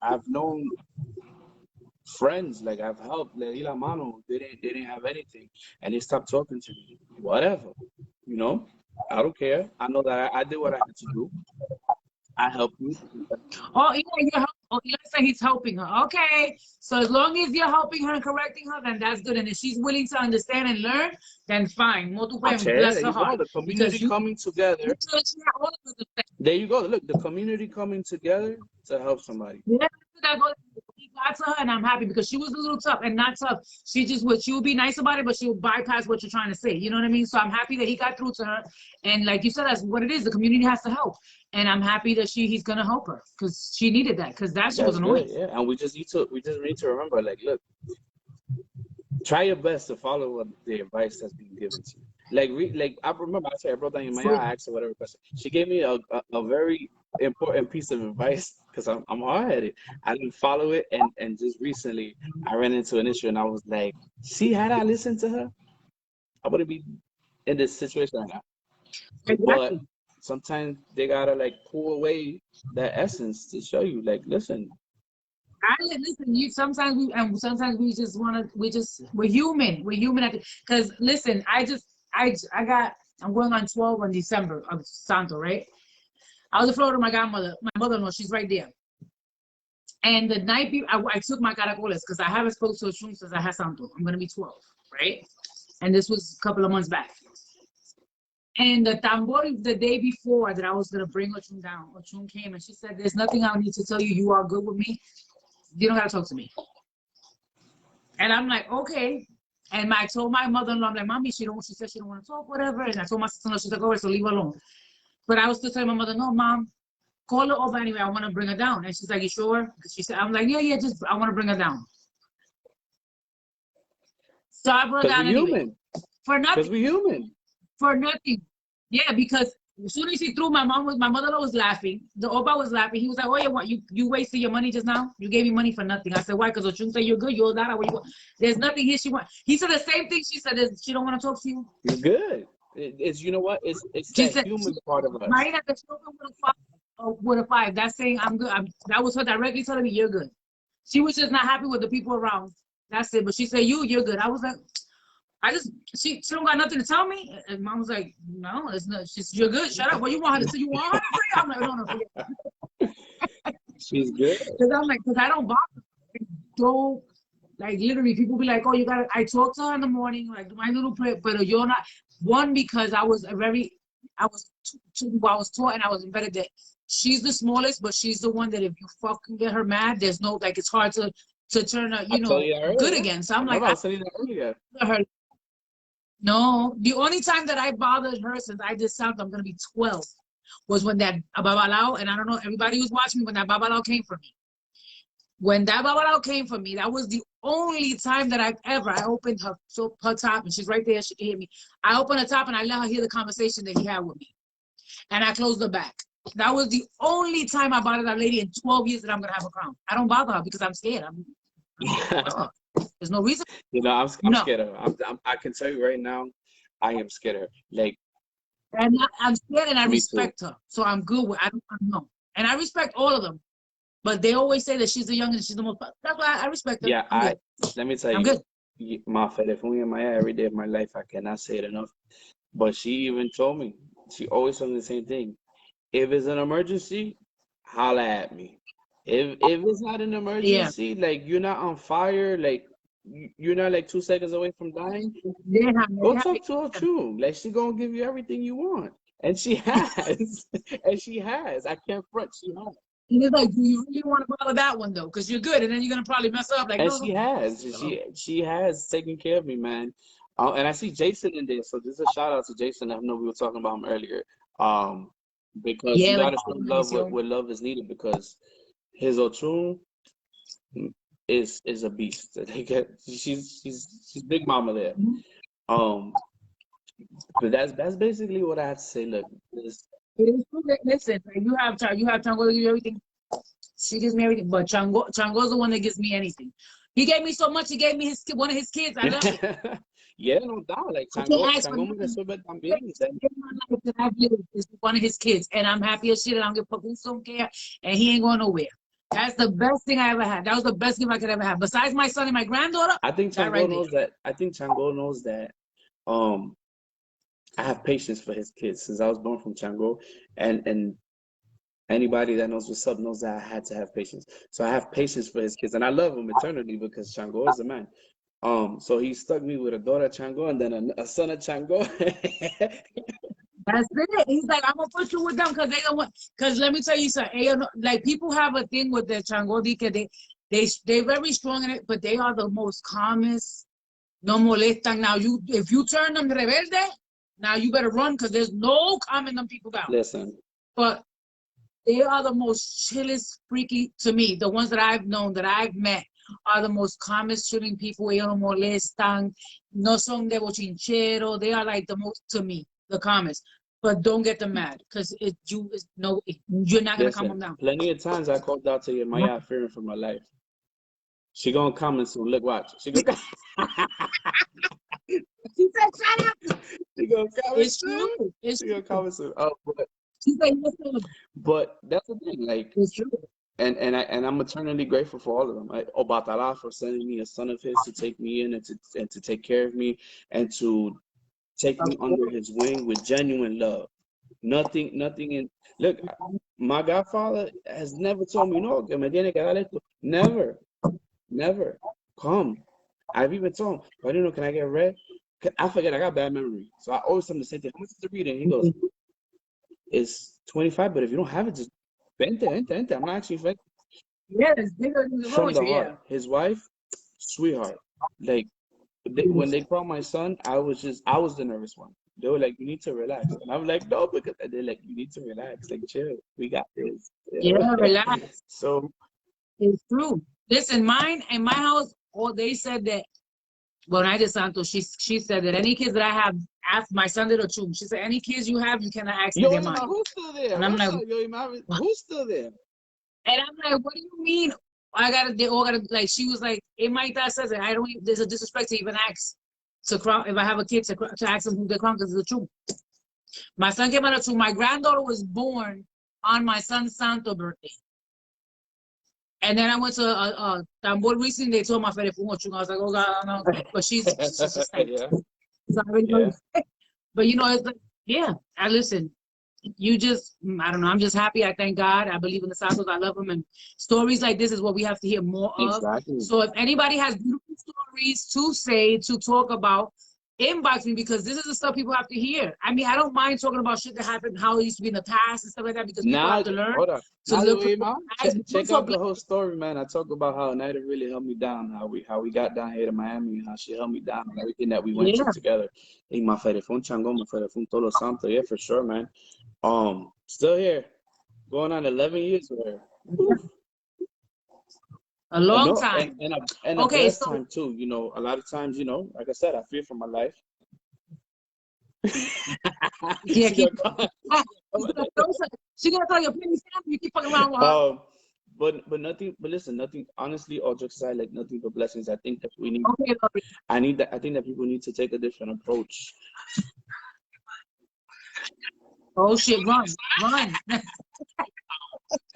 Speaker 2: I've known, friends, like I've helped, like Ila Mano, they didn't have anything and they stopped talking to me. Whatever. You know? I don't care. I know that I did what I had to do. I helped you.
Speaker 1: Oh, yeah, you're helping. Oh, let's say he's helping her. Okay. So as long as you're helping her and correcting her, then that's good. And if she's willing to understand and learn, then fine. Bless her heart.
Speaker 2: The community coming together. There you go. Look, the community coming together to help somebody.
Speaker 1: Yeah, he got to her, and I'm happy because she was a little tough and not tough. She will be nice about it, but she'll bypass what you're trying to say. You know what I mean? So I'm happy that he got through to her. And like you said, that's what it is. The community has to help. And I'm happy that he's gonna help her because she needed that because that shit was annoying.
Speaker 2: Yeah, and we just need to remember, like, look, try your best to follow the advice that's being given to you. Like I remember I brought down Maya, I asked her whatever question. She gave me a very important piece of advice because I'm hard-headed. I didn't follow it, and just recently I ran into an issue and I was like, see, had I listened to her, I wouldn't be in this situation right now.
Speaker 1: Exactly.
Speaker 2: But sometimes they gotta like pull away that essence to show you, like, listen.
Speaker 1: Listen, sometimes we just want to. We're human. We're human. Because listen, I'm going on 12 on December of Santo, right? I was in Florida with my mother-in-law. She's right there. And the night I took my caracoles because I haven't spoken to a shroom since I had Santo. I'm gonna be 12, right? And this was a couple of months back. And the tambor the day before that I was gonna bring Ochun down, Ochun came and she said, "There's nothing I need to tell you. You are good with me. You don't gotta talk to me." And I'm like, okay. And I told my mother-in-law, I'm like, Mommy, she said she don't want to talk, whatever. And I told my sister-in-law, she's like, okay, so leave her alone. But I was still telling my mother, no, Mom, call her over anyway. I want to bring her down. And she's like, you sure? She said, I'm like, yeah, I want to bring her down. So I brought her down anyway.
Speaker 2: Human.
Speaker 1: For nothing.
Speaker 2: Because we're human.
Speaker 1: For nothing. Yeah, because As soon as he threw, my mother-in-law was laughing. The Oba was laughing. He was like, "Oh, yeah, what? You wasted your money just now? You gave me money for nothing." I said, "Why? Because Ochun said you're good. You're that. Where you go? There's nothing here she want." He said the same thing. She said she don't want to talk to you.
Speaker 2: You're good. It's you know what? It's
Speaker 1: She
Speaker 2: that
Speaker 1: said,
Speaker 2: human part of us.
Speaker 1: Marina, the children with a five. That's saying I'm good. That was her directly telling me you're good. She was just not happy with the people around. That's it. But she said you're good. I was like, she don't got nothing to tell me. And mom was like, no, it's not. You're good. Shut up. What you want her to say? You want her to say? I'm like, no, forget.
Speaker 2: She's good.
Speaker 1: Because I don't bother. Don't like literally. People be like, oh, you gotta. I talk to her in the morning, like my little prayer, but you're not. One, because I was taught and I was embedded that she's the smallest, but she's the one that if you fucking get her mad, there's no like it's hard to turn her, good again. So I'm like,
Speaker 2: I was telling you that earlier.
Speaker 1: Her. No, the only time that I bothered her since I just sound I'm gonna be 12 was when that babalao, and I don't know, everybody was watching me when that babalao came for me. When that babalao came for me, that was the only time that I opened her top, and she's right there, she can hear me. I opened her top and I let her hear the conversation that he had with me. And I closed her back. That was the only time I bothered that lady in 12 years that I'm gonna have a crown. I don't bother her because I'm scared. There's no reason.
Speaker 2: I'm scared of her. I can tell you right now, I am scared of her. Like,
Speaker 1: and I'm scared, and I respect her, so I'm good with. I don't know, and I respect all of them, but they always say that she's the youngest, she's the most. That's why I respect her.
Speaker 2: Yeah, let me tell you,
Speaker 1: I'm good.
Speaker 2: My fedefun in my head every day of my life. I cannot say it enough. But she even told me, she always told me the same thing. If it's an emergency, holla at me. If it's not an emergency, like you're not on fire, like you're not like 2 seconds away from dying, go talk to her too. Like she gonna give you everything you want, and she has, and she has. I can't front. She has.
Speaker 1: And it's like, do you really want to bother that one though? Because you're good, and then you're gonna probably mess up. Like,
Speaker 2: and she has. She has taken care of me, man. And I see Jason in there, so this is a shout out to Jason. I know we were talking about him earlier. Because you gotta show love where love is needed, because his Ochun is a beast. She's big mama there. But that's basically what I have to say. Look,
Speaker 1: listen, you have Chango to give you everything. She gives me everything, but Chango's the one that gives me anything. He gave me so much. He gave me one of his kids. I love it.
Speaker 2: Yeah, no doubt. Like Chango me resuelve también.
Speaker 1: Is one of his kids, and I'm happy as shit. And I don't give a fuck who don't care, and he ain't going nowhere. That's the best thing I ever had. That was the best gift I could ever have. Besides my son and my granddaughter.
Speaker 2: I think Chango knows that. I think Chango knows that. I have patience for his kids since I was born from Chango, and anybody that knows what's up knows that I had to have patience. So I have patience for his kids, and I love him eternally because Chango is a man. So he stuck me with a daughter of Chango and then a son of Chango.
Speaker 1: That's it. He's like, I'm gonna put you with them because they don't want. Because let me tell you something. Like people have a thing with the Chango because they're very strong in it, but they are the most calmest. No molestan. Now if you turn them rebelde, now you better run because there's no calming them people down.
Speaker 2: Listen,
Speaker 1: but they are the most chillest, freaky to me. The ones that I've known, that I've met, are the most calmest, chilling people. Ellos no molestan, no son de bochinchero. They are like the most, to me, the calmest. But don't get them mad because you're not gonna calm them down.
Speaker 2: Plenty of times I called out to your Maya fearing for my life. She gonna comment soon. Look, watch. She gonna.
Speaker 1: She said, "Shut up."
Speaker 2: She gonna comment soon.
Speaker 1: She
Speaker 2: gonna comment soon. Oh, but that's the thing. Like,
Speaker 1: it's true.
Speaker 2: And I'm eternally grateful for all of them. Obatala for sending me a son of his to take me in and to take care of me and to take me under his wing with genuine love. Nothing in. Look, my godfather has never told me no. Que me tiene que dar esto. Never. Come. I've even told him, I don't know, can I get red? I forget, I got bad memory. So I always tell him the same thing. How much is the reading? He goes, it's 25, but if you don't have it, just vente. I'm not actually fake.
Speaker 1: Yeah, it's bigger than the
Speaker 2: From the heart.
Speaker 1: Yeah.
Speaker 2: His wife, sweetheart. Like, when they called my son, I was the nervous one. They were like, you need to relax. And I'm like, no, because they're like, you need to relax. Like, chill. We got this.
Speaker 1: Yeah, relax.
Speaker 2: So.
Speaker 1: It's true. Listen, in my house, they said that, when I did Santos, she said that any kids that I have after my son did a chum. She said, any kids you have, you cannot ask me
Speaker 2: Yo,
Speaker 1: their
Speaker 2: Ima,
Speaker 1: mind.
Speaker 2: who's still there?
Speaker 1: And I'm
Speaker 2: What's
Speaker 1: like,
Speaker 2: up, yo, Ima? Who's still there?
Speaker 1: and I'm like, what do you mean? They all gotta, like, she was like, it might that says it. I don't, there's a disrespect to even ask to crown, if I have a kid to ask them who their crown, because it's the truth. My son came out of truth. My granddaughter was born on my son's Santo birthday. And then I went to Tambor recently, they told my friend if I was like, oh God, no. But she's just like,
Speaker 2: Yeah.
Speaker 1: so I really
Speaker 2: Yeah.
Speaker 1: but you know, it's like, yeah, I listen. You just, I don't know. I'm just happy. I thank God. I believe in the Santos. I love them. And stories like this is what we have to hear more of.
Speaker 2: Exactly.
Speaker 1: So if anybody has beautiful stories to say, to talk about, inbox me, because this is the stuff people have to hear. I mean, I don't mind talking about shit that happened, how it used to be in the past and stuff like that, because people
Speaker 2: Now,
Speaker 1: have to learn
Speaker 2: hold on.
Speaker 1: to
Speaker 2: Now,
Speaker 1: look
Speaker 2: yo,
Speaker 1: for
Speaker 2: Ima,
Speaker 1: eyes.
Speaker 2: check out the whole story, man. I talk about how Nida really helped me down, how we got down here to Miami, and how she helped me down, and everything that we went through together. Hey, my fue un chango, my fue un tolo santo. Yeah, for sure, man. Still here, going on 11 years with her.
Speaker 1: A long time.
Speaker 2: And a blessed time too. You know, a lot of times, you know, like I said, I fear for my life.
Speaker 1: Yeah, she gonna tell you, you keep fucking around with her.
Speaker 2: But nothing. But listen, nothing. Honestly, all jokes aside, like nothing but blessings. I think that we need.
Speaker 1: Okay,
Speaker 2: I think that people need to take a different approach.
Speaker 1: Oh shit! Run!
Speaker 2: Take a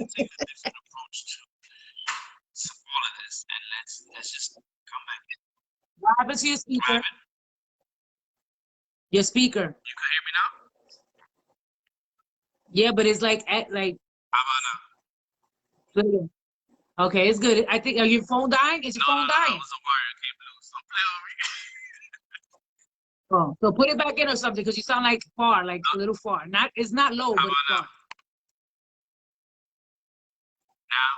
Speaker 2: different approach to all of this, and let's just come back.
Speaker 1: What happened to your speaker? Your speaker.
Speaker 2: You can hear me now?
Speaker 1: Yeah, but it's like
Speaker 2: How about
Speaker 1: now? Okay, it's good. I think, are your phone dying? Is your phone dying?
Speaker 2: No, it was a wire came loose. Don't play over me.
Speaker 1: Oh, so put it back in or something, because you sound like far, like a little far. It's not low, but it's far.
Speaker 2: Now?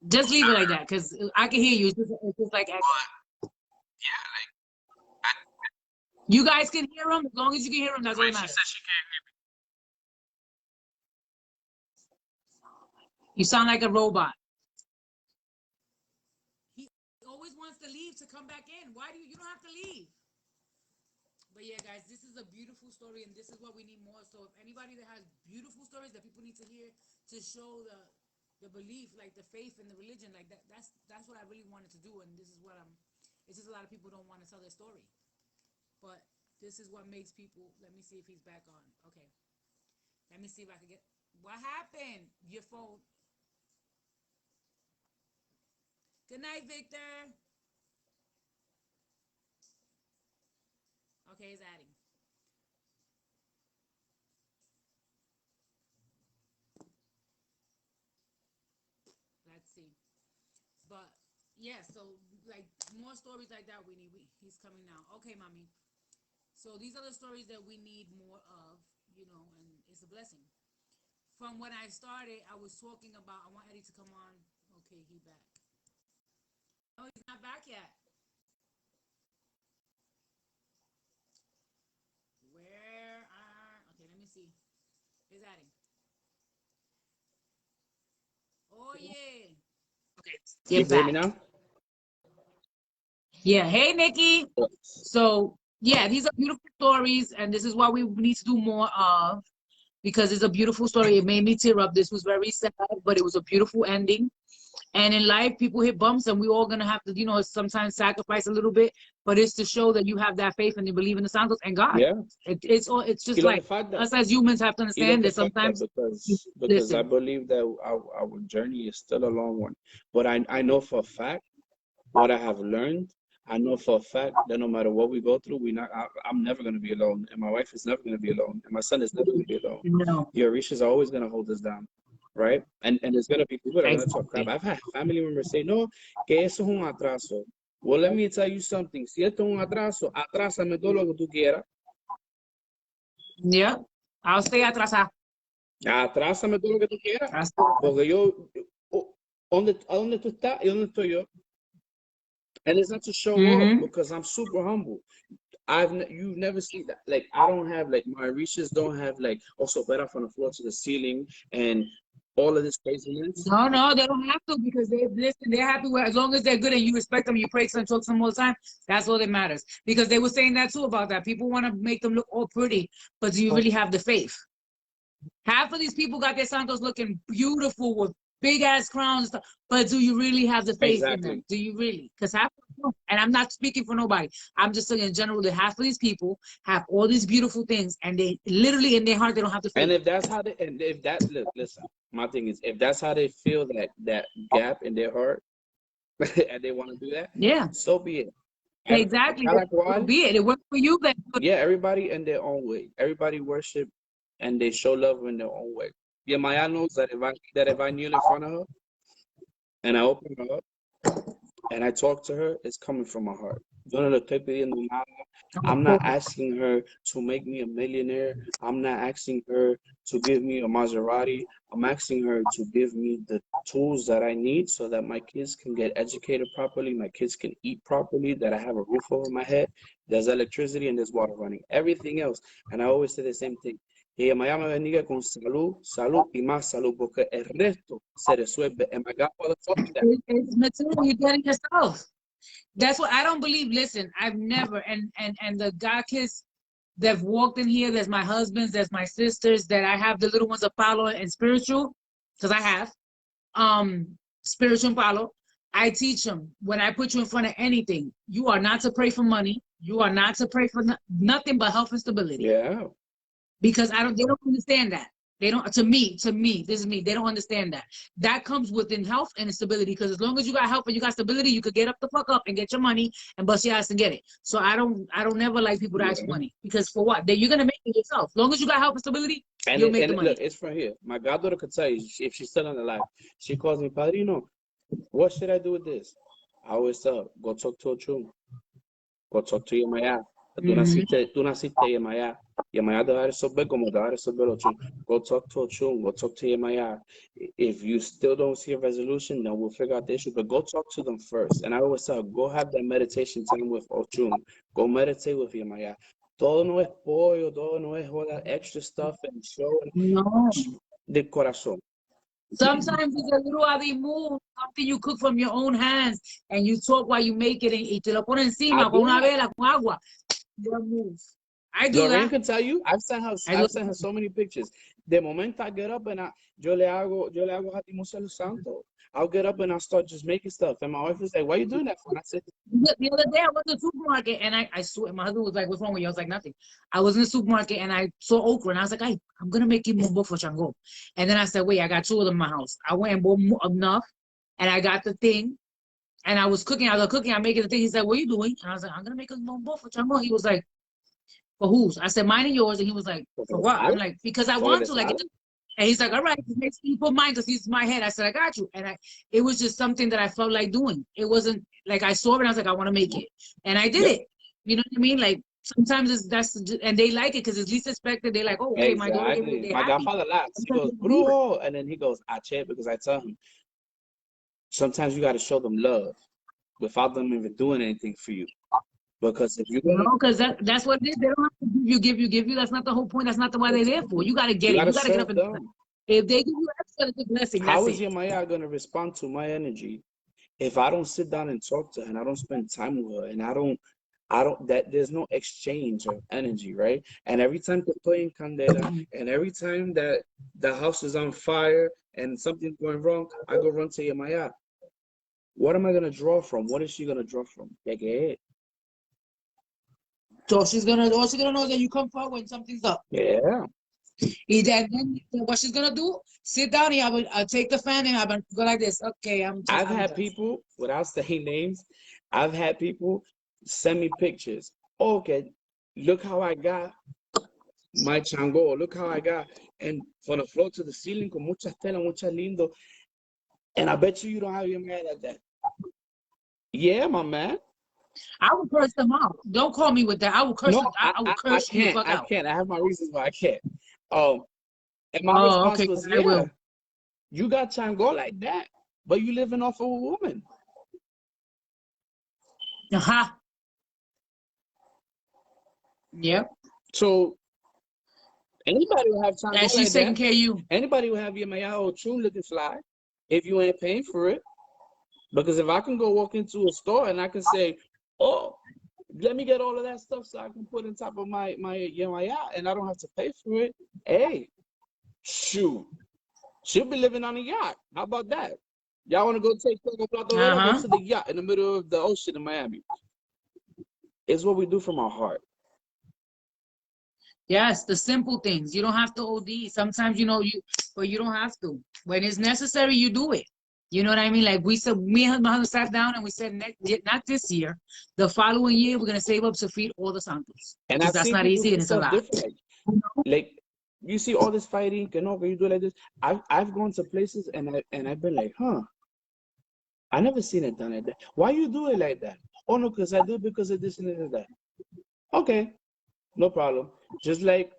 Speaker 1: Just leave it like that, because I can hear you. It's just like echo.
Speaker 2: Yeah, like
Speaker 1: you guys can hear him. As long as you can hear him, that's all that matters.
Speaker 2: She said she can't hear me.
Speaker 1: You sound like a robot. He always wants to leave to come back in. Why do you don't have to leave? But yeah, guys, this is a beautiful story, and this is what we need more. So if anybody that has beautiful stories that people need to hear to show the belief, like the faith and the religion, like that's what I really wanted to do. And this is what it's just a lot of people don't want to tell their story. But this is what makes people. Let me see if he's back on. Okay. Let me see if I can get. What happened? Your phone. Good night, Victor. Okay, he's adding. Let's see. But yeah, so like more stories like that we need. He's coming now. Okay, mommy. So these are the stories that we need more of, you know, and it's a blessing. From when I started, I was talking about, I want Eddie to come on. Okay, he back. No, he's not back yet. Where are, okay, let me see. He's adding. Oh, yeah. Okay.
Speaker 2: You hear me now?
Speaker 1: Yeah. Hey, Nikki. So, yeah, these are beautiful stories, and this is what we need to do more of, because it's a beautiful story. It made me tear up. This was very sad, but it was a beautiful ending. And in life, people hit bumps, and we're all gonna have to, you know, sometimes sacrifice a little bit. But it's to show that you have that faith and you believe in the Santos and God.
Speaker 2: Yeah.
Speaker 1: It's just like us as humans have to understand that sometimes.
Speaker 2: Because I believe that our journey is still a long one. But I know for a fact what I have learned. I know for a fact that no matter what we go through, I'm never going to be alone. And my wife is never going to be alone. And my son is never going to be alone.
Speaker 1: No.
Speaker 2: Your Orisha is always going to hold us down. Right? And there's going to be people that are going to talk crap. I've had family members say, no, que eso es un atraso. Well, let me tell you something. Si esto es un atraso, atrásame todo lo que tú quieras.
Speaker 1: Yeah. I'll stay atrasada.
Speaker 2: Atrásame todo lo que tú quieras. Porque yo, ¿a dónde tú estás y dónde estoy yo? And it's not to show off, because I'm super humble. You've never seen that. Like, I don't have, like, my Orishas don't have, like, also better from the floor to the ceiling, and all of this craziness.
Speaker 1: No, they don't have to because they listen. They're happy with as long as they're good and you respect them. You praise them, talk to them all the time. That's all that matters. Because they were saying that too about that. People want to make them look all pretty, but do you really have the faith? Half of these people got their santos looking beautiful with big ass crowns and stuff, but do you really have the faith in them?
Speaker 2: Exactly.
Speaker 1: Do you really? Because half, and I'm not speaking for nobody. I'm just saying in general that half of these people have all these beautiful things, and they literally in their heart they don't have the faith.
Speaker 2: And if that's how they, and if that, look, listen, my thing is, if that's how they feel that gap in their heart, and they want to do that,
Speaker 1: Yeah,
Speaker 2: so be it.
Speaker 1: exactly.
Speaker 2: Cada
Speaker 1: So
Speaker 2: cual,
Speaker 1: be it. It worked for you. Then
Speaker 2: yeah, everybody in their own way. Everybody worship and they show love in their own way. Yeah, Maya knows that if I kneel in front of her and I open her up and I talk to her, it's coming from my heart. Yo no le estoy pidiendo nada. I'm not asking her to make me a millionaire. I'm not asking her to give me a Maserati. I'm asking her to give me the tools that I need so that my kids can get educated properly, my kids can eat properly, that I have a roof over my head, there's electricity and there's water running. Everything else. And I always say the same thing. Que Maya me bendiga con salud, salud y más salud, porque el resto se resuelve. And my God, motherfucker, that.
Speaker 1: it's material. You're getting yourself. That's what I don't believe. Listen, I've never and the God kids that've walked in here. There's my husbands. There's my sisters. That I have the little ones of Paulo and spiritual, because I have spiritual and Paulo. I teach them when I put you in front of anything. You are not to pray for money. You are not to pray for nothing but health and stability.
Speaker 2: Yeah.
Speaker 1: Because they don't understand that. They don't, to me, this is me, they don't understand that. That comes within health and stability, because as long as you got health and you got stability, you could get up the fuck up and get your money and bust your ass and get it. So I don't never like people to ask for money, because for what? You're going to make it yourself. As long as you got health and stability, you'll make the money.
Speaker 2: Look, it's from here. My goddaughter could tell you if she's still in the life. She calls me, Padrino, what should I do with this? I always tell her, go talk to a chum. Go talk to your maya. Tú naciste Yemaya. Yemaya te va a resolver como te va a resolver Ochun. Go talk to Ochun. Go talk to Yemaya. If you still don't see a resolution, then we'll figure out the issue. But go talk to them first. And I always tell, go have that meditation time with Ochun. Go meditate with Yemaya. Todo no es pollo. Todo no es all that extra stuff and show.
Speaker 1: No.
Speaker 2: De corazón.
Speaker 1: Sometimes it's a little adimu, something you cook from your own hands, and you talk while you make it, y te lo pone encima con una vela, con agua. Your move. I do
Speaker 2: Lorraine
Speaker 1: that.
Speaker 2: can tell you. I've sent her so many pictures. The moment I get up and yo le hago Hatimus el Santo. I'll get up and I'll start just making stuff. And my wife was like, "Why are you doing that for?" And I said,
Speaker 1: the other day I went to the supermarket and I saw, my husband was like, "What's wrong with you?" I was like, "Nothing." I was in the supermarket and I saw okra and I was like, I'm gonna make you mumbo for chango. And then I said, "Wait, I got 2 of them in my house." I went and bought enough, and I got the thing. And I was cooking. I'm making the thing. He said, "What are you doing?" And I was like, "I'm gonna make a mumbo for chango." He was like, "For whose?" I said, "Mine and yours." And he was like, "For what?" I'm like, "Because I want to." Like, and he's like, "All right, just make sure you put mine, because he's my head." I said, "I got you." And it was just something that I felt like doing. It wasn't like I saw it and I was like, "I want to make it," and I did it. You know what I mean? Like sometimes and they like it because it's least expected. They're like, "Oh, okay, my daughter gave me."
Speaker 2: My godfather laughs. He goes, "Brujo," and then he goes, "I cheer," because I tell him sometimes you got to show them love without them even doing anything for you. Because if you
Speaker 1: because that's what it is. They don't have to give you. That's not the whole point. That's not the why they're there for. You got to get it. You got to get up and do. If they give you extra, it's a blessing.
Speaker 2: How is your Maya going to respond to my energy if I don't sit down and talk to her and I don't spend time with her and I don't that there's no exchange of energy, right? And every time que estoy en candela and every time that the house is on fire and something's going wrong, I go run to your Maya. What am I going to draw from? What is she going to draw from?
Speaker 1: So she's gonna know that you come forward when something's up.
Speaker 2: Yeah.
Speaker 1: And then what she's gonna do? Sit down and I'll take the fan and I'll go like this. Okay,
Speaker 2: I've had people, without saying names, I've had people send me pictures. Okay, look how I got my chango. Look how I got, and from the floor to the ceiling, con mucha tela, mucha lindo. And I bet you don't have your man like that. Yeah, my man.
Speaker 1: I will curse them out. Don't call me with that. I will curse them. I will curse you the fuck out.
Speaker 2: I can't. I have my reasons why I can't. And my response was, yeah, you got chango like that, but you living off of a woman.
Speaker 1: Yep.
Speaker 2: So Anybody will have Chango
Speaker 1: And she's
Speaker 2: like
Speaker 1: taking
Speaker 2: that.
Speaker 1: care of you.
Speaker 2: Anybody will have your Mayao True looking fly if you ain't paying for it. Because if I can go walk into a store and I can say, oh, let me get all of that stuff so I can put on top of my yacht and I don't have to pay for it. Hey, shoot. She'll be living on a yacht. How about that? Y'all want to go take Go to the yacht in the middle of the ocean in Miami. It's what we do from our heart.
Speaker 1: Yes, the simple things. You don't have to OD. Sometimes, but you don't have to. When it's necessary, you do it. You know what I mean? Like we said, me and my husband sat down and we said, not this year, the following year, we're going to save up to feed all the Santos.
Speaker 2: And
Speaker 1: Because that's not easy and it's a lot.
Speaker 2: Different. Like, you see all this fighting, you do like this. I've gone to places and I've been like, huh, I never seen it done like that. Why you do it like that? Oh no, because I do it because of this and that. Okay, no problem. Just like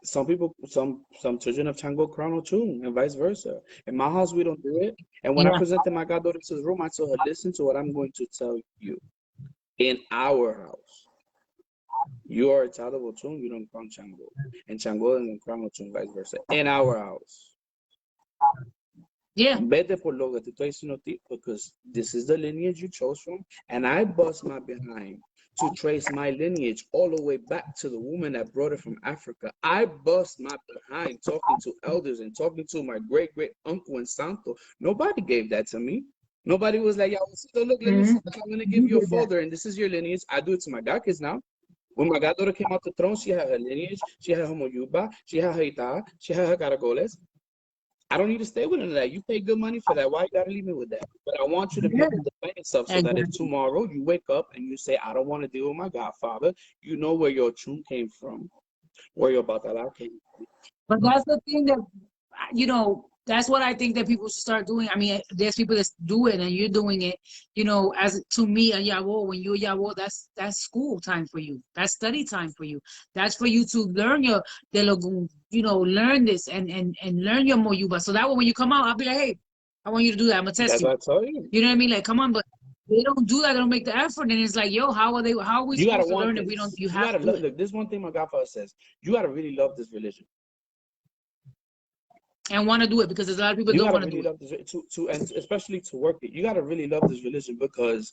Speaker 2: some people, some children of Chango Crown too, and vice versa. In my house, we don't do it. And when I presented my goddaughter to the room, I told her, listen to what I'm going to tell you. In our house, you are a child of Ochun, you don't crown Chango. And Chango doesn't crown Ochun, vice versa. In our house.
Speaker 1: Yeah.
Speaker 2: Vete por lo que te estoy diciendo, because this is the lineage you chose from, and I bust my behind to trace my lineage all the way back to the woman that brought it from Africa. I bust my behind talking to elders and talking to my great uncle in Santo. Nobody gave that to me. Nobody was like, yo, look, let me see, I'm going to give you a folder, and this is your lineage. I do it to my godkids now. When my goddaughter came out the throne, she had her lineage, she had her Moyuba, she had her Ita, she had her Caracoles. I don't need to stay with none of that. You pay good money for that. Why you gotta leave me with that? But I want you to be able to defend yourself so that if tomorrow you wake up and you say, I don't want to deal with my godfather, you know where your tune came from, where your batala came from.
Speaker 1: But that's the thing that, that's what I think that people should start doing. I mean, there's people that do it and you're doing it, as to me, a Yabo, when you're Yabo, that's school time for you. That's study time for you. That's for you to learn your Delogún, learn this and learn your Moyuba. So that way when you come out, I'll be like, hey, I want you to do that. I'm going to test you.
Speaker 2: That's what I tell you.
Speaker 1: You know what I mean? Like, come on, but they don't do that. They don't make the effort. And it's like, yo, how are we supposed to learn if we don't, you have to
Speaker 2: look, this one thing my godfather says, you got to really love this religion.
Speaker 1: And want to do it, because there's a lot of people don't want to do it.
Speaker 2: And especially to work it. You got to really love this religion, because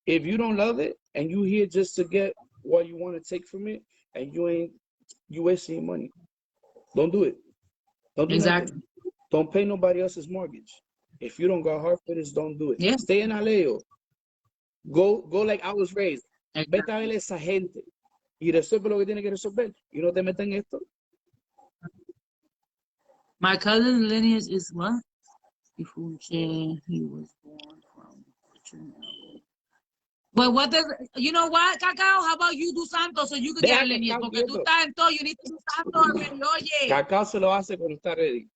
Speaker 2: if you don't love it and you here just to get what you want to take from it, and you wasting your money. Don't do it. Don't do
Speaker 1: exactly.
Speaker 2: Nothing. Don't pay nobody else's mortgage. If you don't got heart for this, don't do it.
Speaker 1: Yeah.
Speaker 2: Stay in Aleo. Go like I was raised.
Speaker 1: Exactly.
Speaker 2: Vete a ver esa gente y resuelve lo que tiene que resolver. Y no te metan en esto.
Speaker 1: My cousin's lineage is what? Before he was born from. But what does, you know what, Cacao? How about you do Santo so you can get a lineage? Porque tú estás en todo, you need to do Santo already. Oye.
Speaker 2: Cacao se lo hace cuando está ready.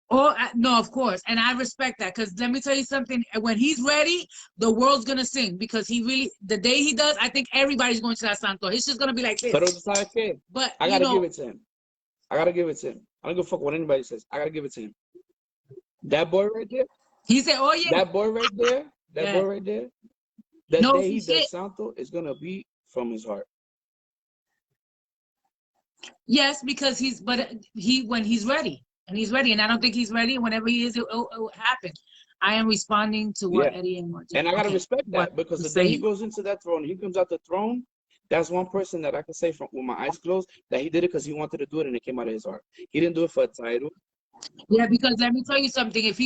Speaker 1: Oh, no, of course. And I respect that, because let me tell you something. When he's ready, the world's going to sing, because the day he does, I think everybody's going to that Santo. He's just going to be like this.
Speaker 2: Pero ¿sabes qué?
Speaker 1: But,
Speaker 2: I got to give it to him. I don't give a fuck what anybody says. I got to give it to him. That boy right there.
Speaker 1: He said, oh, yeah.
Speaker 2: That boy right there. Boy right there. That day he does Santo is going to be from his heart.
Speaker 1: Yes, because when he's ready. And he's ready. And I don't think he's ready. Whenever he is, it will happen. I am responding to what Eddie and Martin.
Speaker 2: And I got to respect that, because the day he goes into that throne, he comes out the throne. That's one person that I can say with my eyes closed that he did it because he wanted to do it and it came out of his heart. He didn't do it for a title.
Speaker 1: Yeah, because let me tell you something. If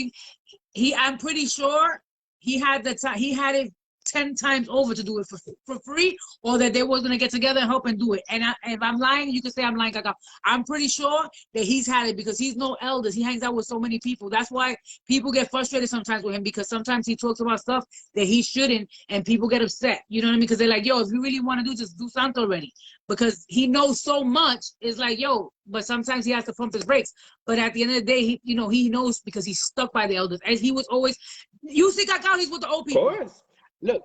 Speaker 1: I'm pretty sure he had the time. He had it 10 times over to do it for free, or that they were going to get together and help and do it. And if I'm lying, you can say I'm lying, Kaka. I'm pretty sure that he's had it, because he's no elders. He hangs out with so many people. That's why people get frustrated sometimes with him, because sometimes he talks about stuff that he shouldn't, and people get upset. You know what I mean? Because they're like, yo, if you really want to do, just do Santo already. Because he knows so much. It's like, yo, but sometimes he has to pump his brakes. But at the end of the day, he knows, because he's stuck by the elders. And he was always, you see, Kaka, he's with the old people.
Speaker 2: Of course. Look,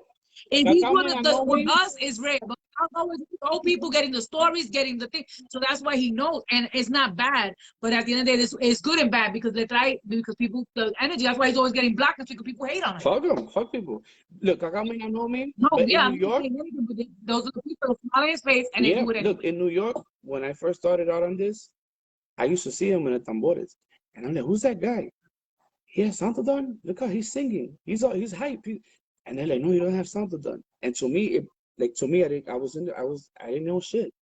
Speaker 1: and he's with us is rare, but always old people getting the stories, getting the thing. So that's why he knows, and it's not bad. But at the end of the day, it's good and bad, because because people, the energy. That's why he's always getting blocked, because people hate on him.
Speaker 2: Fuck him, fuck people. Look, I may not know me.
Speaker 1: No,
Speaker 2: but
Speaker 1: yeah,
Speaker 2: in New York,
Speaker 1: those are the people that smile in his face, and they do it anyway.
Speaker 2: Look, in New York, when I first started out on this, I used to see him in the tambores. And I'm like, who's that guy? He has Santo done? Look how he's singing. He's hype. And they're like, no, you don't have Santo done. And to me, I didn't know shit.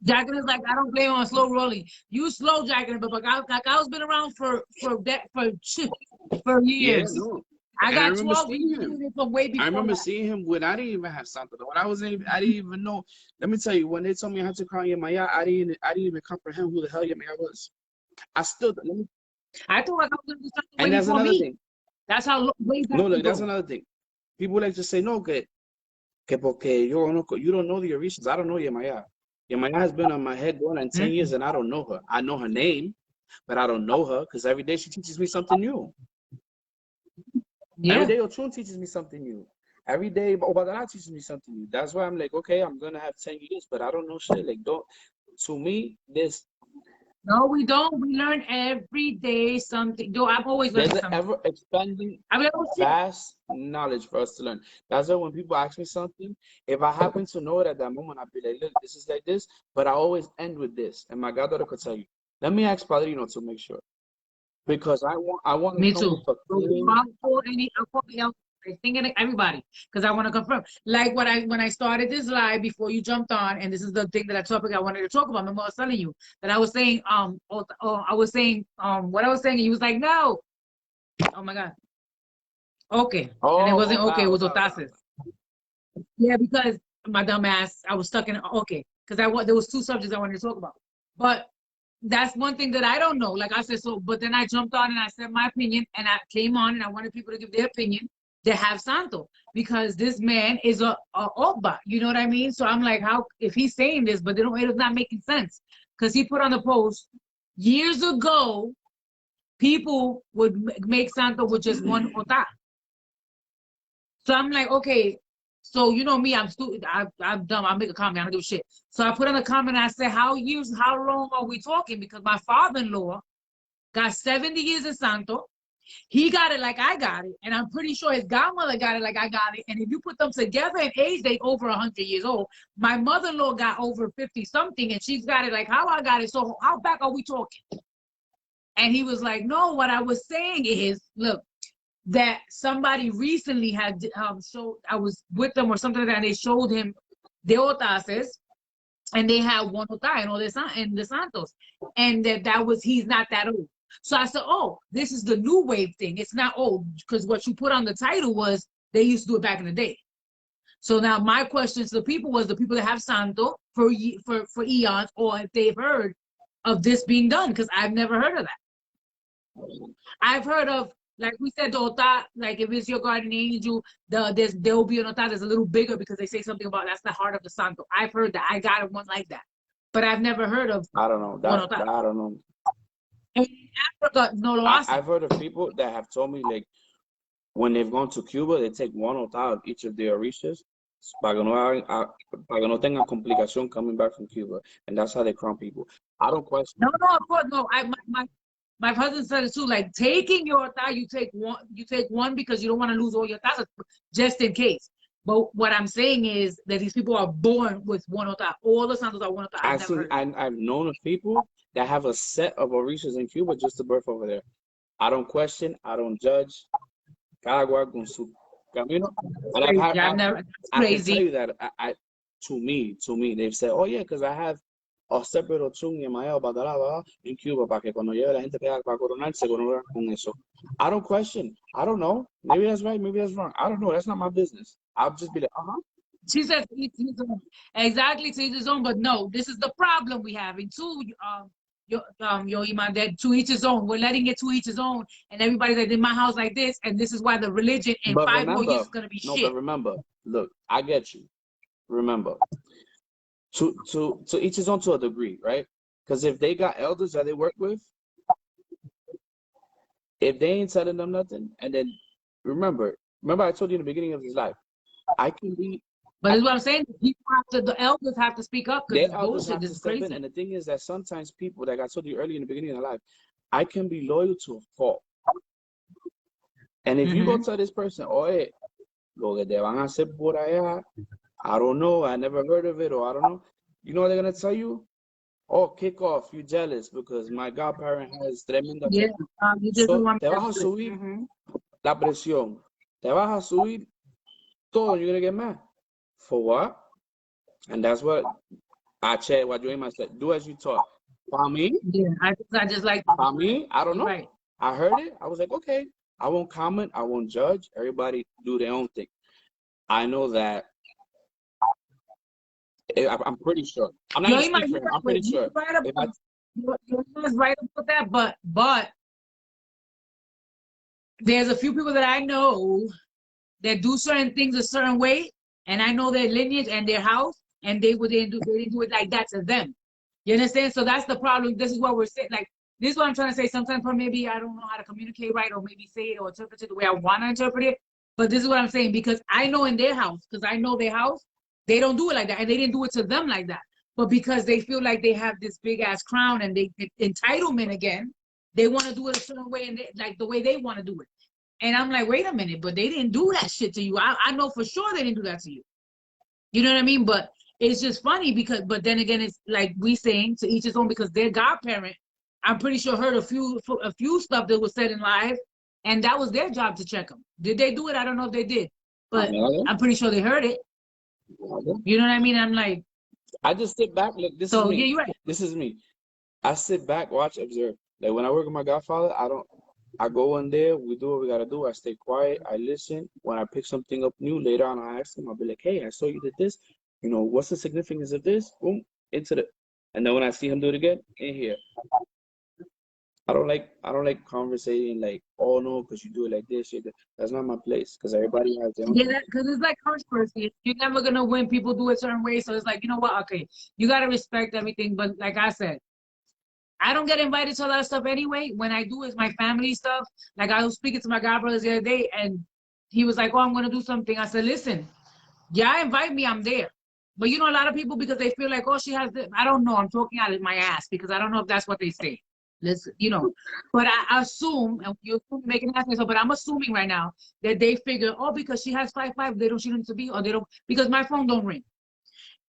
Speaker 1: Jacking is like, I don't blame on slow rolling. You slow jacking, but like I was been around for
Speaker 2: Yeah,
Speaker 1: years.
Speaker 2: no.
Speaker 1: I
Speaker 2: And I
Speaker 1: got
Speaker 2: remember
Speaker 1: 12
Speaker 2: seeing
Speaker 1: years
Speaker 2: him.
Speaker 1: doing it from way before
Speaker 2: I remember
Speaker 1: that.
Speaker 2: seeing him when I didn't even have Santo. When I didn't even know. Let me tell you, when they told me how to call Yemaya, I didn't even comprehend who the hell Yemaya was. I still let me,
Speaker 1: I thought like I was going to do something way
Speaker 2: and that's
Speaker 1: before
Speaker 2: another
Speaker 1: me.
Speaker 2: thing.
Speaker 1: That's how way back
Speaker 2: No, look, that's
Speaker 1: ago.
Speaker 2: another thing. People like to say, no, que porque you don't know the Orishas. I don't know Yemaya. Yemaya has been on my head going on 10 years, and I don't know her. I know her name, but I don't know her because every day she teaches me something new.
Speaker 1: Yeah.
Speaker 2: Every day Ochun teaches me something new. Every day Obadala teaches me something new. That's why I'm like, okay, I'm gonna have 10 years, but I don't know shit. Like, don't to me,
Speaker 1: No, we don't. We learn every day something. Though I'm always learning
Speaker 2: there's an
Speaker 1: something.
Speaker 2: ever expanding
Speaker 1: I mean, oh, shit.
Speaker 2: vast knowledge for us to learn. That's why when people ask me something, if I happen to know it at that moment, I'll be like, look, this is like this, but I always end with this. And my goddaughter could tell you. Let me ask Padrino to make sure. Because I want to
Speaker 1: Me
Speaker 2: come
Speaker 1: too.
Speaker 2: with a clean.
Speaker 1: I'll call everybody because I want to confirm. Like when I started this live before you jumped on, and this is the thing that topic I wanted to talk about. Remember I was telling you that I was saying I was saying what I was saying, and he was like, no. Oh my God. Okay. And it
Speaker 2: Oh,
Speaker 1: wasn't okay, it was
Speaker 2: okay.
Speaker 1: otases. Yeah, because my dumb ass, I was stuck in okay. Because there was two subjects I wanted to talk about. But that's one thing that I don't know. Like I said, so but then I jumped on and I said my opinion and I came on and I wanted people to give their opinion to have Santo because this man is a Oba, you know what I mean? So I'm like, how if he's saying this, but it's not making sense. Because he put on the post years ago, people would make Santo with just one ota. So I'm like, okay, so you know me, I'm stupid. I'm dumb. I make a comment. I don't give a shit. So I put in a comment. And I said, how long are we talking? Because my father-in-law got 70 years in Santo. He got it like I got it, and I'm pretty sure his godmother got it like I got it. And if you put them together in age, they over 100 years old. My mother-in-law got over 50 something, and she's got it like how I got it. So how back are we talking? And he was like, no. What I was saying is, look, that somebody recently had showed, I was with them or something like that, and they showed him the otases, and they had one ota and all this and the Santos, and he's not that old. So I said, oh, this is the new wave thing. It's not old because what you put on the title was they used to do it back in the day. So now my question to the people was the people that have Santo for eons, or if they've heard of this being done, because I've never heard of that. I've heard of, like we said, the ota, like if it's your guardian angel, there will be an ota that's a little bigger because they say something about that's the heart of the Santo. I've heard that. I got one like that. But I've never heard of
Speaker 2: I don't know.
Speaker 1: one ota.
Speaker 2: I don't know.
Speaker 1: In Africa, no lo hacen.
Speaker 2: I've heard of people that have told me like when they've gone to Cuba, they take one ota of each of their orishas para que no tengan complicación coming back from Cuba, and that's how they crown people. I don't question.
Speaker 1: No, of course, no. My husband said it too. Like taking your ota, you take one because you don't want to lose all your otas, just in case. But what I'm saying is that these people are born with one ota. All the Santos are one ota.
Speaker 2: I've known of people that have a set of orishas in Cuba just to birth over there. I don't question. I don't judge. Cada cual con su camino. And I can tell you that to me, they've said, oh yeah, because I have a separate ochun y maya badalaba in Cuba para que cuando llegue la gente para coronar se coronar con eso. I don't question. I don't know. Maybe that's right. Maybe that's wrong. I don't know. That's not my business. I'll just be like,
Speaker 1: She says exactly to his own, but no, this is the problem we have. And two, your iman, that to each his own. We're letting it to each his own, and everybody's like in my house like this, and this is why the religion in 5 more years is gonna be shit.
Speaker 2: But remember, look, I get you. Remember, to each his own to a degree, right? Because if they got elders that they work with, if they ain't telling them nothing, and then remember I told you in the beginning of his life, I can be.
Speaker 1: But that's what I'm saying. The elders have to speak up because
Speaker 2: their elders have to step in. And the thing is that sometimes people, like I told you earlier in the beginning of life, I can be loyal to a fault. And if you go tell this person, oye, lo que te van a hacer por allá, I don't know, I never heard of it, or I don't know, you know what they're going to tell you? oh, kick off, you jealous because my godparent has tremenda
Speaker 1: Yeah,
Speaker 2: check.
Speaker 1: you just don't
Speaker 2: So,
Speaker 1: want
Speaker 2: te
Speaker 1: me
Speaker 2: vas a
Speaker 1: to do
Speaker 2: subir
Speaker 1: it.
Speaker 2: la presión. Te vas a subir todo. You're gonna get mad. For what? And that's what I check what you aim. I said, do as you taught. For me,
Speaker 1: Yeah, I just like
Speaker 2: I don't
Speaker 1: you're
Speaker 2: know.
Speaker 1: right.
Speaker 2: I heard it. I was like, okay. I won't comment. I won't judge. Everybody do their own thing. I know that. I'm pretty sure. I'm not
Speaker 1: Yo,
Speaker 2: gonna
Speaker 1: you
Speaker 2: speak
Speaker 1: might
Speaker 2: for
Speaker 1: you're
Speaker 2: him. I'm pretty sure.
Speaker 1: right
Speaker 2: If I
Speaker 1: about you're right about that, but there's a few people that I know that do certain things a certain way, and I know their lineage and their house, and they didn't do it like that to them. You understand? So that's the problem. This is what we're saying. Like this is what I'm trying to say. Sometimes maybe I don't know how to communicate right, or maybe say it or interpret it the way I want to interpret it. But this is what I'm saying because I know in their house, because I know their house, they don't do it like that, and they didn't do it to them like that. But because they feel like they have this big ass crown and they entitlement again, they want to do it a certain way and like the way they want to do it. And I'm like, wait a minute, but they didn't do that shit to you. I know for sure they didn't do that to you. You know what I mean? But it's just funny because, but then again, it's like we saying to each his own because their godparent, I'm pretty sure heard a few stuff that was said in live, and that was their job to check them. Did they do it? I don't know if they did, but I'm pretty sure they heard it. You know what I mean? I'm like,
Speaker 2: I just sit back. Look, this is
Speaker 1: so yeah,
Speaker 2: me.
Speaker 1: you're right.
Speaker 2: This is me. I sit back, watch, observe. Like when I work with my godfather, I go in there, we do what we gotta do. I stay quiet, I listen. When I pick something up new later on, I ask him, I'll be like, hey, I saw you did this. You know, what's the significance of this? Boom, into the and then when I see him do it again, in here. I don't like conversating like, oh no, because you do it like this, that's not my place. Because everybody has their own
Speaker 1: Yeah,
Speaker 2: thing.
Speaker 1: because it's like controversy. You're never gonna win. People do it certain ways, so it's like, you know what? Okay, you gotta respect everything. But like I said, I don't get invited to a lot of stuff anyway. When I do, it's my family stuff. Like I was speaking to my god brothers the other day, and he was like, "Oh, I'm gonna do something." I said, "Listen, yeah, invite me. I'm there." But you know, a lot of people because they feel like, "Oh, she has." I don't know. I'm talking out of my ass because I don't know if that's what they say. Let's, but I assume, and you're making an ask me so, but I'm assuming right now that they figure, oh, because she has 5'5", they don't she needs to be, or they don't because my phone don't ring.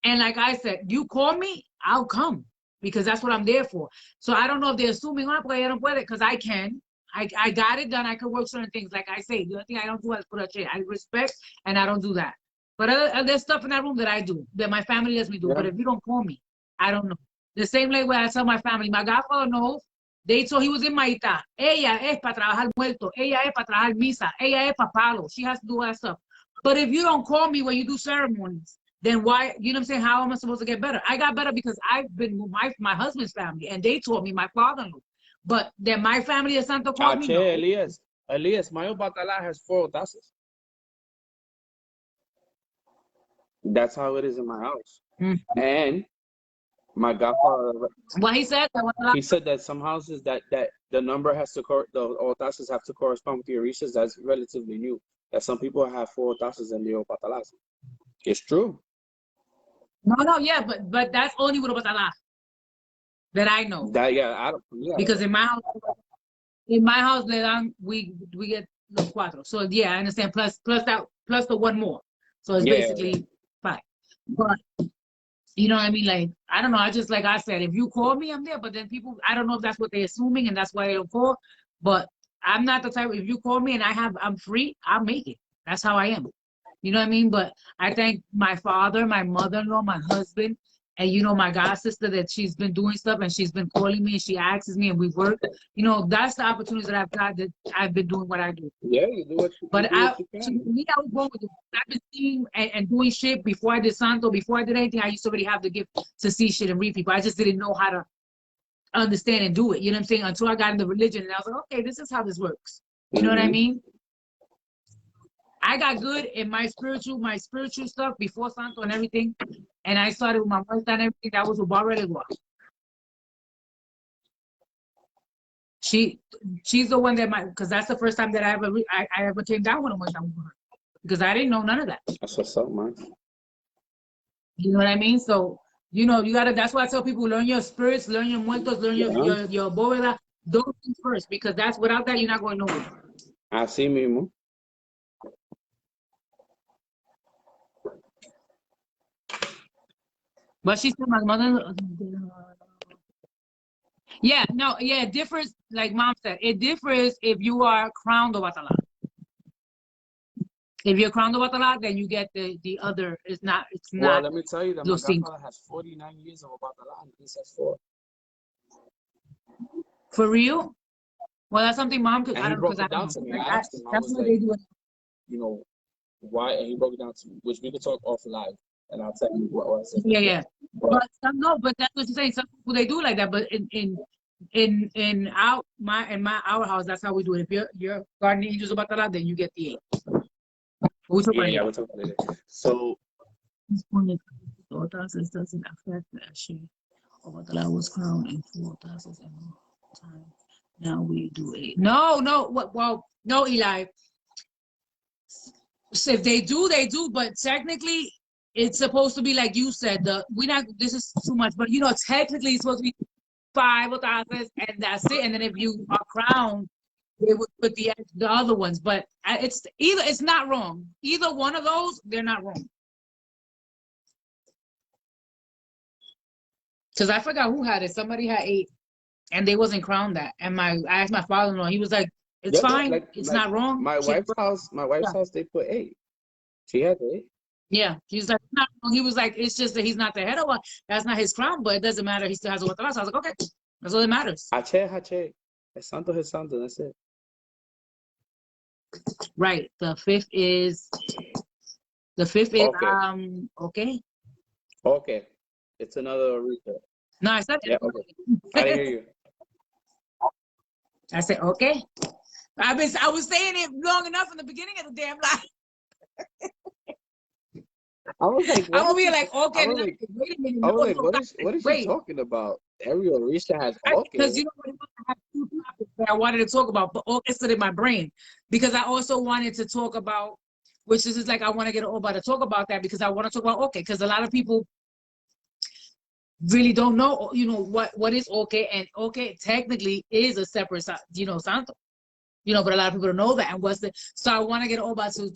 Speaker 1: And like I said, you call me, I'll come because that's what I'm there for. So I don't know if they're assuming, oh, pues, I don't puede, because I can. I got it done. I can work certain things. Like I say, the only thing I don't do is put a chair. I respect and I don't do that. But there's stuff in that room that I do, that my family lets me do.
Speaker 2: Yeah.
Speaker 1: But if you don't call me, I don't know. The same way where I tell my family, my godfather knows. They told he was in Maita. Ella es para trabajar muerto. Ella es para trabajar misa. Ella es para palo. She has to do all that stuff. But if you don't call me when you do ceremonies, then why, you know what I'm saying? How am I supposed to get better? I got better because I've been with my husband's family and they taught me, my father-in-law. But then my family of Santo called me,
Speaker 2: Che,
Speaker 1: no.
Speaker 2: Elias, Mayo Batala has 4 tazas. That's how it is in my house.
Speaker 1: Mm.
Speaker 2: And my godfather,
Speaker 1: What he said,
Speaker 2: he said that some houses that the number has to the all tazas have to correspond with your reaches. That's relatively new. That some people have 4 tazas and Leo Patalas. It's true.
Speaker 1: no, yeah, but that's only with Batala that I know.
Speaker 2: That I don't. Yeah.
Speaker 1: Because in my house, le dan, we get los cuatro. So yeah, I understand. Plus the one more. So it's
Speaker 2: Yeah.
Speaker 1: basically 5. But you know what I mean? Like, I don't know. I just, like I said, if you call me, I'm there. But then people, I don't know if that's what they're assuming and that's why they don't call. But I'm not the type, if you call me and I'm free, I'll make it. That's how I am. You know what I mean? But I thank my father, my mother-in-law, my husband, and my god sister that she's been doing stuff and she's been calling me and she asks me and we work. That's the opportunities that I've got, that I've been doing what I do.
Speaker 2: Yeah, you do what you,
Speaker 1: But
Speaker 2: do what you
Speaker 1: to
Speaker 2: can.
Speaker 1: me, I was born with it. I've been seeing and doing shit before I did Santo, before I did anything. I used to already have the gift to see shit and read people. I just didn't know how to understand and do it. You know what I'm saying? Until I got into religion and I was like, okay, this is how this works. You know what I mean? I got good in my spiritual stuff before Santo and everything. And I started with my muerta and everything. That was with Barbara Legua. She's the one that because that's the first time that I ever came down with her because I didn't know none of that.
Speaker 2: That's what's up, man.
Speaker 1: You know what I mean? So, you gotta, that's why I tell people, learn your spirits, learn your muertos, learn your bóveda, those things first, because that's, without that, you're not going nowhere.
Speaker 2: Así mismo.
Speaker 1: But she said my mother, Yeah, no, yeah, it differs. Like mom said, it differs if you are crowned or batala. If you're crowned or batala, then you get the other. It's
Speaker 2: Well,
Speaker 1: not
Speaker 2: let me tell you that my
Speaker 1: los cinco.
Speaker 2: godfather has 49 years of Obatala and he says 4.
Speaker 1: For real? Well, that's something mom could.
Speaker 2: And
Speaker 1: I
Speaker 2: he
Speaker 1: don't because
Speaker 2: broke
Speaker 1: I
Speaker 2: it
Speaker 1: don't
Speaker 2: down
Speaker 1: know.
Speaker 2: to me.
Speaker 1: Like,
Speaker 2: I asked him, I
Speaker 1: that's
Speaker 2: was
Speaker 1: what
Speaker 2: like,
Speaker 1: they do.
Speaker 2: you know, why? And he broke it down to me, which we could talk off live, and I'll tell you what I said
Speaker 1: Yeah,
Speaker 2: before.
Speaker 1: yeah.
Speaker 2: But
Speaker 1: But some no, but that's what you're saying. Some people they do like that, but in our house, that's how we do it. If you're guardian angels about that, then you get the 8. We talk about
Speaker 2: yeah,
Speaker 1: it.
Speaker 2: we'll talk about it. So
Speaker 1: This point is daughters doesn't affect the share. Obatala was crowned in 4,000 time. Now we do 8. No, no. Well, no, Eli. So if they do, they do. But technically, it's supposed to be like you said. We not. This is too much. But technically, it's supposed to be 5,000, and that's it. And then if you are crowned, they would put the other ones. But it's either it's not wrong. Either one of those, they're not wrong. Because I forgot who had it. Somebody had 8, and they wasn't crowned that. And I asked my father-in-law. He was like, "It's
Speaker 2: yeah,
Speaker 1: fine. It's
Speaker 2: like
Speaker 1: not wrong."
Speaker 2: my wife's house,
Speaker 1: Yeah.
Speaker 2: they put 8. She had 8.
Speaker 1: Yeah, he was like, "Not wrong." He was like, "It's just that he's not the head of one. That's not his crown, but it doesn't matter. He still has a water." So I was like, "Okay, that's all that matters."
Speaker 2: Hache. Es santo, that's it.
Speaker 1: Right. The fifth is
Speaker 2: Okay.
Speaker 1: okay.
Speaker 2: Okay. It's another reset.
Speaker 1: No, I said
Speaker 2: Yeah, okay. I didn't hear you.
Speaker 1: I said okay. I was saying it long enough in the beginning of the damn life.
Speaker 2: I was like,
Speaker 1: I'm
Speaker 2: what
Speaker 1: over
Speaker 2: is
Speaker 1: here
Speaker 2: she?
Speaker 1: like okay.
Speaker 2: I
Speaker 1: And
Speaker 2: was
Speaker 1: then
Speaker 2: like,
Speaker 1: wait a minute.
Speaker 2: I
Speaker 1: No,
Speaker 2: was like,
Speaker 1: no, guys,
Speaker 2: what is she
Speaker 1: wait.
Speaker 2: talking about? Every Orisha has
Speaker 1: Because
Speaker 2: okay.
Speaker 1: you know what? I have 2 topics that I wanted to talk about, but all it's in my brain because I also wanted to talk about, which is just like I want to get Oba to talk about that because I want to talk about okay because a lot of people really don't know what is okay and okay technically is a separate santo. But a lot of people don't know that. And so I want to get Oba to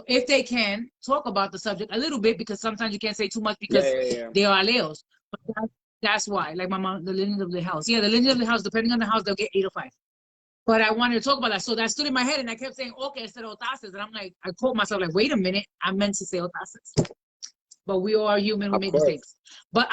Speaker 1: if they can talk about the subject a little bit because sometimes you can't say too much because
Speaker 2: Yeah.
Speaker 1: they are aleos. But that's why, like my mom, the lineage of the house. Yeah, the lineage of the house, depending on the house, they'll get 8 or 5. But I wanted to talk about that. So that stood in my head and I kept saying, okay, instead of otases. And I'm like, I caught myself like, wait a minute, I meant to say otases. But we all are human, we
Speaker 2: Of
Speaker 1: make
Speaker 2: course.
Speaker 1: mistakes. But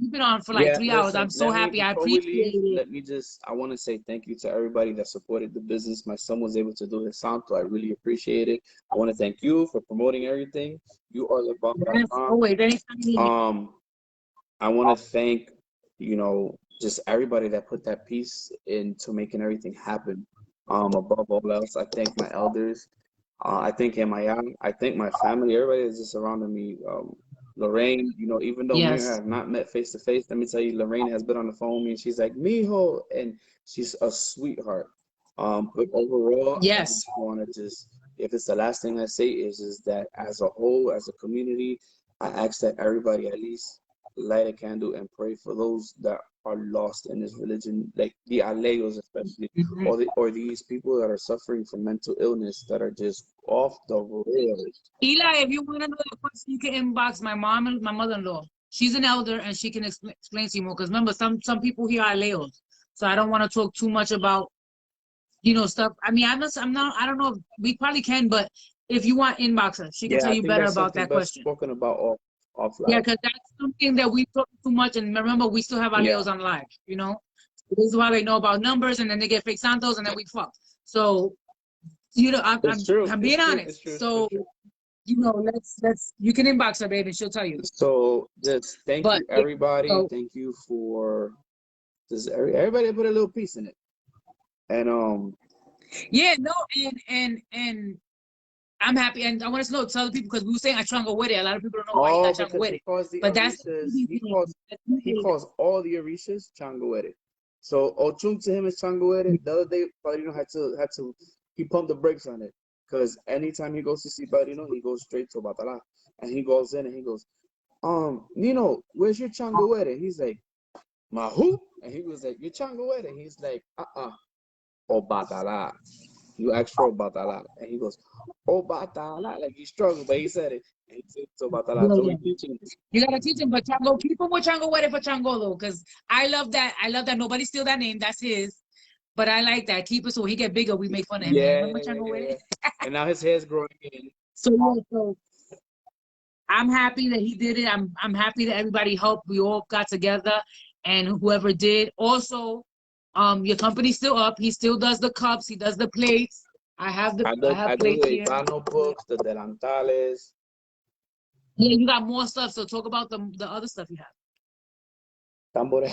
Speaker 1: we've been on for like
Speaker 2: Yeah,
Speaker 1: 3 hours.
Speaker 2: listen,
Speaker 1: I'm so happy. I
Speaker 2: before we
Speaker 1: appreciate
Speaker 2: leave,
Speaker 1: it.
Speaker 2: I want to say thank you to everybody that supported the business. My son was able to do his santo. I really appreciate it. I want to thank you for promoting everything. You are the
Speaker 1: Yes,
Speaker 2: bomb.
Speaker 1: always, anytime you need me.
Speaker 2: I want to thank, just everybody that put that piece into making everything happen. Above all else, I thank my elders. I thank Emaya. I thank my family. Everybody that's just surrounding me. Lorraine, even though me and her
Speaker 1: Yes.
Speaker 2: have not met face to face, let me tell you, Lorraine has been on the phone with me and she's like, Mijo, and she's a sweetheart. But overall, I
Speaker 1: Yes.
Speaker 2: just want to if it's the last thing I say is that as a whole, as a community, I ask that everybody at least light a candle and pray for those that are lost in this religion, like the Aleos especially,
Speaker 1: Mhm.
Speaker 2: or these people that are suffering from mental illness that are just off the rails.
Speaker 1: Eli, if you want to know the question, you can inbox my mom and my mother-in-law. She's an elder and she can explain to you more. Because remember, some people here are Leos, so I don't want to talk too much about stuff. I mean, I'm not. I don't know. If, we probably can, but if you want inbox her, she can
Speaker 2: Yeah,
Speaker 1: tell
Speaker 2: I
Speaker 1: you
Speaker 2: think
Speaker 1: better
Speaker 2: that's
Speaker 1: about
Speaker 2: something
Speaker 1: that
Speaker 2: best
Speaker 1: question.
Speaker 2: spoken about off
Speaker 1: Yeah,
Speaker 2: live.
Speaker 1: because that's something that we talk too much. And remember, we still have our
Speaker 2: Yeah.
Speaker 1: Leos on live. This is why they know about numbers, and then they get fake santos, and then we fuck. So
Speaker 2: It's true.
Speaker 1: I'm
Speaker 2: It's
Speaker 1: being
Speaker 2: true.
Speaker 1: honest.
Speaker 2: It's true.
Speaker 1: So
Speaker 2: It's true.
Speaker 1: let's you can inbox her, baby, and she'll tell you.
Speaker 2: So just thank
Speaker 1: But
Speaker 2: you,
Speaker 1: yeah,
Speaker 2: everybody.
Speaker 1: so
Speaker 2: Thank you for just everybody put a little piece in it. And
Speaker 1: yeah, no, and I'm happy, and I want to tell the people because we were saying Achanga with it. A lot of people don't know why he got Changa
Speaker 2: because
Speaker 1: with
Speaker 2: he
Speaker 1: it,
Speaker 2: calls the
Speaker 1: but that's
Speaker 2: Orishas, he calls all the Orishas Changuere. So Ochum to him is Changuere. The other day, Padrino had to he pumped the brakes on it because anytime he goes to see Padrino, he goes straight to Batala, and he goes in and he goes, Nino, where's your Changuere? He's like, my who? And he was like, your Changuere. He's like, or Batala. You asked for Batala, and he goes, oh Batala, like he struggled, but he said it. So about
Speaker 1: Yeah,
Speaker 2: that, so
Speaker 1: yeah.
Speaker 2: we teaching.
Speaker 1: You gotta teach him, but Chango, keep him with Chango Wedding for Changolo, because I love that. I love that nobody steal that name. That's his. But I like that. Keep it so when he get bigger, we make fun of him.
Speaker 2: Yeah,
Speaker 1: Remember Chango Wedding?
Speaker 2: And now his hair's growing in.
Speaker 1: So yeah, so I'm happy that he did it. I'm happy that everybody helped. We all got together, and whoever did. Also, your company's still up. He still does the cups. He does the plates. I have
Speaker 2: I do
Speaker 1: plates
Speaker 2: the
Speaker 1: here.
Speaker 2: Itano books, the delantales.
Speaker 1: Yeah, you got more stuff. So talk about the other stuff you have.
Speaker 2: Tambore.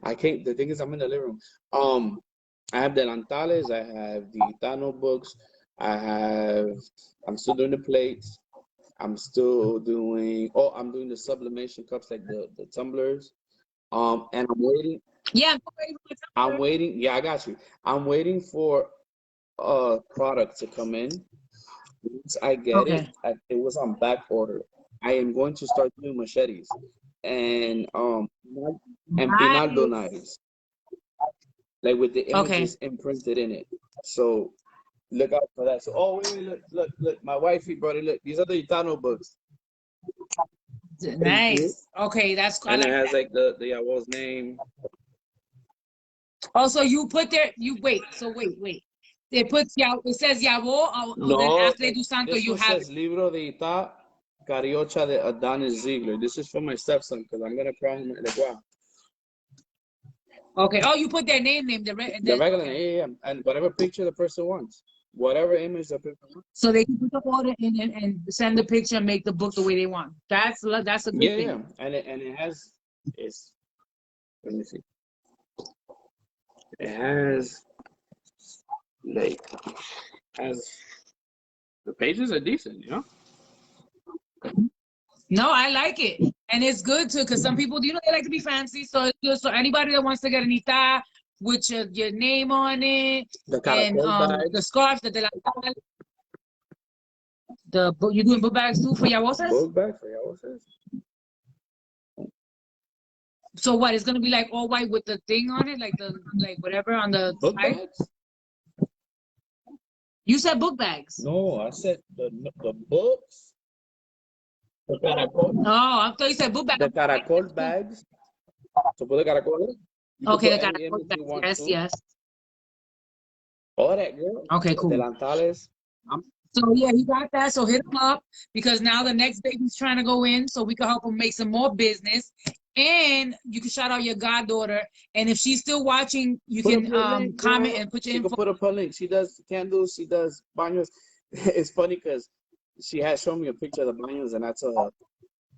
Speaker 2: I can't. The thing is, I'm in the living room. I have delantales. I have the Itano books. I'm still doing the plates. I'm still doing. Oh, I'm doing the sublimation cups, like the tumblers. And I'm waiting.
Speaker 1: Yeah,
Speaker 2: I'm waiting. Yeah, I got you. I'm waiting for a product to come in. Once I get it,
Speaker 1: okay.
Speaker 2: it was on back order. I am going to start doing machetes and pinaldo
Speaker 1: Nice.
Speaker 2: knives, like with the
Speaker 1: Okay.
Speaker 2: images imprinted in it. So look out for that. So look, my wifey brought it. Look, these are the Itano books. Thank you.
Speaker 1: Nice. Okay, that's I
Speaker 2: And it
Speaker 1: like
Speaker 2: has
Speaker 1: that.
Speaker 2: like the Yawol's name.
Speaker 1: Also, you put there. You wait. So wait. It puts It says Yavo. Or then
Speaker 2: No,
Speaker 1: after they do Santo,
Speaker 2: this
Speaker 1: you
Speaker 2: one
Speaker 1: have it.
Speaker 2: says Libro de Ita Cariocha de Adonis Ziegler. This is for my stepson because I'm gonna crown him like wow.
Speaker 1: Okay. Oh, you put their name,
Speaker 2: The regular,
Speaker 1: okay.
Speaker 2: yeah, and whatever picture the person wants, whatever image the person wants.
Speaker 1: So they can put the order in and send the picture and make the book the way they want. That's a good
Speaker 2: Yeah,
Speaker 1: thing.
Speaker 2: and it has it's. Let me see. It has like has the pages are decent, you know.
Speaker 1: No, I like it, and it's good too because some people, they like to be fancy. So it's good. So anybody that wants to get an ita with your name on it,
Speaker 2: The
Speaker 1: and
Speaker 2: caracol
Speaker 1: the
Speaker 2: bags,
Speaker 1: scarf, the book, you doing book bags too for your
Speaker 2: book bags for y'all.
Speaker 1: So what? It's gonna be like all white with the thing on it, like whatever on the
Speaker 2: Book
Speaker 1: side.
Speaker 2: bags?
Speaker 1: You said book bags.
Speaker 2: No, I said the books. The caracol.
Speaker 1: Oh, I thought you said book bags.
Speaker 2: The caracol bags. So put the caracol. You can
Speaker 1: Okay,
Speaker 2: put
Speaker 1: the
Speaker 2: any
Speaker 1: caracol
Speaker 2: image you
Speaker 1: bags.
Speaker 2: want
Speaker 1: Yes,
Speaker 2: to.
Speaker 1: yes.
Speaker 2: All that, girl.
Speaker 1: Okay,
Speaker 2: The
Speaker 1: cool.
Speaker 2: delantales.
Speaker 1: So yeah, he got that. So hit him up because now the next baby's trying to go in, so we can help him make some more business. And you can shout out your goddaughter. And if she's still watching, you
Speaker 2: Put up
Speaker 1: can
Speaker 2: your link,
Speaker 1: comment
Speaker 2: girl.
Speaker 1: and put your
Speaker 2: She can
Speaker 1: info.
Speaker 2: put up her link. She does candles. She does baños. It's funny because she had shown me a picture of the baños, and I told her,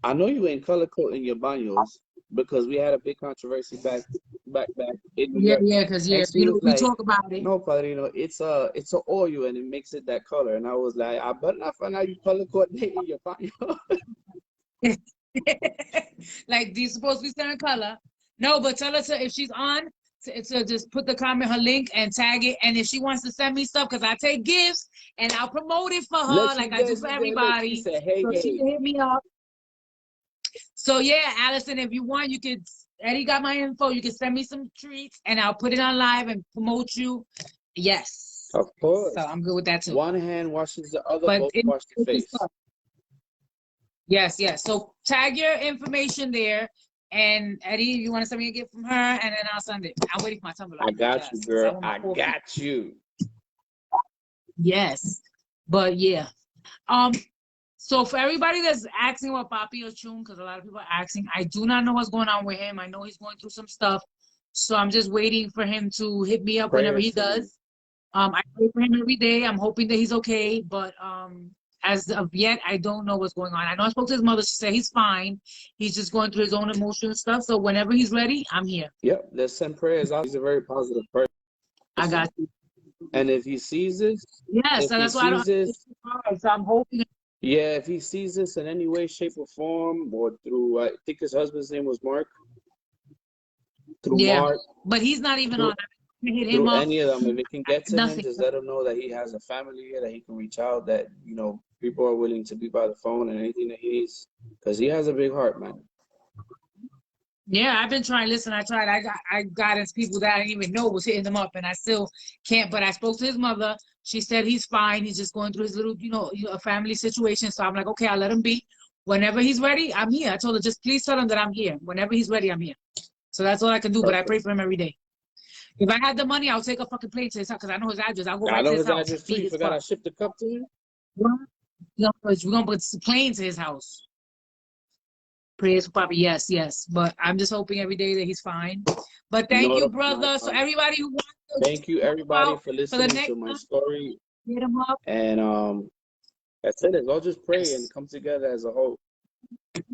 Speaker 2: I know you ain't color coding your baños because we had a big controversy back in New York.
Speaker 1: Yeah, because
Speaker 2: And she was
Speaker 1: we
Speaker 2: like,
Speaker 1: talk about it.
Speaker 2: no, Padrino, it's a oil and it makes it that color. And I was like, I better not find out you color coordinating your baño.
Speaker 1: Like these supposed to be certain color. No, but tell her if she's on to just put the comment, her link, and tag it. And if she wants to send me stuff, because I take gifts and I'll promote it for
Speaker 2: Look,
Speaker 1: her,
Speaker 2: she
Speaker 1: like I do
Speaker 2: did,
Speaker 1: for
Speaker 2: she did. Look, she
Speaker 1: everybody.
Speaker 2: said, hey,
Speaker 1: So she
Speaker 2: hey.
Speaker 1: can hit me up. So yeah, Allison, if you want, you could. Eddie got my info. You can send me some treats, and I'll put it on live and promote you. Yes.
Speaker 2: Of course.
Speaker 1: So I'm good with that too.
Speaker 2: One hand washes the other,
Speaker 1: But
Speaker 2: both wash the face.
Speaker 1: Yes. So tag your information there. And Eddie, you want to send me a gift from her, and then I'll send it. I'm waiting for my Tumblr.
Speaker 2: I got you, girl. I got you.
Speaker 1: Yes. But yeah. So for everybody that's asking about Papi Ochun, because a lot of people are asking, I do not know what's going on with him. I know he's going through some stuff. So I'm just waiting for him to hit me up whenever he does. I pray for him every day. I'm hoping that he's okay. But as of yet, I don't know what's going on. I know I spoke to his mother. She said he's fine. He's just going through his own emotional stuff. So whenever he's ready, I'm here.
Speaker 2: Yep, let's send prayers out. He's a very positive person.
Speaker 1: I got you.
Speaker 2: And if he sees this,
Speaker 1: yes, so that's why I don't. So I'm hoping.
Speaker 2: Yeah, if he sees this in any way, shape, or form, or through, I think his husband's name was Mark. Through Mark.
Speaker 1: But he's not even on.
Speaker 2: Hit him up. Any of them, if it can get to him, just let him know that he has a family here, that he can reach out, that, people are willing to be by the phone and anything that he needs, because he has a big heart, man.
Speaker 1: Yeah, I've been trying. Listen, I tried. I got into people that I didn't even know was hitting them up, and I still can't. But I spoke to his mother. She said he's fine. He's just going through his little, a family situation. So I'm like, okay, I'll let him be. Whenever he's ready, I'm here. I told her, just please tell him that I'm here. Whenever he's ready, I'm here. So that's all I can do. But I pray for him every day. If I had the money, I'll take a fucking plane to his house because I know his address. I'll go right to his house.
Speaker 2: Address too. You forgot I shipped the cup to him?
Speaker 1: We're gonna put the plane to his house. Prayers for Papa. Yes, yes. But I'm just hoping every day that he's fine. But thank you, brother. So everybody who wants to
Speaker 2: thank you everybody for listening to my story.
Speaker 1: Hit him up.
Speaker 2: And that's it. Let's all just pray and come together as a whole.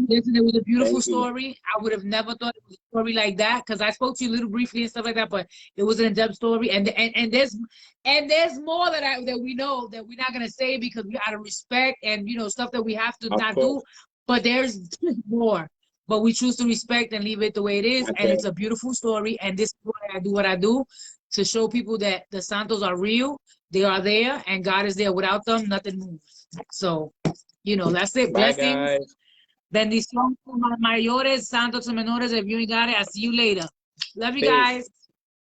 Speaker 1: Listen, it was a beautiful story. I would have never thought it was a story like that because I spoke to you a little briefly and stuff like that, but it was an in-depth story. And there's more that we know that we're not gonna say because we out of respect and stuff that we have to not do. But there's more. But we choose to respect and leave it the way it is. And it's a beautiful story. And this is why I do what I do, to show people that the Santos are real. They are there, and God is there. Without them, nothing moves. So, that's it.
Speaker 2: Bye,
Speaker 1: Blessings.
Speaker 2: guys.
Speaker 1: Bendición mayores, santos and menores. If you ain't got it, I'll see you later. Love you guys.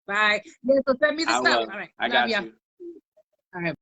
Speaker 1: Bye. Yeah, so send me the stuff. All right.
Speaker 2: I got you.
Speaker 1: All right.